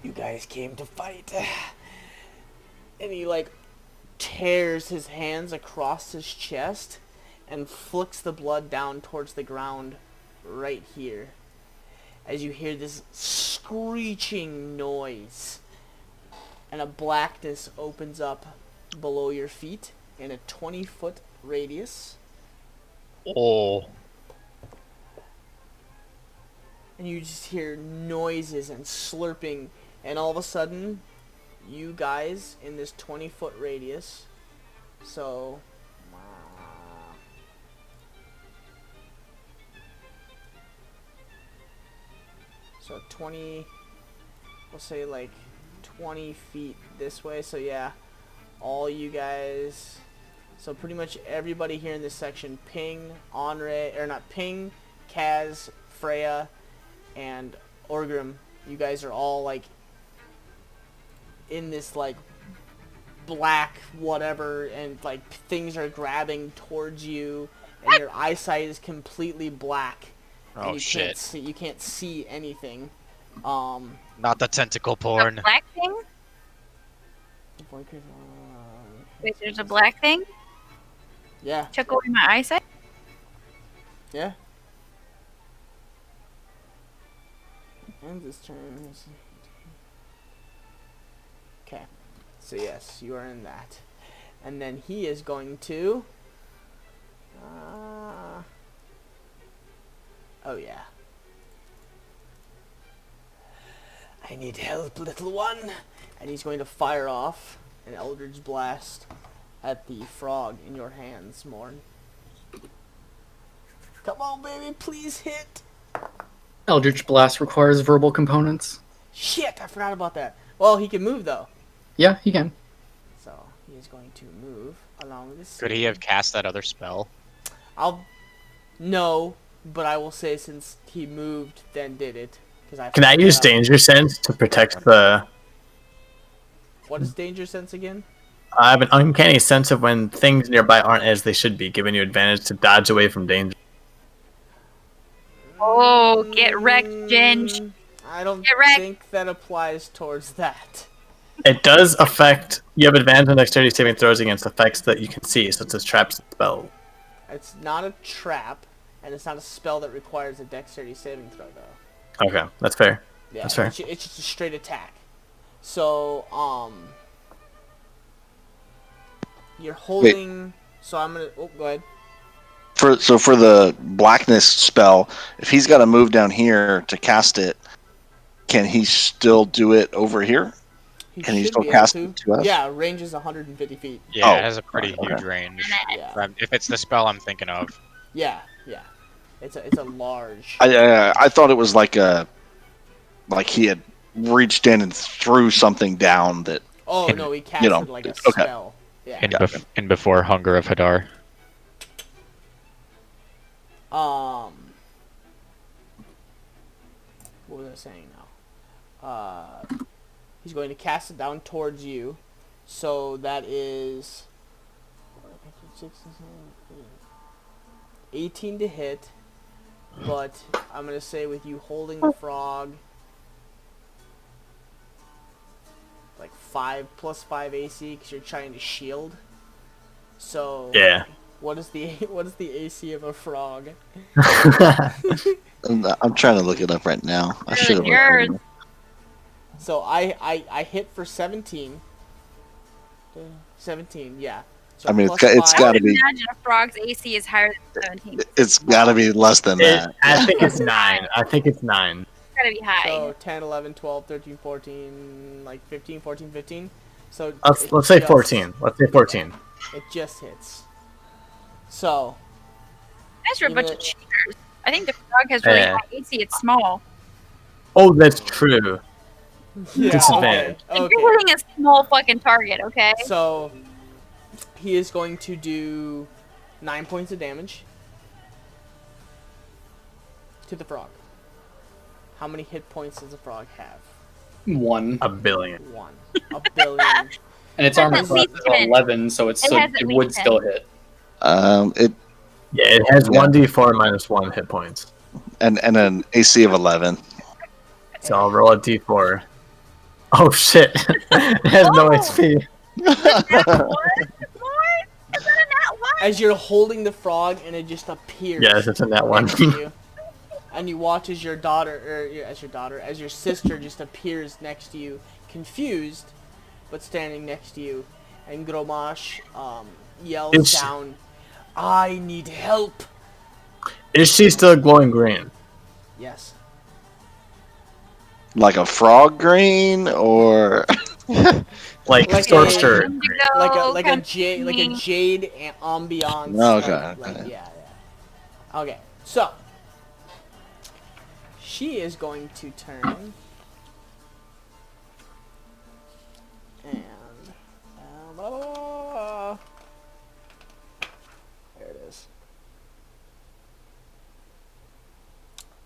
You guys came to fight. And he like tears his hands across his chest and flicks the blood down towards the ground right here. As you hear this screeching noise, and a blackness opens up below your feet in a 20-foot radius. Oh. And you just hear noises and slurping, and all of a sudden, you guys in this 20-foot radius, so so 20, we'll say like 20 feet this way, so yeah, all you guys, so pretty much everybody here in this section, Ping, Onre, or not Ping, Kaz, Freya, and Orgrim, you guys are all like in this like black whatever, and like things are grabbing towards you, and your eyesight is completely black. And Oh you shit. Can't see, you can't see anything. Not the tentacle porn. A black thing? Wait, there's a black thing? Yeah. Took away my eyesight? Yeah. And this turn. Okay. So yes, you are in that. And then he is going to... oh yeah. I need help, little one. And he's going to fire off an Eldritch Blast at the frog in your hands, Morn. Come on, baby, please hit. Eldritch Blast requires verbal components. Shit, I forgot about that. Well, he can move, though. Yeah, he can. So, he is going to move along this. Could he have cast that other spell? No, but I will say since he moved, then did it. Can I use Danger Sense to protect the... What is Danger Sense again? I have an uncanny sense of when things nearby aren't as they should be, giving you advantage to dodge away from danger. Oh, get wrecked, Ginge. I don't think that applies towards that. It does affect... You have advantage on dexterity saving throws against effects that you can see, such as traps and spells. It's not a trap, and it's not a spell that requires a dexterity saving throw, though. Okay, that's fair. Yeah, that's fair. It's just a straight attack. So, you're holding... Wait. So I'm gonna... Oh, go ahead. For the blackness spell, if he's got to move down here to cast it, can he still do it over here? Can he still cast it to us? Yeah, range is 150 feet. Yeah, it has a pretty huge range. Yeah. If it's the spell I'm thinking of. Yeah, yeah. It's a large... I thought it was like he had reached in and threw something down that... Oh, no, he cast it like a spell. Yeah. In before Hunger of Hadar. What was I saying now? He's going to cast it down towards you. So that is 18 to hit. But I'm going to say with you holding the frog, like 5 plus 5 AC because you're trying to shield. So yeah. What is the AC of a frog? I'm trying to look it up right now. I should have. So I hit for 17. 17, yeah. So I mean, it's got to be. Imagine a frog's AC is higher than 17. It's got to be less than that. I think it's 9. I think it's 9. It's got to be high. So 10, 11, 12, 13, 14, like 15, 14, 15. So let's say 14. Let's say 14. It just hits. So. You guys are a bunch of cheaters. I think the frog has really high AC. It's small. Oh, that's true. Yeah, Disadvantage. Okay. You're hitting a small fucking target, okay? So, he is going to do 9 points of damage to the frog. How many hit points does the frog have? 1. 1 billion. 1. 1 billion. And it's armor class 11, so it would still hit. It has 1d4 minus 1 hit points. And an AC of 11. So I'll roll a d4. Oh shit! It has no HP. As you're holding the frog and it just appears. Yes, it's in that one. And you watch as your sister just appears next to you, confused, but standing next to you, and Gromash yells down, "I need help!" Is she still glowing green? Yes. Like a frog green, or like sorcerer, like a jade ambiance. Okay. Yeah. Okay, so she is going to turn and there it is.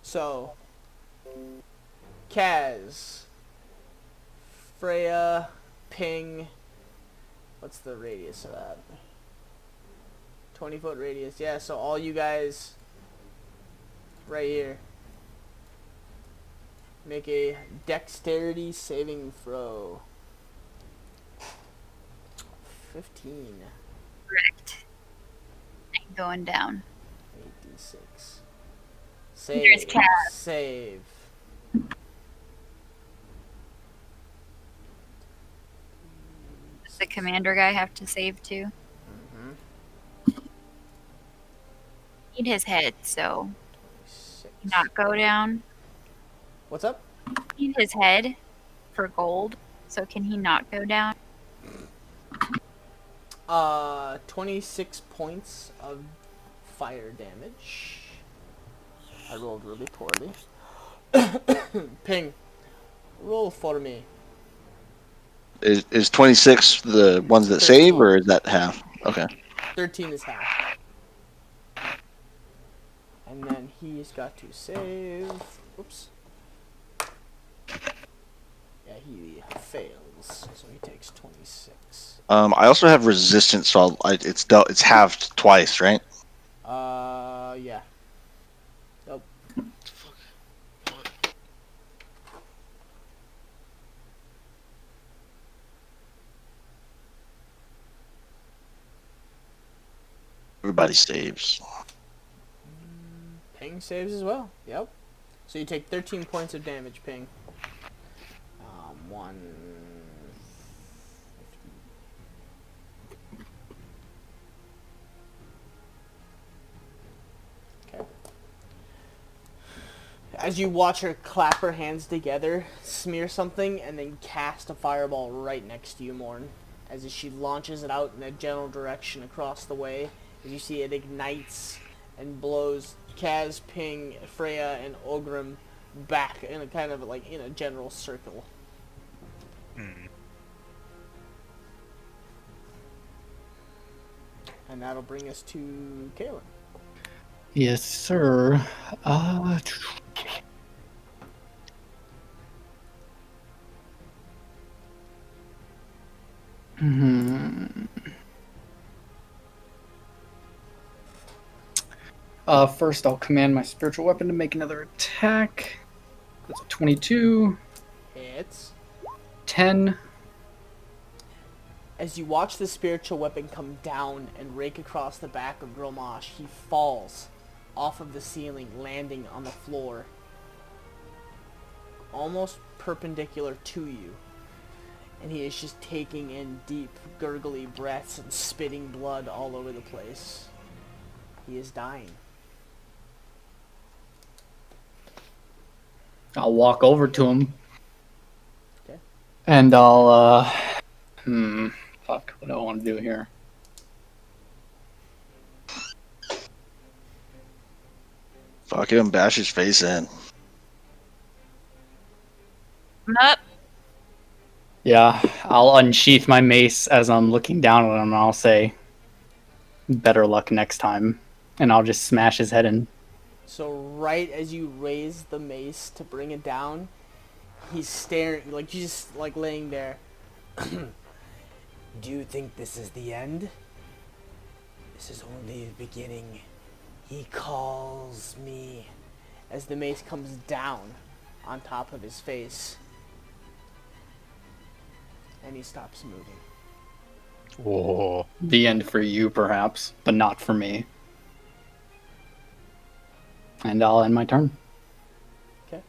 So. Kaz, Freya, Ping, what's the radius of that? 20-foot radius, yeah, so all you guys right here make a dexterity saving throw. 15. Correct. I'm going down. 8d6. There's Cat. Save. Does the commander guy have to save too? Need his head, so 6. not go down. What's up? Need his head for gold, so can he not go down? 26 points of fire damage. I rolled really poorly. Ping, roll for me. Is 26 the ones that 13. save, or is that half? Okay. 13 is half. And then he's got to save. Oops. Yeah, he fails, so he takes 26. I also have resistance, so it's halved twice, right? Yeah. Nope. Fuck. What? Everybody saves. Ping saves as well. Yep. So you take 13 points of damage, Ping. 1. Okay. As you watch her clap her hands together, smear something, and then cast a fireball right next to you, Morn. As she launches it out in a general direction across the way, as you see it ignites and blows Kaz, Ping, Freya, and Ogrim back in a kind of like in a general circle. And that'll bring us to Kalen. Yes, sir. First, I'll command my spiritual weapon to make another attack. That's a 22. Hits. 10. As you watch the spiritual weapon come down and rake across the back of Gromash, he falls off of the ceiling, landing on the floor, almost perpendicular to you. And he is just taking in deep, gurgly breaths and spitting blood all over the place. He is dying. I'll walk over to him. Okay. And I'll, fuck, what do I want to do here? Fuck him, bash his face in. I'm up. Yeah, I'll unsheath my mace as I'm looking down at him, and I'll say, better luck next time. And I'll just smash his head in. So right as you raise the mace to bring it down, he's staring, like he's just like laying there. Do you think this is the end? This is only the beginning. He calls me. As the mace comes down on top of his face. And he stops moving. Whoa. The end for you, perhaps, but not for me. And I'll end my turn. Okay.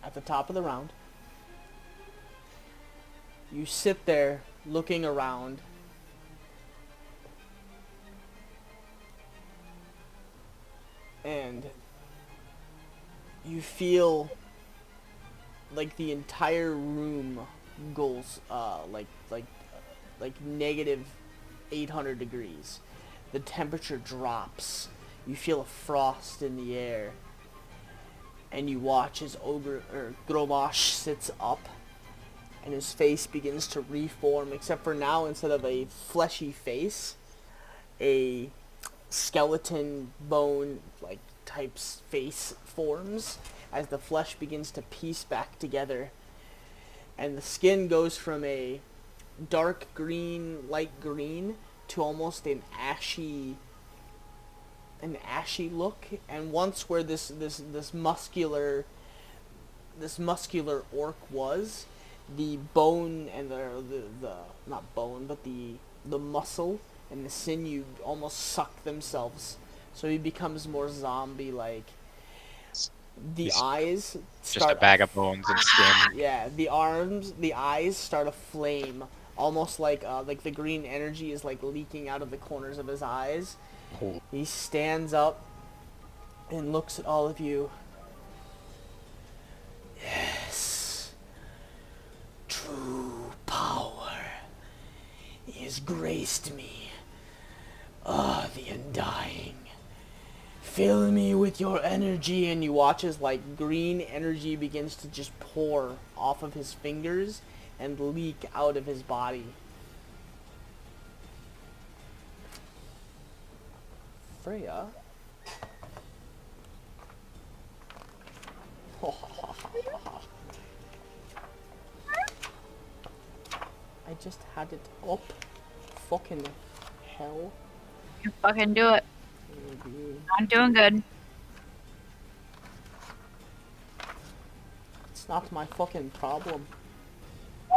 At the top of the round, you sit there looking around. And you feel like the entire room goes like negative 800 degrees. The temperature drops. You feel a frost in the air. And you watch as Gromash sits up and his face begins to reform, except for now, instead of a fleshy face, a skeleton bone like type's face forms as the flesh begins to piece back together, and the skin goes from a dark green, light green, to almost an ashy look. And once where this muscular orc was, the bone and the not bone but the muscle and the sinew almost suck themselves So he becomes more zombie-like. The He's eyes just start a bag of bones and skin. Yeah, the eyes start aflame, almost like the green energy is like leaking out of the corners of his eyes. Oh. He stands up and looks at all of you. Yes, true power. He has graced me. The Undying. Fill me with your energy, and you watch as like green energy begins to just pour off of his fingers and leak out of his body. Freya. I just had it up. Fucking hell. You fucking do it. I'm doing good. It's not my fucking problem.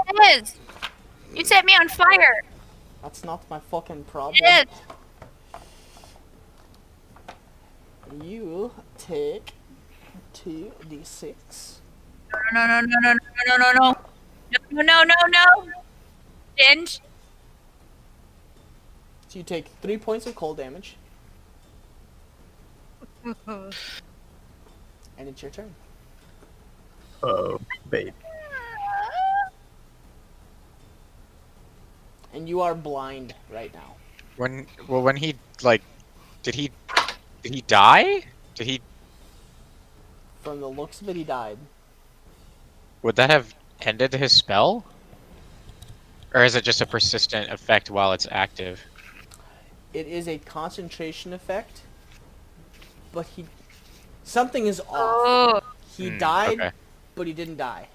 It is. You set me on fire. That's not my fucking problem. It is. You take 2d6. No, no, no, no, no, no, no, no, no, no, no, no. Binge. So you take 3 points of cold damage. And it's your turn. Oh, babe. And you are blind right now. When he like, did he die? Did he? From the looks of it, he died. Would that have ended his spell? Or is it just a persistent effect while it's active? It is a concentration effect, but something is off. Oh, He died, okay. but he didn't die.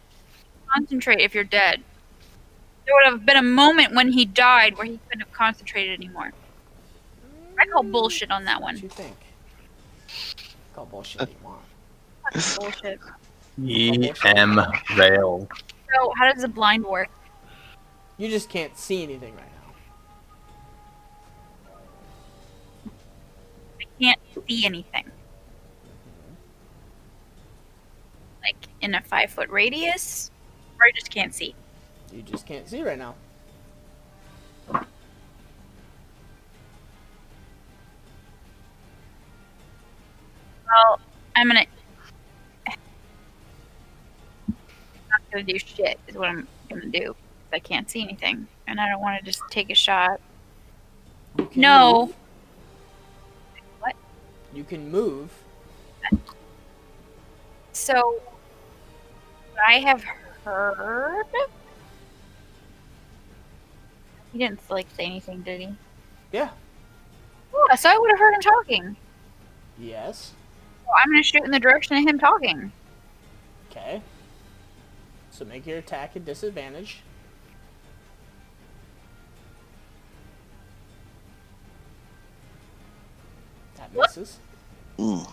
concentrate if you're dead. There would have been a moment when he died where he couldn't have concentrated anymore. I call bullshit on that What one. you think? Call bullshit if you want. Bullshit. EM rail. So, how does the blind work? You just can't see anything right now. I can't see anything. Like in a 5-foot radius, or I just can't see. You just can't see right now. Well, I'm not gonna do shit. Is what I'm gonna do. I can't see anything, and I don't want to just take a shot. You can No. move. What? You can move. So, I have heard. He didn't like say anything, did he? Yeah. Yeah, so I would have heard him talking. Yes. So I'm gonna shoot in the direction of him talking. Okay. So make your attack a disadvantage. That misses. Mm.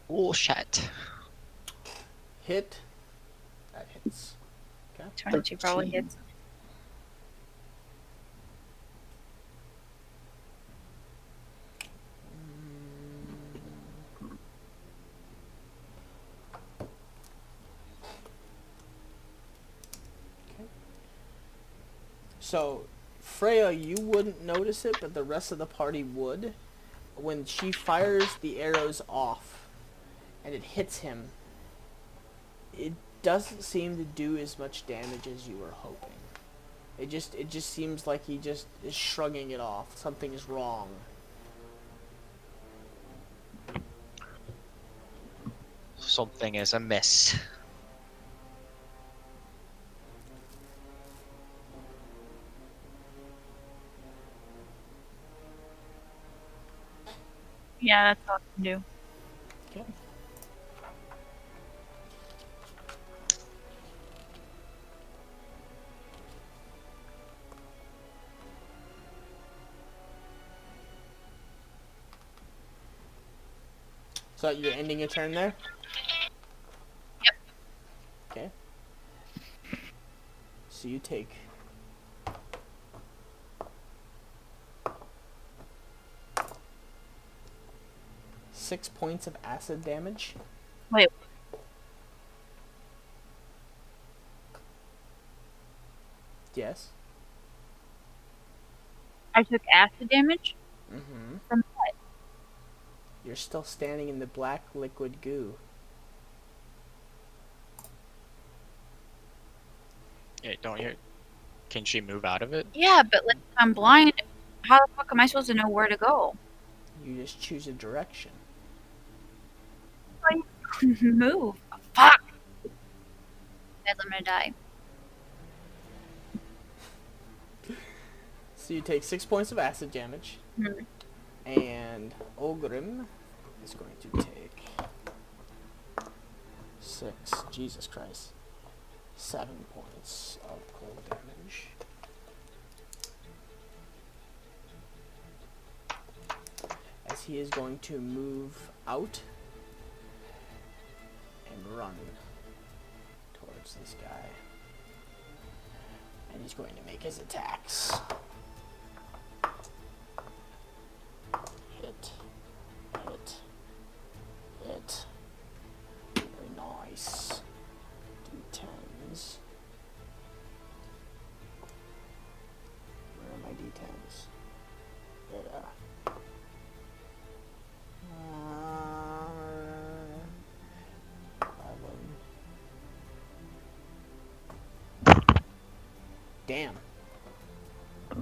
Bullshit. Hit. That hits. Okay. 22 probably hits. So, Freya, you wouldn't notice it, but the rest of the party would. When she fires the arrows off and it hits him, it doesn't seem to do as much damage as you were hoping. It just seems like he just is shrugging it off. Something is wrong. Something is amiss. Yeah, that's all I can do. Okay. So you're ending your turn there? Yep. Okay. So you take 6 points of acid damage. Wait. Yes. I took acid damage? Mm-hmm. From what? You're still standing in the black liquid goo. Yeah, don't you? Can she move out of it? Yeah, but like, if I'm blind, how the fuck am I supposed to know where to go? You just choose a direction. Move. Fuck! Guys, I'm gonna die. So you take 6 points of acid damage. Mm-hmm. And Ogrim is going to take 6, Jesus Christ, 7 points of cold damage. As he is going to move out and run towards this guy. And he's going to make his attacks. Hit. Very nice. D10s. Where are my D10s? Yeah. Damn.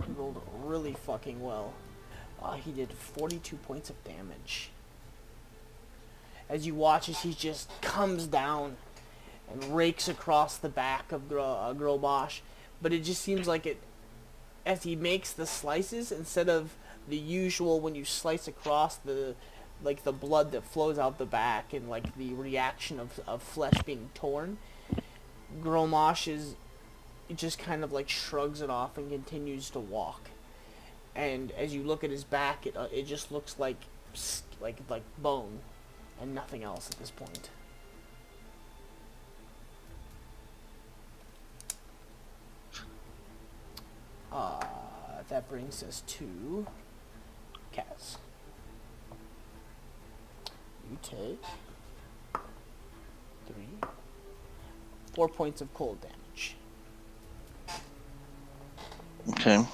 He rolled really fucking well. He did 42 points of damage. As you watch as he just comes down and rakes across the back of Grobosh. But it just seems like it, as he makes the slices, instead of the usual when you slice across the, like the blood that flows out the back and like the reaction of flesh being torn, Gromosh is, it just kind of like shrugs it off and continues to walk. And as you look at his back, it just looks like bone and nothing else at this point. That brings us to Kaz. You take 4 points of cold damage. Okay.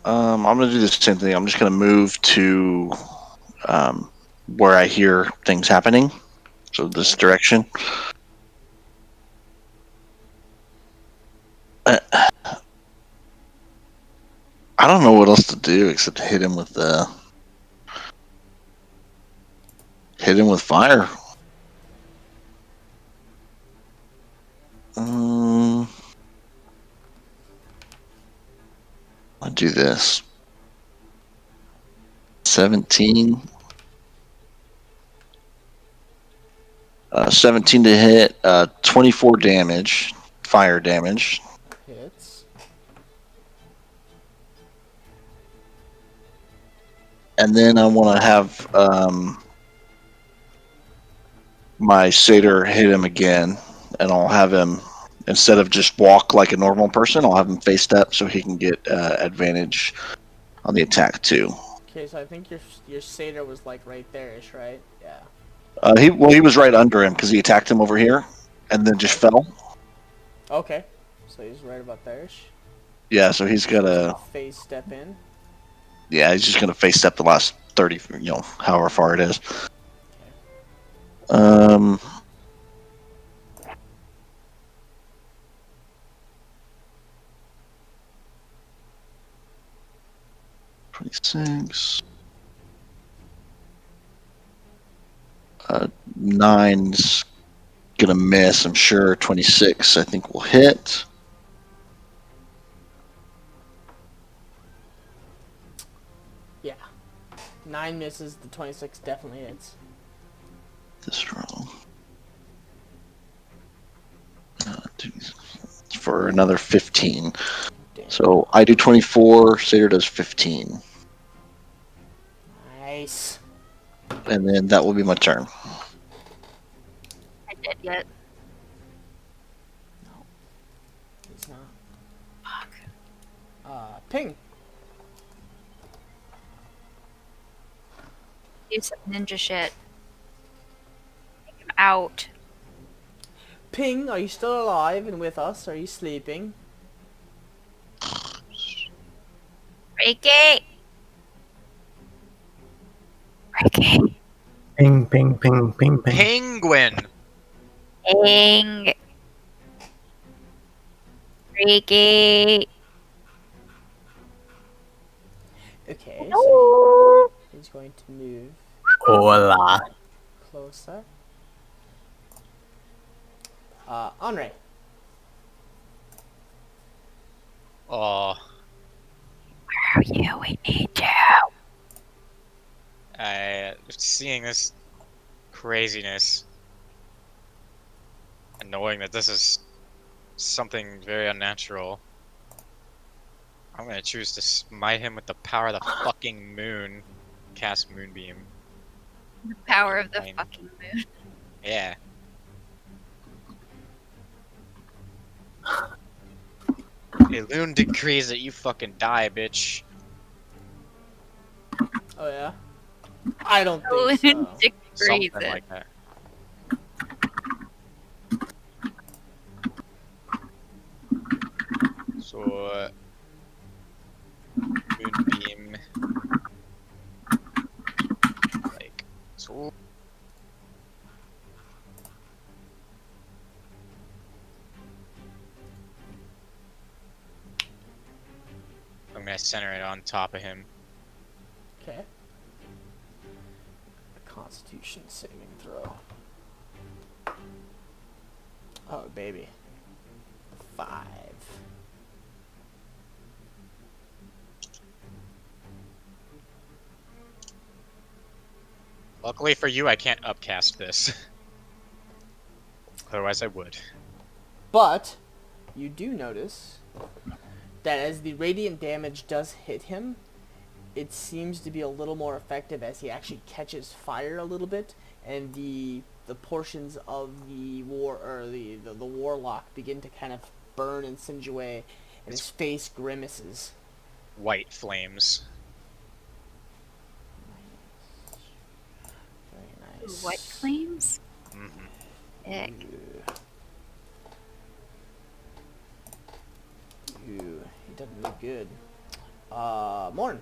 I'm gonna do the same thing. I'm just gonna move to where I hear things happening. So this direction. I don't know what else to do except hit him with fire. I'll do this. 17. 17 to hit. 24 damage. Fire damage. Hits. And then I want to have my satyr hit him again, and I'll have him, instead of just walk like a normal person, I'll have him face step so he can get advantage on the attack too. Okay, so I think your satyr was like right there-ish, right? Yeah. He was right under him because he attacked him over here, and then just fell. Okay, so he's right about there-ish. Yeah, so he's gotta face step in. Yeah, he's just gonna face step the last 30, however far it is. Okay. 26. 9's gonna miss, I'm sure. 26, I think, will hit. Yeah. 9 misses, the 26 definitely hits. This roll. For another 15. Damn. So I do 24, Satyr does 15. Nice. And then that will be my turn. I did yet. Ping. Do some ninja shit. Take him out. Ping, are you still alive and with us? Are you sleeping? Reiki! Reiki. Ping, ping, ping, ping, ping. Penguin. Ping. Reiki. Okay, so he's going to move Hola. closer. Henri. Oh, Where are you? We need you. seeing this craziness and knowing that this is something very unnatural, I'm gonna choose to smite him with the power of the fucking moon. Cast Moonbeam. The power of the Fine. fucking moon. Yeah. Elune decrees that you fucking die, bitch. Oh yeah. I don't Oh, think so. Dick Something breathes it. like that. So, Moonbeam. Like, so. I'm gonna center it on top of him. Okay. A Constitution saving throw. Oh baby. 5. Luckily for you, I can't upcast this. Otherwise, I would. But you do notice that as the radiant damage does hit him, it seems to be a little more effective as he actually catches fire a little bit, and the portions of the warlock begin to kind of burn and singe away, and his face grimaces. White flames. Very nice. White flames? Mm-hmm. Ick. Ooh, he doesn't look good. Morn.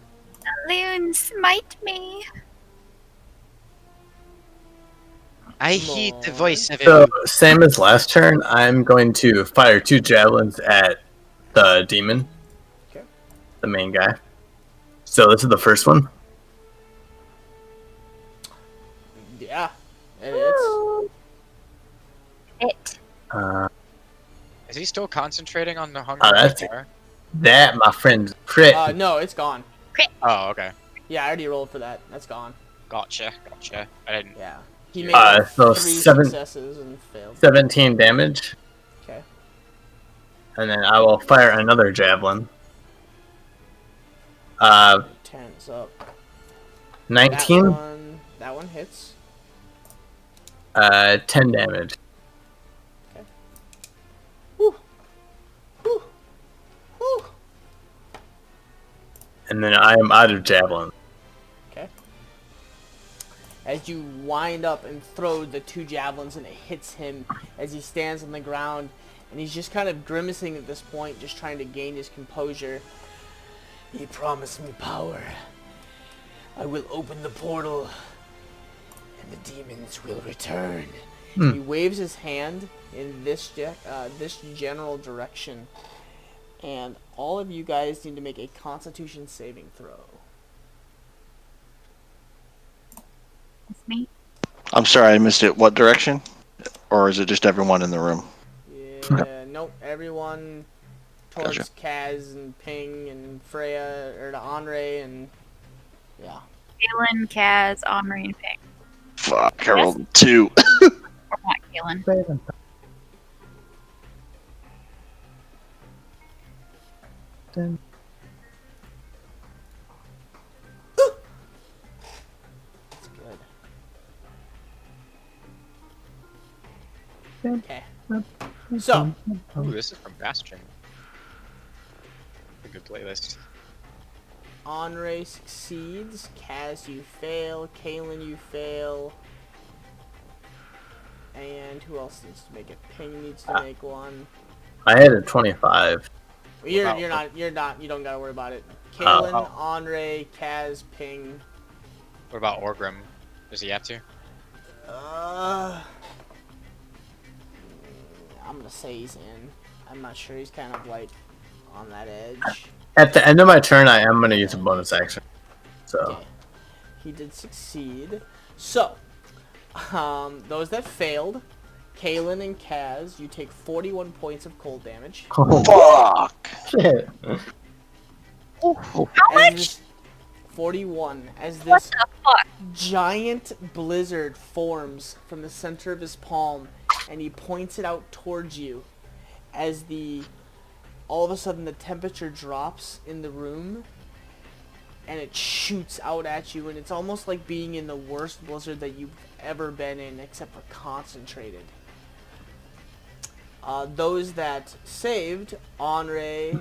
Loon, smite me. I heed the voice of So, same as last turn, I'm going to fire 2 javelins at the demon. Okay. The main guy. So, this is the first one. Yeah, it is. It. Is he still concentrating on the hunger? Oh, that's it. That, my friend, crit. No, it's gone. Oh, okay. Yeah, I already rolled for that. That's gone. Gotcha. I didn't. Yeah. He made So 3 seven- successes and failed. 17 damage. Okay. And then I will fire another javelin. 10's up. 19. That one hits. 10 damage. Woo. Woo. Woo. And then I am out of javelin. Okay. As you wind up and throw the 2 javelins, and it hits him as he stands on the ground, and he's just kind of grimacing at this point, just trying to gain his composure. He promised me power. I will open the portal, and the demons will return. He waves his hand in this general direction, and all of you guys need to make a Constitution saving throw. It's me. I'm sorry, I missed it. What direction? Or is it just everyone in the room? Yeah, nope. Everyone towards Gotcha. Kaz and Ping and Freya, or to Andre, and yeah. Galen, Kaz, Omri, and Ping. Fuck, I rolled 2. Or not Galen. Good. Okay. So, Ooh, this is from Bastion. good playlist. Henri succeeds. Kaz, you fail. Kaylin, you fail. And who else needs to make it? Ping needs to make one. I had a 25. You're not. You don't gotta worry about it. Kaylin, Henri, Kaz, Ping. What about Orgrim? Does he have to? I'm gonna say he's in. I'm not sure. He's kind of like on that edge. At the end of my turn, I am going to use a bonus action. So. Okay. He did succeed. So, those that failed, Kaylin and Kaz, you take 41 points of cold damage. Fuck! Shit. How much? 41. As What this the fuck? giant blizzard forms from the center of his palm, and he points it out towards you. As all of a sudden the temperature drops in the room, and it shoots out at you, and it's almost like being in the worst blizzard that you've ever been in, except for concentrated. Those that saved, Henri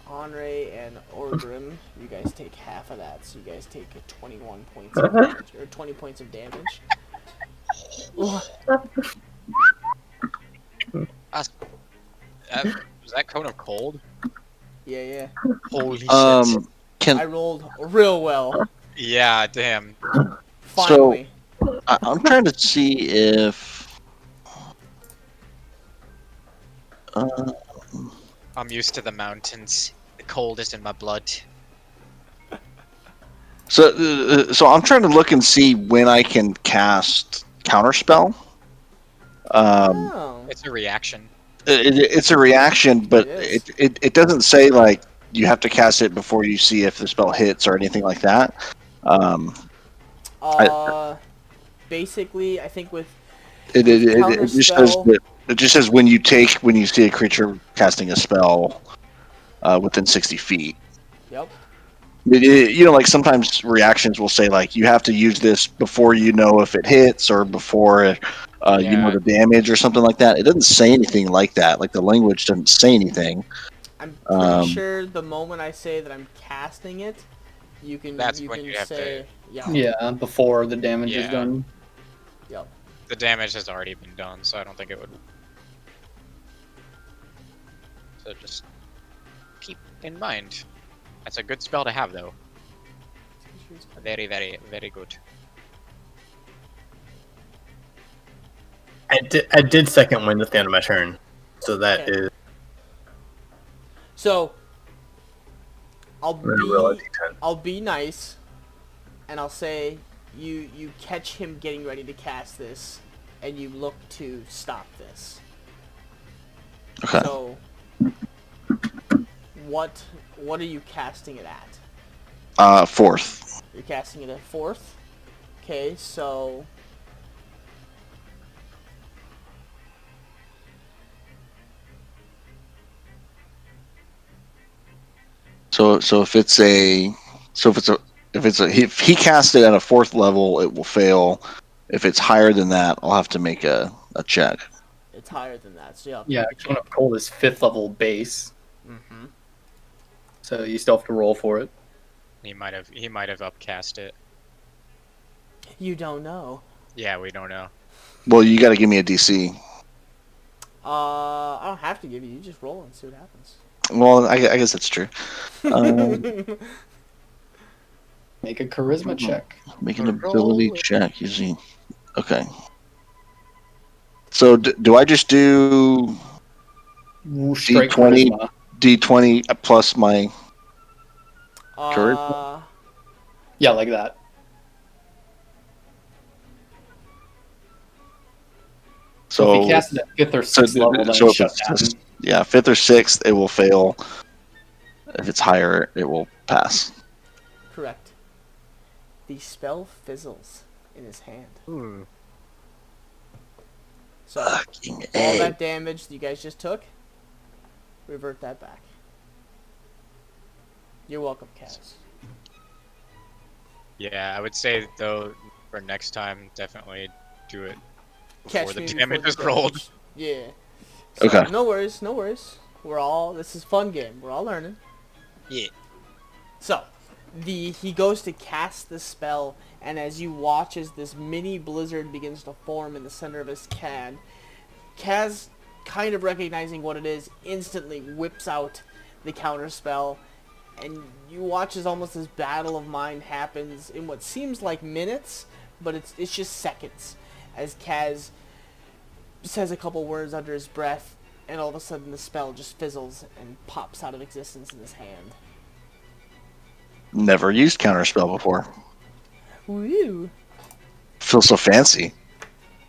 and Orgrim, you guys take half of that, so you guys take 21 points of damage, or 20 points of damage. Was that cone of cold? Yeah. Holy shit. I rolled real well. Yeah, damn. Finally. So, I'm trying to see if... I'm used to the mountains. The cold is in my blood. So I'm trying to look and see when I can cast Counterspell. It's a reaction. It's a reaction, but It it doesn't say like you have to cast it before you see if the spell hits or anything like that. Basically, I think with It just says Counterspell- that, it just says when you see a creature casting a spell within 60 feet. Yep. You know, like sometimes reactions will say like you have to use this before you know if it hits or before you know the damage or something like that. It doesn't say anything like that. Like the language doesn't say anything. I'm pretty sure the moment I say that I'm casting it, you can That's you when can you have say to- Yeah, before the damage is Yeah. done. Yep. The damage has already been done, so I don't think it would. So just keep in mind. That's a good spell to have, though. Very, very, very good. I did second wind at the end of my turn. So that Okay. is... So I'm gonna roll a D10. I'll be nice, and I'll say you catch him getting ready to cast this, and you look to stop this. Okay. So what are you casting it at? Fourth. You're casting it at fourth. Okay, so if he casts it at a fourth level, it will fail. If it's higher than that, I'll have to make a check. it's higher than that. So Yeah, Cone of Cold is 5th level base, Mm-hmm. so you still have to roll for it. He might have upcast it. You don't know. Yeah, we don't know. Well, you got to give me a DC. I don't have to give you. You just roll and see what happens. Well, I guess that's true. Make a charisma check. Make an ability check using. Okay. So do I just do Straight D20 charisma. D20 plus my charisma? Yeah, like that. So if you cast it at 5th or 6th level, then so it if shuts down. it's 5th or 6th, it will fail. If it's higher, it will pass. Correct. The spell fizzles in his hand. So Fucking all A. that damage that you guys just took, revert that back. You're welcome, Kaz. Yeah, I would say though for next time, definitely do it before Catch the me damage before is the rolled. damage. Yeah. So, Okay. No worries. This is fun game. We're all learning. Yeah. So, he goes to cast the spell, and as you watch as this mini blizzard begins to form in the center of his can, Kaz, kind of recognizing what it is, instantly whips out the counter spell, and you watch as almost this battle of mind happens in what seems like minutes, but it's just seconds, as Kaz says a couple words under his breath, and all of a sudden the spell just fizzles and pops out of existence in his hand. Never used counterspell before. Woo! Feels so fancy.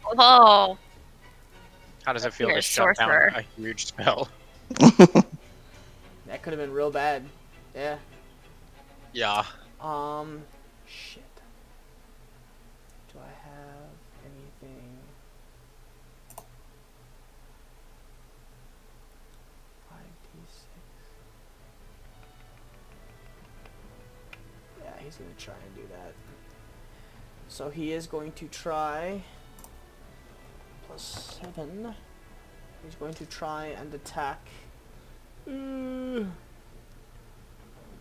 Whoa. How does it feel You're to a shut down sorcerer. a huge spell? That could have been real bad. Yeah. Yeah. Shit. Do I have anything? 5d6. Yeah, he's gonna try and do that. So he is going to try +7. He's going to try and attack.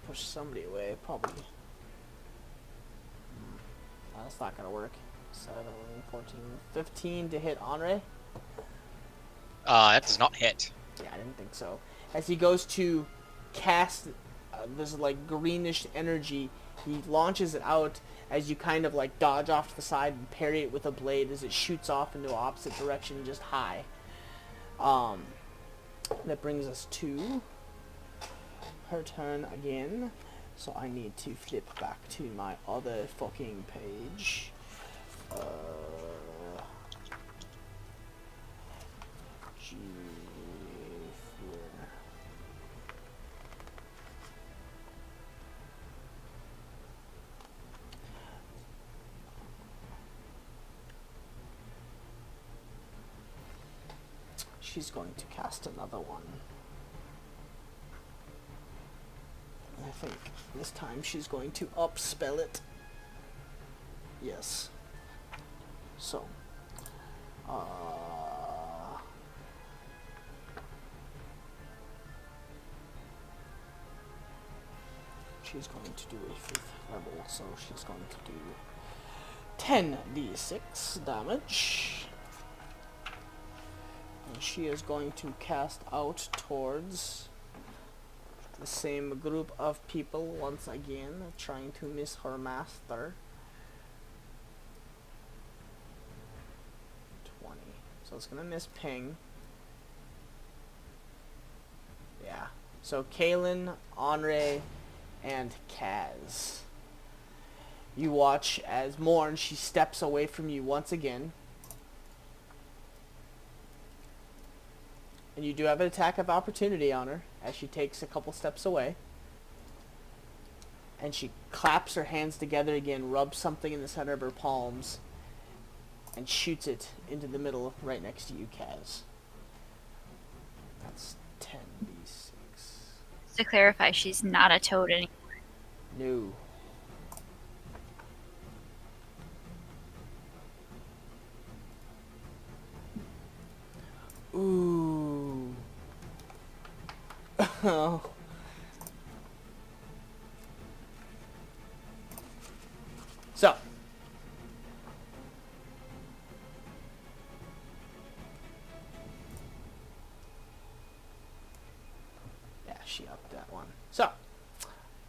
Push somebody away, probably. That's not gonna work. 7, 14, 15 to hit Henri. That does not hit. Yeah, I didn't think so. As he goes to cast this like greenish energy, he launches it out as you kind of like dodge off to the side and parry it with a blade as it shoots off into opposite direction, just high. That brings us to her turn again. So I need to flip back to my other fucking page. She's going to cast another one. I think this time she's going to upspell it. Yes. So, she's going to do a 5th level, so she's going to do 10d6 damage. And she is going to cast out towards the same group of people once again, trying to miss her master. 20. So it's gonna miss Ping. Yeah. So Kaylin, Henri, and Kaz. You watch as Morn, she steps away from you once again. And you do have an attack of opportunity on her as she takes a couple steps away. And she claps her hands together again, rubs something in the center of her palms, and shoots it into the middle right next to you, Kaz. That's 10d6. To clarify, she's not a toad anymore. No. Ooh. Oh. So. Yeah, she upped that one. So.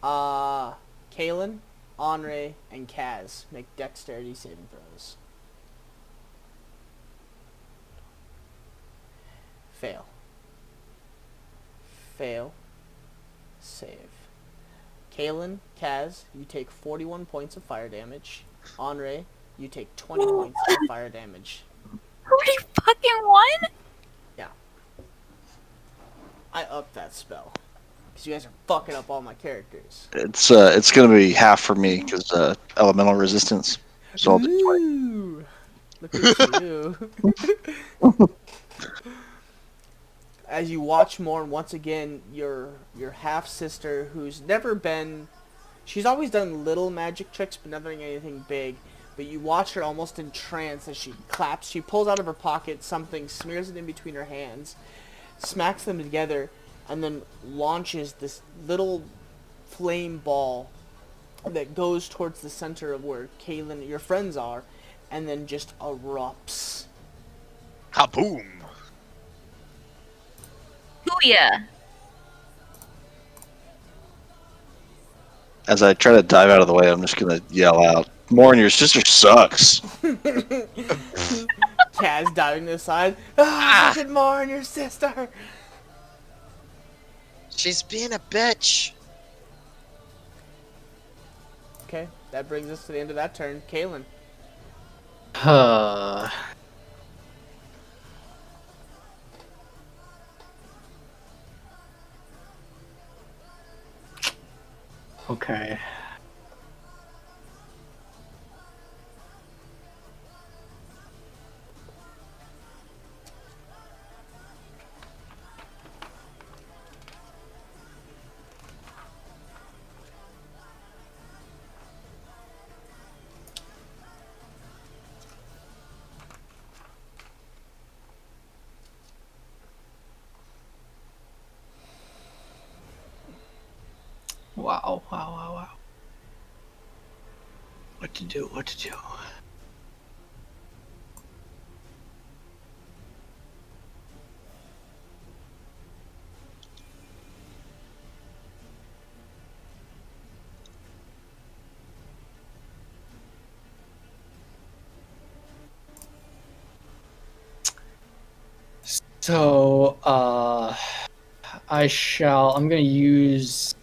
Kaylin, Henri, and Kaz make dexterity saving throws. Fail. Fail. Save. Kaylin, Kaz, you take 41 points of fire damage. Henri, you take 20 points of fire damage. 41? Yeah. I upped that spell. Because you guys are fucking up all my characters. It's gonna be half for me because elemental resistance. So I'll do 20. Look at you. As you watch more, and once again, your half-sister, who's never been... She's always done little magic tricks, but never anything big. But you watch her almost in trance as she claps. She pulls out of her pocket something, smears it in between her hands, smacks them together, and then launches this little flame ball that goes towards the center of where Kaylin, your friends are, and then just erupts. Kaboom! Booyah! As I try to dive out of the way, I'm just gonna yell out, "Morin, your sister sucks." Kaz diving to the side. Ah, look at Mar and your sister. She's being a bitch. Okay, that brings us to the end of that turn. Kaylin. Okay. Wow. What to do? So, I'm gonna use,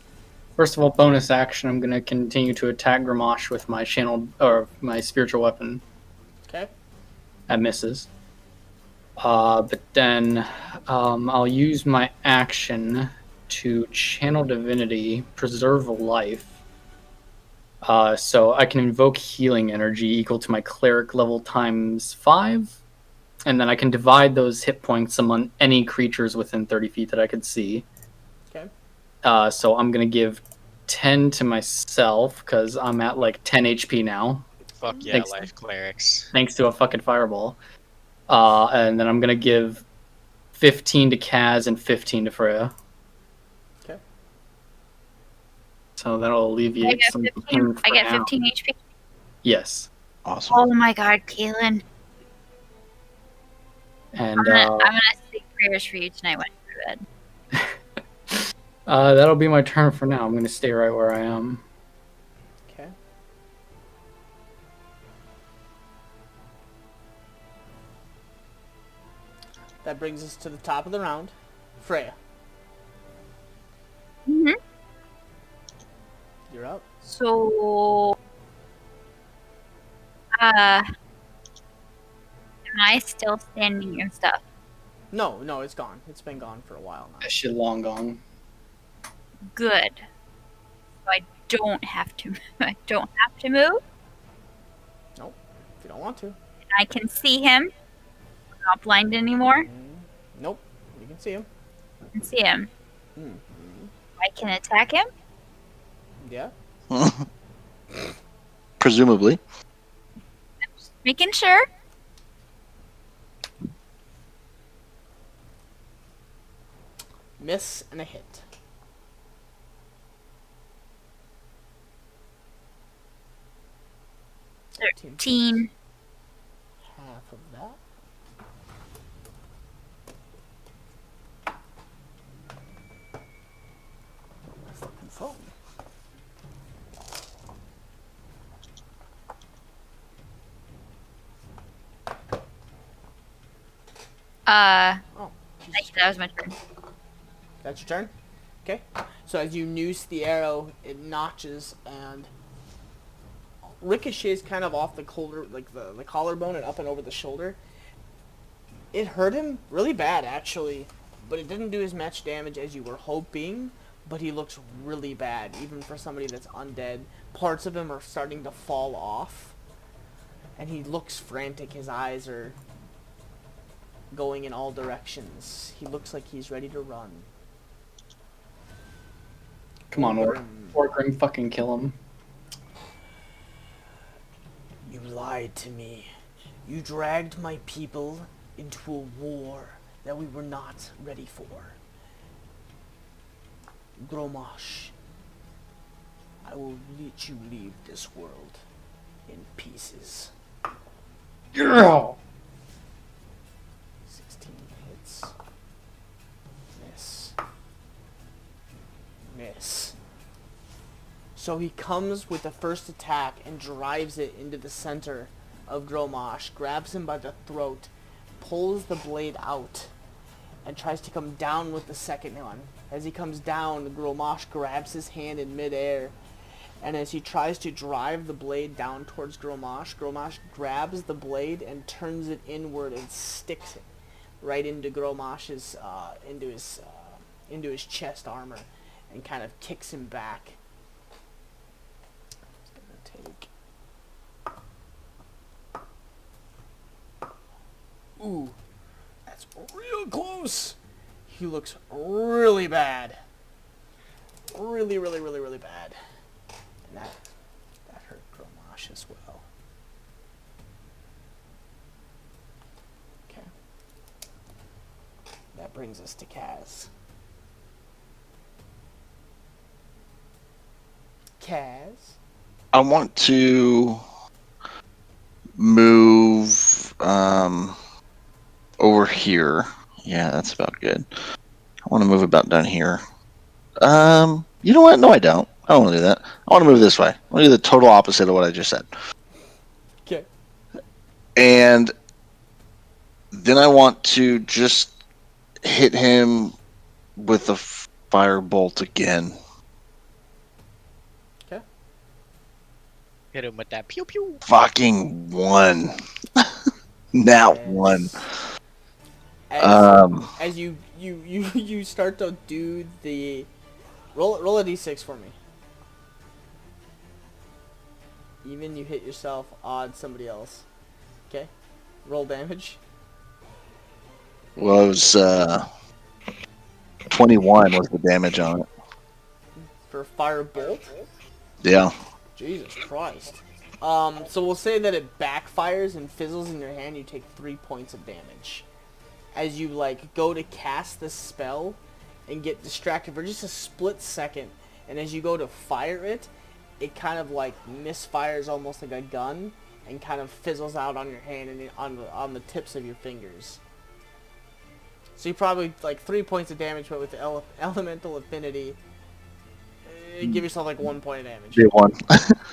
first of all, bonus action. I'm gonna continue to attack Gramash with my channel, or my spiritual weapon. Okay. That misses. But then, I'll use my action to channel divinity, preserve life. So I can invoke healing energy equal to my cleric level times 5. And then I can divide those hit points among any creatures within 30 feet that I could see. Okay. So I'm going to give 10 to myself, because I'm at like 10 HP now. Fuck yeah, life clerics. Thanks to a fucking fireball. And then I'm going to give 15 to Kaz and 15 to Freya. Okay. So that'll alleviate some pain for I get now. 15 HP. Yes. Awesome. Oh my god, Kaylin. And I'm gonna say prayers for you tonight when I go to bed. that'll be my turn for now. I'm going to stay right where I am. Okay. That brings us to the top of the round. Freya. Mm-hmm. You're up. So, am I still standing and stuff? No, it's gone. It's been gone for a while now. That shit long gone. Good. So I don't have to. I don't have to move. Nope. If you don't want to. I can see him. I'm not blind anymore. Nope. You can see him. I can see him. Mm. I can attack him. Yeah. Presumably. I'm just making sure. Miss and a hit. Teen. Half of that. My fucking phone. Oh, that was my turn. that's your turn? Okay. So as you noose the arrow, it notches and ricochets kind of off the the collarbone and up and over the shoulder. It hurt him really bad, actually, but it didn't do as much damage as you were hoping, but he looks really bad, even for somebody that's undead. Parts of him are starting to fall off, and he looks frantic. His eyes are going in all directions. He looks like he's ready to run. Come on, Orgrim, fucking kill him. You lied to me. You dragged my people into a war that we were not ready for. Gromash, I will let you leave this world in pieces. Yeah. 16 hits. Miss. So he comes with the first attack and drives it into the center of Gromash, grabs him by the throat, pulls the blade out, and tries to come down with the second one. As he comes down, Gromash grabs his hand in midair, and as he tries to drive the blade down towards Gromash, Gromash grabs the blade and turns it inward and sticks it right into Gromash's into his chest armor, and kind of kicks him back. It's gonna take. Ooh, that's real close. He looks really bad. Really, really, really, really bad. And that hurt Gromash as well. Okay. That brings us to Kaz. Kaz? I want to move over here. Yeah, that's about good. I want to move about down here. You know what? No, I don't. I don't want to do that. I want to move this way. I want to do the total opposite of what I just said. Okay. And then I want to just hit him with a firebolt again. Okay. Hit him with that pew pew. Fucking one. Now Yes. one. As you start to do the roll a d6 for me. Even you hit yourself, odd somebody else. Okay. Roll damage. Well, it was 21 was the damage on it. For firebolt. Yeah. Jesus Christ. So we'll say that it backfires and fizzles in your hand. You take 3 points of damage. As you go to cast the spell and get distracted for just a split second, and as you go to fire it, it kind of misfires almost like a gun and kind of fizzles out on your hand and on the tips of your fingers. So you probably 3 points of damage, but with the elemental affinity, give yourself 1 point of damage. Be one.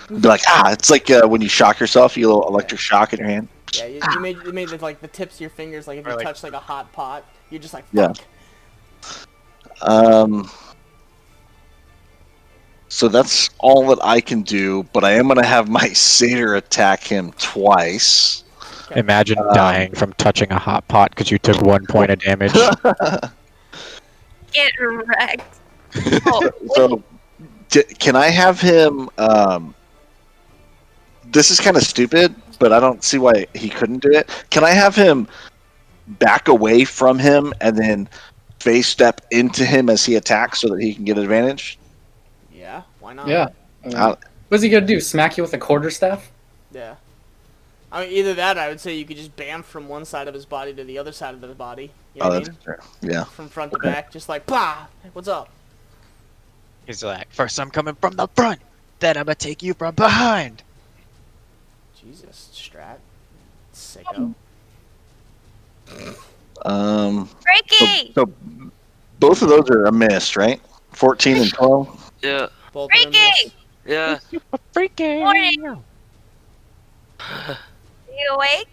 Be like, it's like when you shock yourself, you get a little electric shock in your hand. Yeah, you made the tips of your fingers, if you touch a hot pot, you're just fuck. Yeah. So that's all that I can do, but I am going to have my satyr attack him twice. Okay. Imagine dying from touching a hot pot because you took 1 point of damage. Get wrecked. Oh, So, can I have him... this is kind of stupid, but I don't see why he couldn't do it. Can I have him back away from him and then face step into him as he attacks so that he can get advantage? Yeah, why not? Yeah. What's he gonna do? Smack you with a quarterstaff? Yeah. I mean, either that, I would say you could just bam from one side of his body to the other side of the body. You know what I mean? That's true. Yeah. From front to back, just bah! What's up? He's like, first I'm coming from the front, then I'm gonna take you from behind. Jesus, Strat. Sicko. Freaky! So both of those are a miss, right? 14 and 12? Yeah. Both of them miss. Freaky! Yeah. Freaking. Morning! You awake?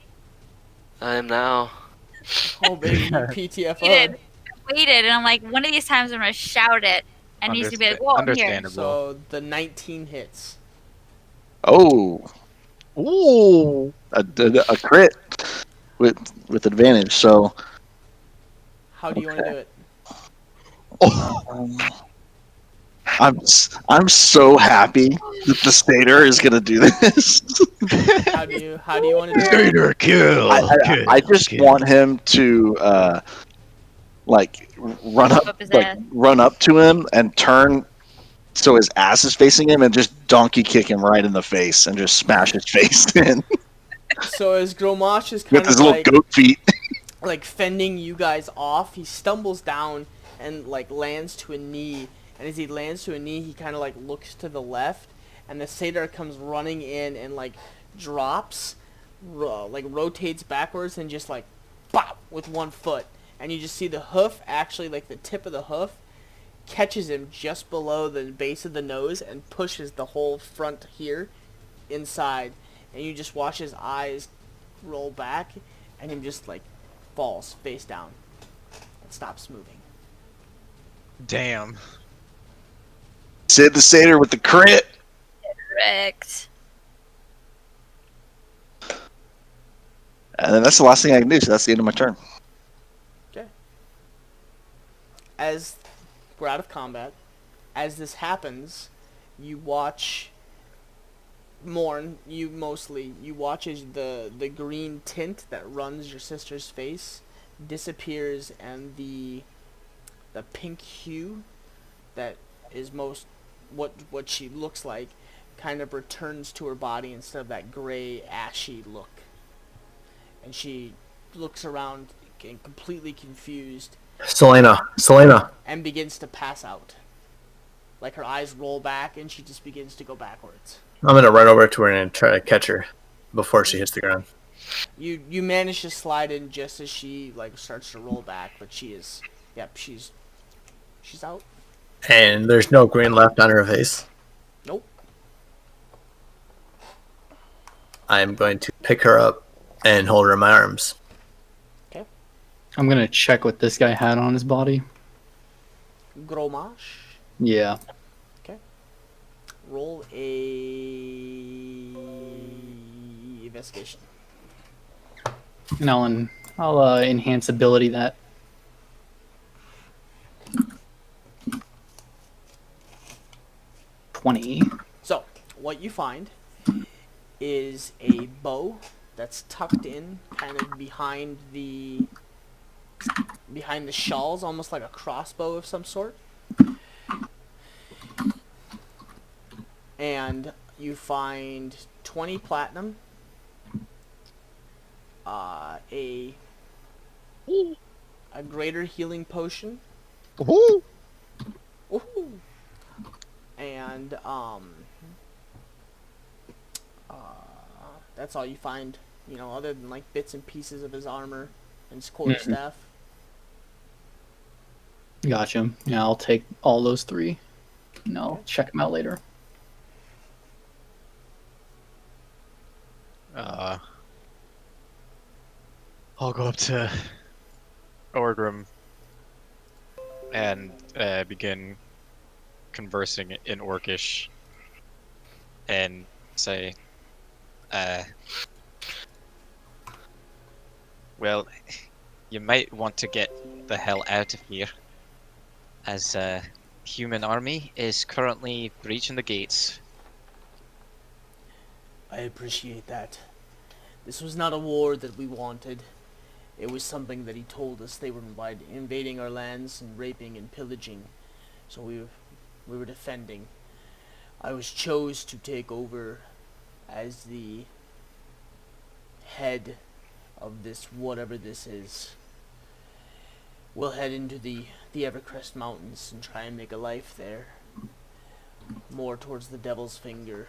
I am now. Oh, baby, you PTFO. I waited, and I'm like, one of these times I'm gonna shout it, and he's gonna be like, "Whoa, I'm here." Understandable. So, the 19 hits. Oh, Ooh. a crit with advantage. So How do you want to do it? I'm so happy that the satyr is gonna do this. How do you want to do it? Satyr kill. I just want him to run up Up his ass. run up to him and turn so his ass is facing him and just donkey kick him right in the face and just smash his face in So, as Gromash is with kind his of little goat feet. fending you guys off, he stumbles down and lands to a knee and as he lands to a knee, he kind of like looks to the left, and the satyr comes running in and like drops, like rotates backwards and just like bop with one foot, and you just see the hoof, actually like the tip of the hoof catches him just below the base of the nose and pushes the whole front here inside, and you just watch his eyes roll back and him just like falls face down and stops moving. Damn. Sid the Satyr with the crit. Correct. And then that's the last thing I can do, so that's the end of my turn. Okay. As we're out of combat, as this happens, you watch Morn, you watch as the green tint that runs your sister's face disappears, and the pink hue that is most what she looks like kind of returns to her body instead of that gray ashy look. And she looks around completely confused Selena. and begins to pass out. Like her eyes roll back and she just begins to go backwards. I'm gonna run over to her and try to catch her before she hits the ground. You manage to slide in just as she like starts to roll back, but she's out. And there's no green left on her face. Nope. I'm going to pick her up and hold her in my arms. Okay. I'm gonna check what this guy had on his body. Gromash. Yeah. Okay. Roll a investigation. And I'll enhance ability that. So, what you find is a bow that's tucked in kind of behind the shawls, almost like a crossbow of some sort. And you find 20 platinum, a greater healing potion. Woohoo! Woohoo! And that's all you find, other than like bits and pieces of his armor and his quarterstaff. Gotcha. Yeah, I'll take all those 3. And I'll check them out later. I'll go up to Orgrim and begin conversing in Orcish and say, well, you might want to get the hell out of here, as a human army is currently breaching the gates. I appreciate that. This was not a war that we wanted. It was something that he told us they were invading our lands and raping and pillaging. So we were defending. I was chose to take over as the head of this, whatever this is. We'll head into the Evercrest Mountains and try and make a life there. More towards the Devil's Finger.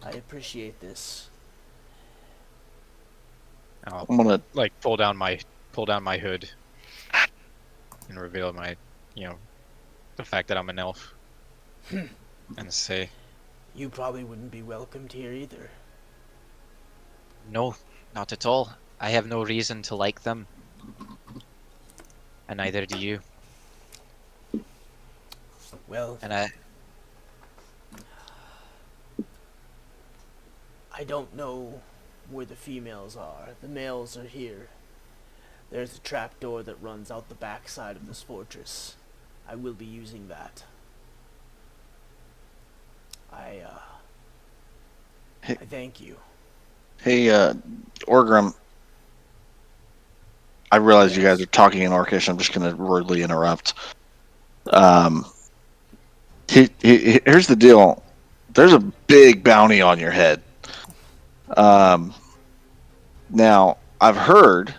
I appreciate this. I'm gonna like pull down my hood and reveal my, the fact that I'm an elf, and say, You probably wouldn't be welcomed here either. no, not at all. I have no reason to like them, and neither do you. Well, And I don't know where the females are. The males are here. There's a trapdoor that runs out the back side of this fortress. I will be using that. I thank you. Hey, Orgrim. I realize you guys are talking in Orcish. I'm just going to rudely interrupt. Here's the deal. There's a big bounty on your head. Now, I've heard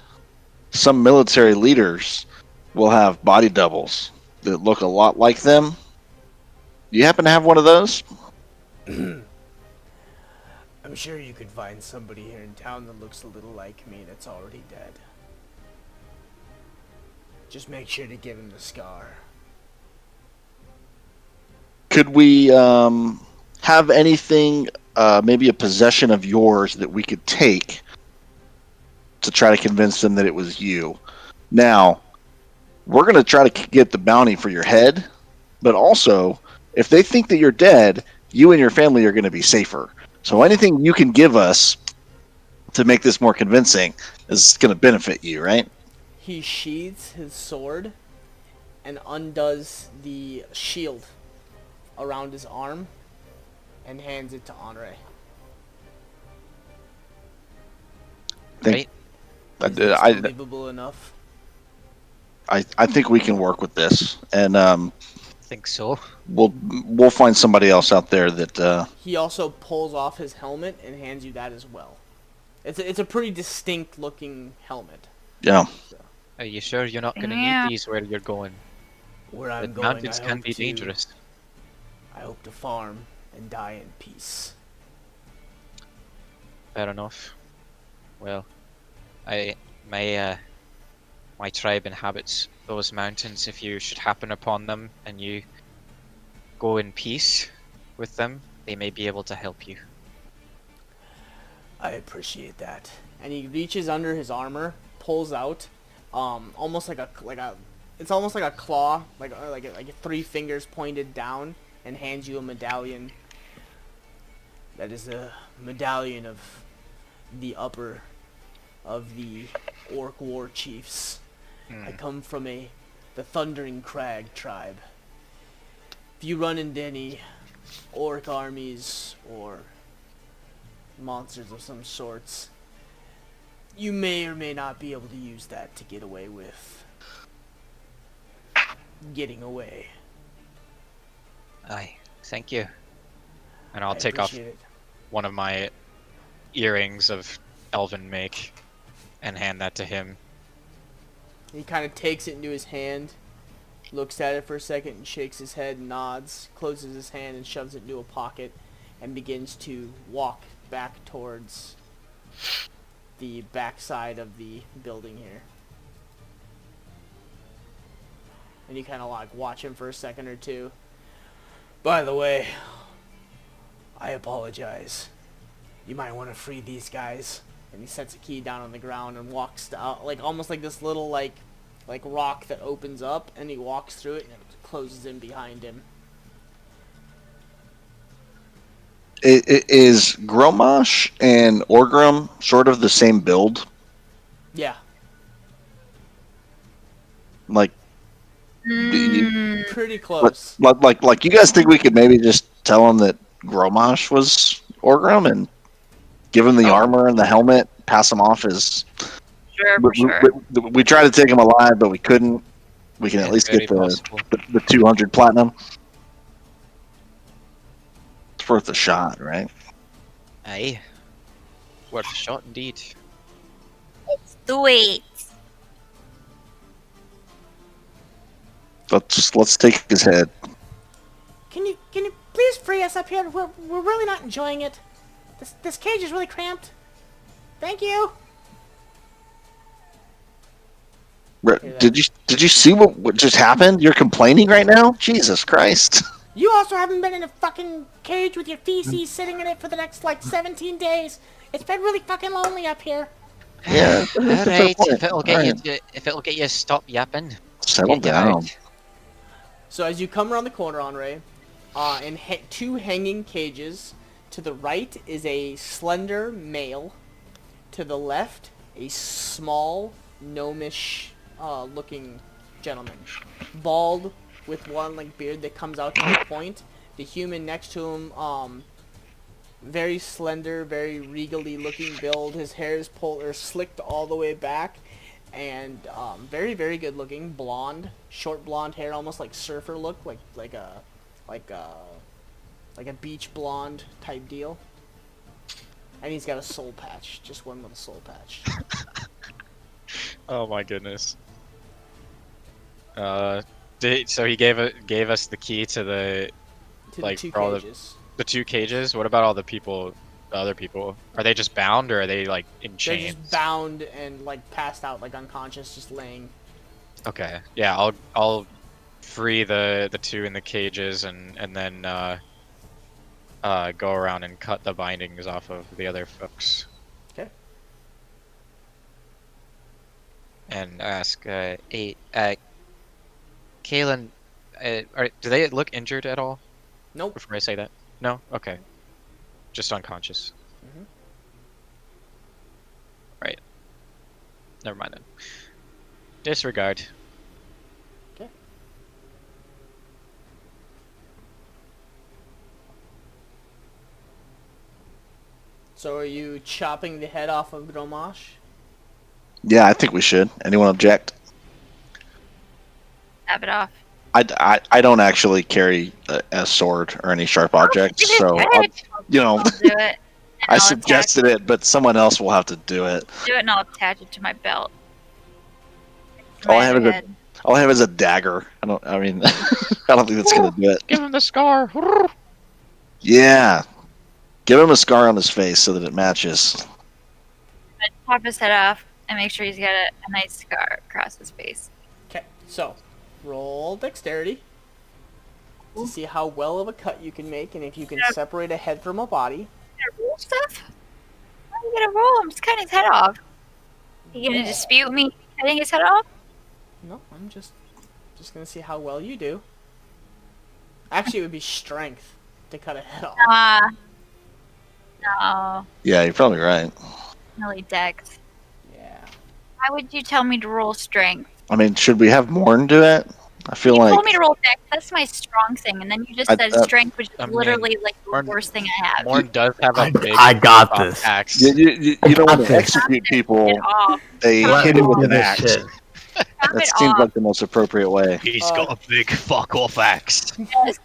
some military leaders will have body doubles that look a lot like them. Do you happen to have one of those? I'm sure you could find somebody here in town that looks a little like me that's already dead. Just make sure to give him the scar. Could we have anything, maybe a possession of yours that we could take to try to convince them that it was you? Now, we're going to try to get the bounty for your head, but also, if they think that you're dead, you and your family are going to be safer. So anything you can give us to make this more convincing is going to benefit you, right? He sheathes his sword and undoes the shield around his arm and hands it to Andre. Right. Is this believable enough? I think we can work with this, and Think so. we'll find somebody else out there that. He also pulls off his helmet and hands you that as well. It's a pretty distinct looking helmet. Yeah. Are you sure you're not going to Yeah. need these where you're going? Where I'm The going, mountains I can hope be to- dangerous. I hope to farm and die in peace. Fair enough. Well, my tribe inhabits those mountains. If you should happen upon them and you go in peace with them, they may be able to help you. I appreciate that. And he reaches under his armor, pulls out, almost like a it's almost like a claw, like 3 fingers pointed down, and hands you a medallion. That is a medallion of the upper of the orc war chiefs. I come from the Thundering Crag tribe. If you run into any orc armies or monsters of some sorts, you may or may not be able to use that to get away with getting away. Aye, thank you. And I'll I take off appreciate it. one of my earrings of elven make and hand that to him. He kind of takes it into his hand, looks at it for a second and shakes his head, nods, closes his hand and shoves it into a pocket, and begins to walk back towards the backside of the building here. And you kind of like watch him for a second or two. By the way, I apologize. You might want to free these guys. And he sets a key down on the ground and walks out, like almost like this little like rock that opens up, and he walks through it and it closes in behind him. Is Gromash and Orgrim sort of the same build? Yeah. Like, Pretty close. like you guys think we could maybe just tell him that Gromash was Orgrim and give him the armor and the helmet, pass him off as... Sure, for sure. We tried to take him alive, but we couldn't. We can at least Very get possible. the 200 platinum. It's worth a shot, right? Aye. Worth a shot indeed. Sweet. Let's take his head. Can you please free us up here? We're really not enjoying it. This cage is really cramped. Thank you. Did you see what just happened? You're complaining right now? Jesus Christ. You also haven't been in a fucking cage with your feces sitting in it for the next, 17 days. It's been really fucking lonely up here. Yeah. Alright, if it'll get you to stop yapping. Settle get you down. out. So as you come around the corner, Andre, in 2 hanging cages, to the right is a slender male. To the left, a small, gnomish looking gentleman. Bald, with one beard that comes out to the point. The human next to him, very slender, very regally looking build. His hair is slicked all the way back, and very, very good looking. Blonde, short blonde hair, almost like surfer look, like a beach blonde type deal. And he's got a soul patch, just one little soul patch. Oh my goodness. So he gave us the key to the To like the 2 for all cages. the 2 cages. What about all the people? The other people? Are they just bound or are they like in They're chains? just bound and like passed out, like unconscious, just laying. Okay. Yeah, I'll free the 2 in the cages and then go around and cut the bindings off of the other folks. Okay. And ask Kaylin, do they look injured at all? Nope. Before I say that? No? Okay. Just unconscious. Mhm. Right. Never mind then. Disregard. Okay. So are you chopping the head off of Gromash? Yeah, I think we should. Anyone object? Stab it off. I don't actually carry a sword or any sharp objects, so I'll do it. and I I'll suggested it, but someone else will have to do it. Do it, and I'll attach it to my belt. All I My have is head. all I have is a dagger. I don't think that's gonna do it. Give him the scar. Yeah, give him a scar on his face so that it matches. I'm gonna chop his head off and make sure he's got a nice scar across his face. Okay, so roll dexterity to see how well of a cut you can make and if you can separate a head from a body. You gonna roll stuff? Why are you gonna roll? I'm just cutting his head off. You gonna dispute me cutting his head off? No, I'm just gonna see how well you do. Actually, it would be strength to cut a head off. No. Yeah, you're probably right. Really dex. Yeah. Why would you tell me to roll strength? I mean, should we have Morn do it? I feel You like told me to roll dex. That's my strong thing, and then you just said strength, which is I mean, literally like the Morn- worst thing I have. Morn does have a big I got this. axe. you don't want to execute people. Get off. They Let hit me him with do an this axe. shit. Chop That it seems off. like the most appropriate way. He's got a big fuck off axe. Yes.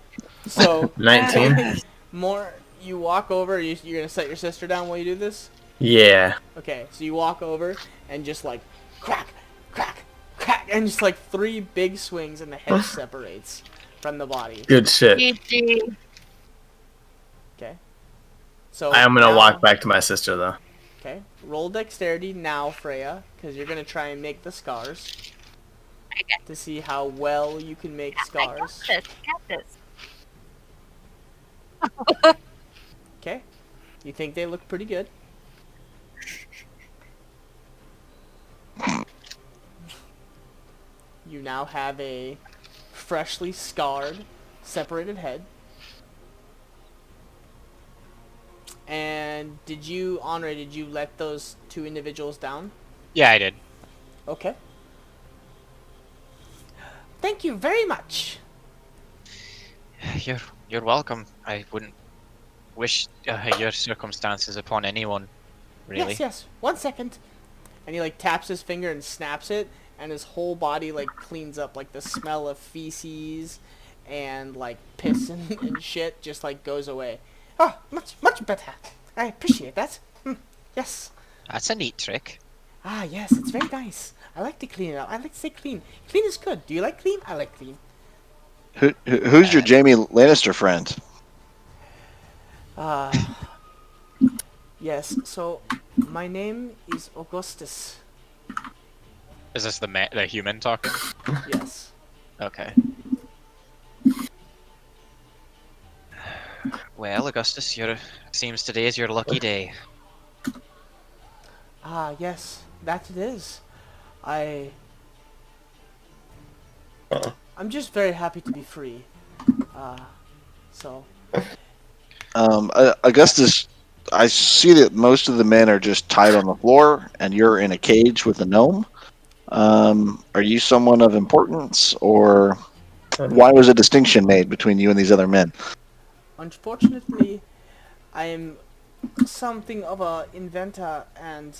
So 19. more, you walk over. You're gonna set your sister down while you do this. Yeah. Okay, so you walk over and just like crack, crack, crack, and just like 3 big swings, and the head separates from the body. Good shit. GG. Okay. So I am gonna now- walk back to my sister though. Okay. Roll dexterity now, Freya, because you're gonna try and make the scars I got to see how well you can make scars. this. I got this. Okay. You think they look pretty good? You now have a freshly scarred, separated head. And did you let those 2 individuals down? Yeah, I did. Okay. Thank you very much. You're welcome. I wouldn't wish your circumstances upon anyone, really. Yes. 1 second. And he like taps his finger and snaps it, and his whole body like cleans up, like the smell of feces and like piss and shit just like goes away. Oh, much better. I appreciate that. Yes. That's a neat trick. Ah, yes, it's very nice. I like to clean it up. I like to say clean. Clean is good. Do you like clean? I like clean. Who's your Jamie Lannister friend? Yes. So, my name is Augustus. Is this the human talking? Yes. Okay. Well, Augustus, seems today is your lucky day. Ah, yes, that it is. I'm just very happy to be free. So. Augustus, I see that most of the men are just tied on the floor, and you're in a cage with a gnome. Are you someone of importance, or why was a distinction made between you and these other men? Unfortunately, I am something of a inventor and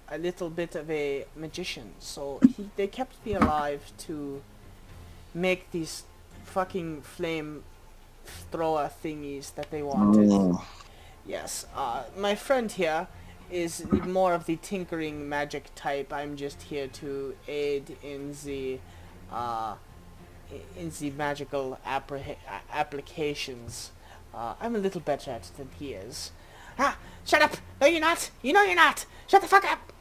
a little bit of a magician. So they kept me alive to make these fucking flame thrower thingies that they wanted. Yes, my friend here is more of the tinkering magic type. I'm just here to aid in the in the magical applications. I'm a little better at it than he is. Ah, shut up! No, you're not! You know you're not! Shut the fuck up!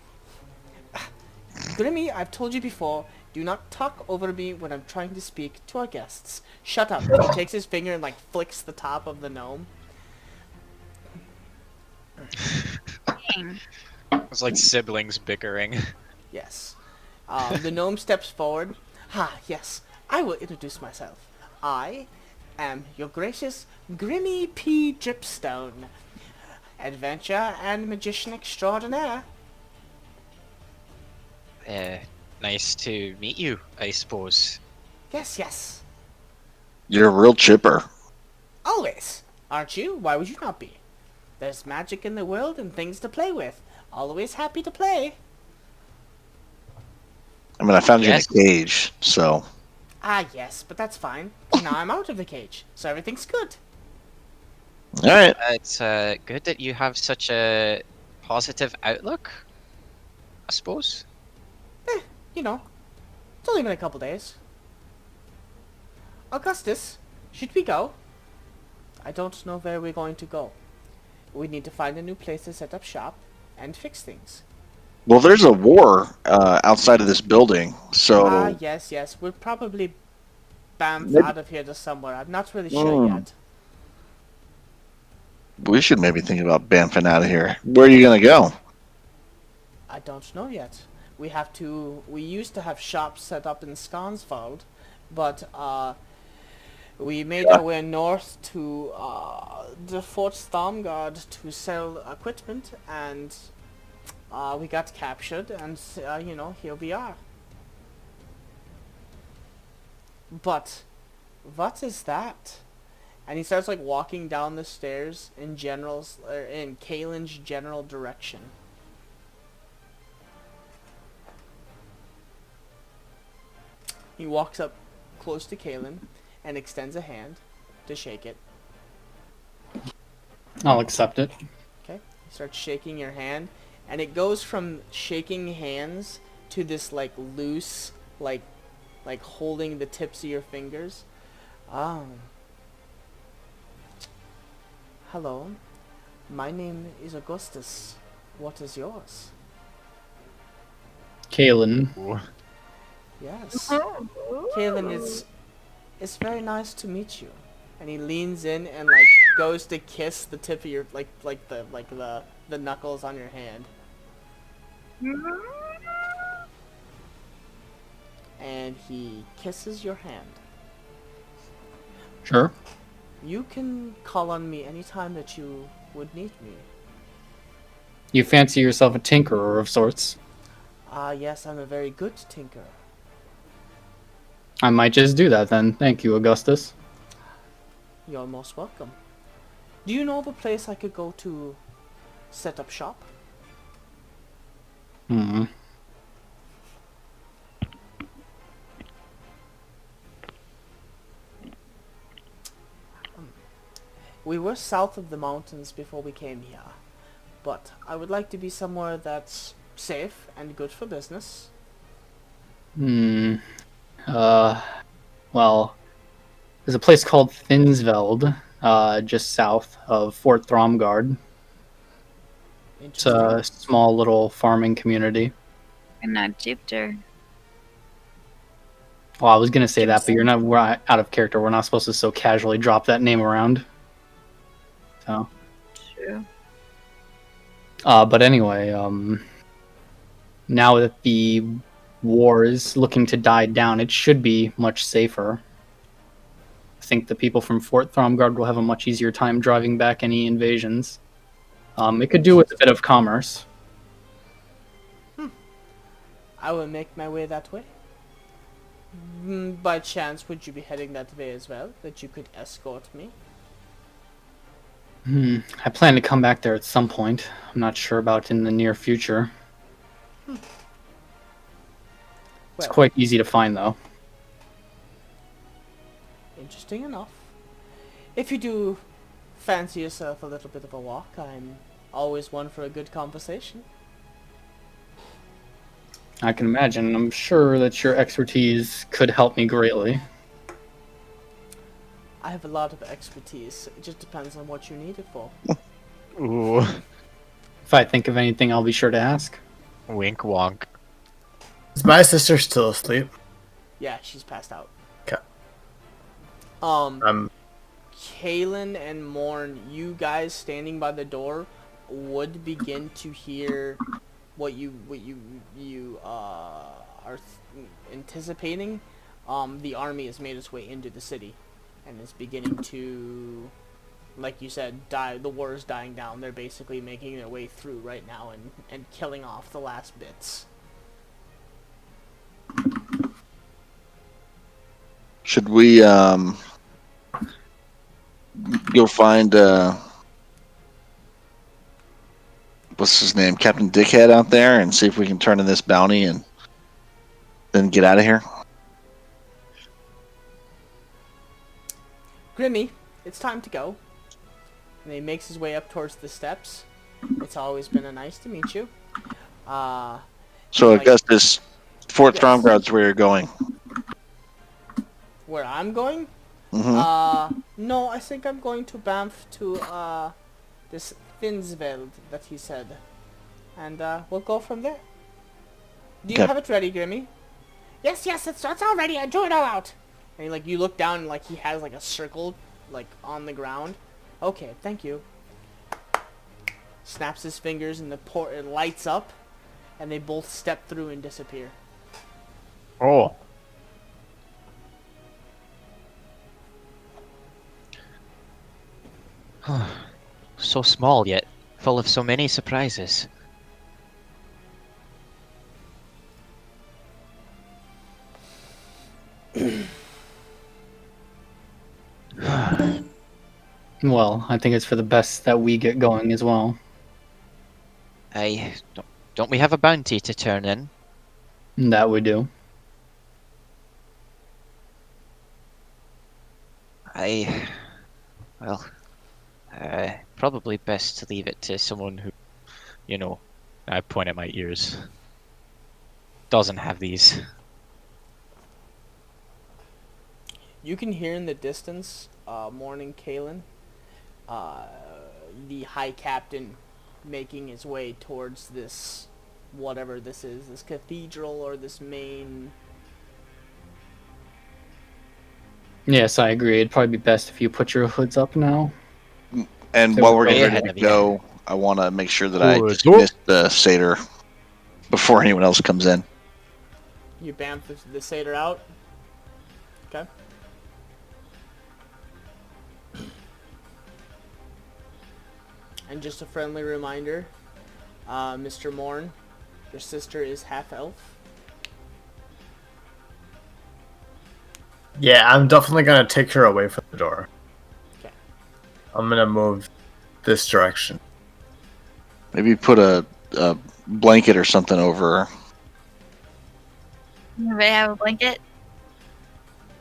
Grimmy, I've told you before, do not talk over me when I'm trying to speak to our guests. Shut up. He takes his finger and, like, flicks the top of the gnome. Dang. It's like siblings bickering. Yes. The gnome steps forward. Yes. I will introduce myself. I am your gracious Grimmy P. Dripstone, adventurer and magician extraordinaire. Nice to meet you, I suppose. Yes. You're a real chipper. Always. Aren't you? Why would you not be? There's magic in the world and things to play with. Always happy to play. I mean, I found Yes. you in a cage, so. Yes, but that's fine. Now I'm out of the cage, so everything's good. All right. It's good that you have such a positive outlook, I suppose. You know, it's only been a couple days. Augustus, should we go? I don't know where we're going to go. We need to find a new place to set up shop and fix things. Well, there's a war outside of this building, so. Yes. We'll probably bamf Maybe- out of here to somewhere. I'm not really sure yet. We should maybe think about bamfing out of here. Where are you going to go? I don't know yet. We used to have shops set up in Skansvald, but we made our way north to the Fort Stormguard to sell equipment, and we got captured, and here we are. But what is that? And he starts like walking down the stairs in Kalen's general direction. He walks up close to Kalen and extends a hand to shake it. I'll accept it. Okay. He starts shaking your hand, and it goes from shaking hands to this like loose, like holding the tips of your fingers. Hello. My name is Augustus. What is yours? Kalen. Yes. Kalen, it's very nice to meet you. And he leans in and like goes to kiss the tip of your the knuckles on your hand. And he kisses your hand. Sure. You can call on me anytime that you would need me. You fancy yourself a tinkerer of sorts. Yes, I'm a very good tinker. I might just do that then. Thank you, Augustus. You're most welcome. Do you know of a place I could go to set up shop? Hmm. We were south of the mountains before we came here, but I would like to be somewhere that's safe and good for business. Well, there's a place called Thinsveld, just south of Fort Thromgard. It's a small little farming community. And not Jupiter. Well, I was gonna say that, but we're out of character. We're not supposed to so casually drop that name around. So. True. But anyway, now that the war is looking to die down, it should be much safer. I think the people from Fort Thromgard will have a much easier time driving back any invasions. It could do with a bit of commerce. I will make my way that way. By chance, would you be heading that way as well, that you could escort me? I plan to come back there at some point. I'm not sure about in the near future. It's Well, quite easy to find, though. interesting enough. If you do fancy yourself a little bit of a walk, I'm always one for a good conversation. I can imagine. I'm sure that your expertise could help me greatly. I have a lot of expertise. It just depends on what you need it for. Ooh. If I think of anything, I'll be sure to ask. Wink wonk. Is my sister still asleep? Yeah, she's passed out. 'Kay. Kalen and Morn, you guys standing by the door would begin to hear what you are anticipating. The army has made its way into the city and is beginning to, like you said, the war is dying down. They're basically making their way through right now and killing off the last bits. Should we go find what's his name, Captain Dickhead out there, and see if we can turn in this bounty and then get out of here? Grimmy, it's time to go. And he makes his way up towards the steps. It's always been a nice to meet you. So Augustus, Fort Stromgrod's where you're going. Where I'm going? Mm-hmm. No, I think I'm going to Banff to this Thinsveld that he said. And we'll go from there. Do you have it ready, Grimmy? Yes, it's all ready. I drew it all out. And you look down and he has a circle on the ground. Okay, thank you. Snaps his fingers and it lights up, and they both step through and disappear. Oh. So small yet full of so many surprises. Well, I think it's for the best that we get going as well. Don't we have a bounty to turn in? That we do. Probably best to leave it to someone who, I point at my ears, doesn't have these. You can hear in the distance, Morning Kalen, the High Captain making his way towards this, whatever this is, this cathedral or this main... Yes, I agree. It'd probably be best if you put your hoods up now. And So while we're we're getting ahead ready of to you. go, I want to make sure that I Good. dismiss the satyr before anyone else comes in. You bamf the satyr out. Okay. And just a friendly reminder, Mr. Morn, your sister is half-elf. Yeah, I'm definitely gonna take her away from the door. Okay. I'm gonna move this direction. Maybe put a blanket or something over her. Anybody have a blanket?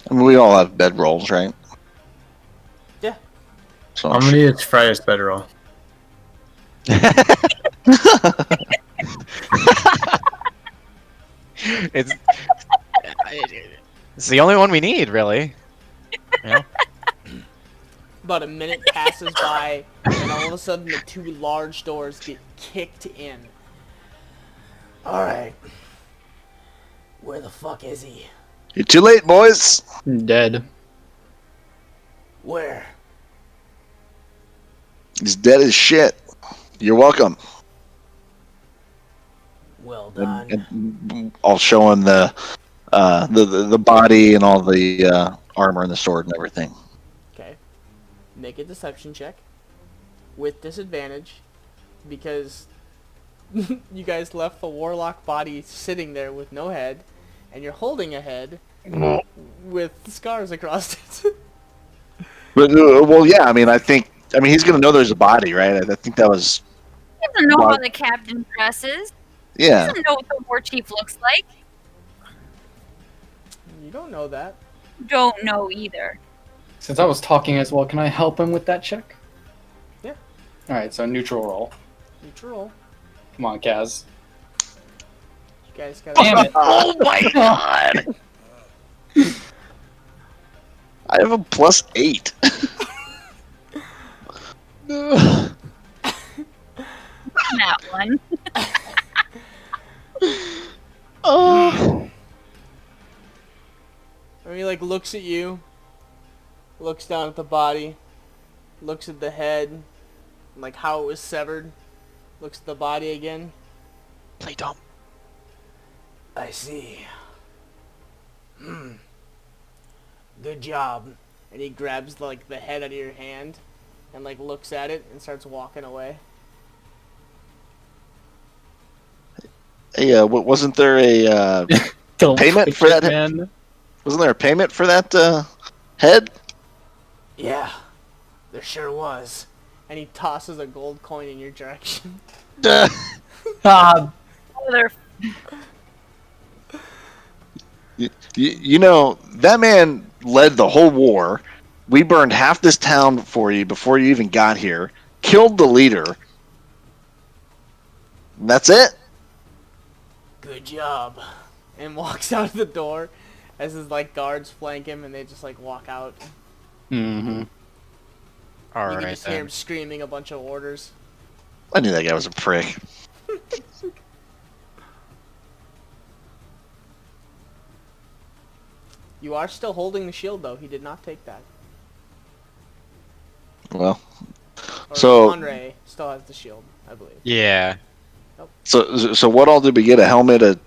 I mean, we all have bedrolls, right? Yeah. So I'm gonna use Friday's bedroll. It's the only one we need, really. About a minute passes by, and all of a sudden the two large doors get kicked in. Alright. Where the fuck is he? You're too late, boys. Dead. Where? He's dead as shit. You're welcome. Well done. And I'll show him the body and all the armor and the sword and everything. Okay. Make a deception check. With disadvantage. Because you guys left the warlock body sitting there with no head. And you're holding a head with scars across it. But well, yeah. I mean, he's gonna know there's a body, right? I think that was. He doesn't know how the captain dresses. He Yeah. doesn't know what the war chief looks like. You don't know that. Don't know either. Since I was talking as well, can I help him with that check? Yeah. Alright, so neutral roll. Neutral. Come on, Kaz. You guys gotta... Damn it. Oh my god! I have a +8. That one. Oh. And he like looks at you, looks down at the body, looks at the head, like how it was severed, looks at the body again. Play dumb. I see. Good job. And he grabs like the head out of your hand and like looks at it and starts walking away. Hey, wasn't there a Don't payment push for it, that? man. Wasn't there a payment for that head? Yeah, there sure was. And he tosses a gold coin in your direction. Ah, They're You know, that man led the whole war. We burned half this town for you before you even got here. Killed the leader. And that's it? Good job. And walks out the door as his like guards flank him and they just like walk out. mm-hmm. You can just hear him screaming a bunch of orders. I knew that guy was a prick. You are still holding the shield though. He did not take that. Well, Or so Andre still has the shield, I believe. Yeah. so what all did we get? A helmet, a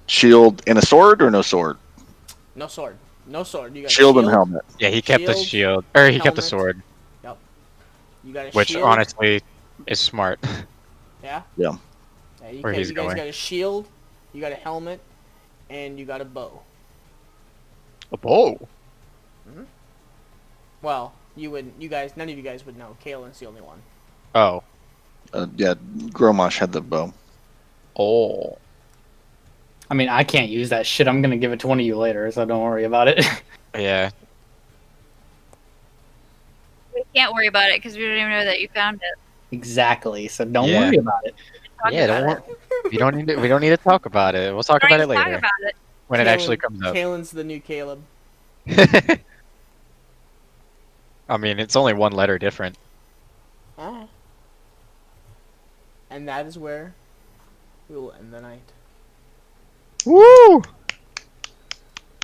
shield, and a sword, or no sword? No sword. No sword. You got Shield a and helmet. Yeah, he kept the Shield, shield. Or he kept the helmet. sword. You got a Which, shield. honestly, is smart. Yeah? Yeah. Where he's you guys going. got a shield, you got a helmet, and you got a bow. A bow? Well, none of you guys would know. Kaelin's the only one. Oh. Yeah, Gromash had the bow. Oh. I mean, I can't use that shit. I'm gonna give it to one of you later, so don't worry about it. Yeah. We can't worry about it because we don't even know that you found it. Exactly. So don't Yeah. worry about it. Talk Yeah, about don't it. worry. We don't need to talk about it. We'll talk Don't about it even talk later. about it. When it actually comes up. Kaelin's the new Caleb. I mean, it's only one letter different. Alright. And that is where we will end the night. Woo!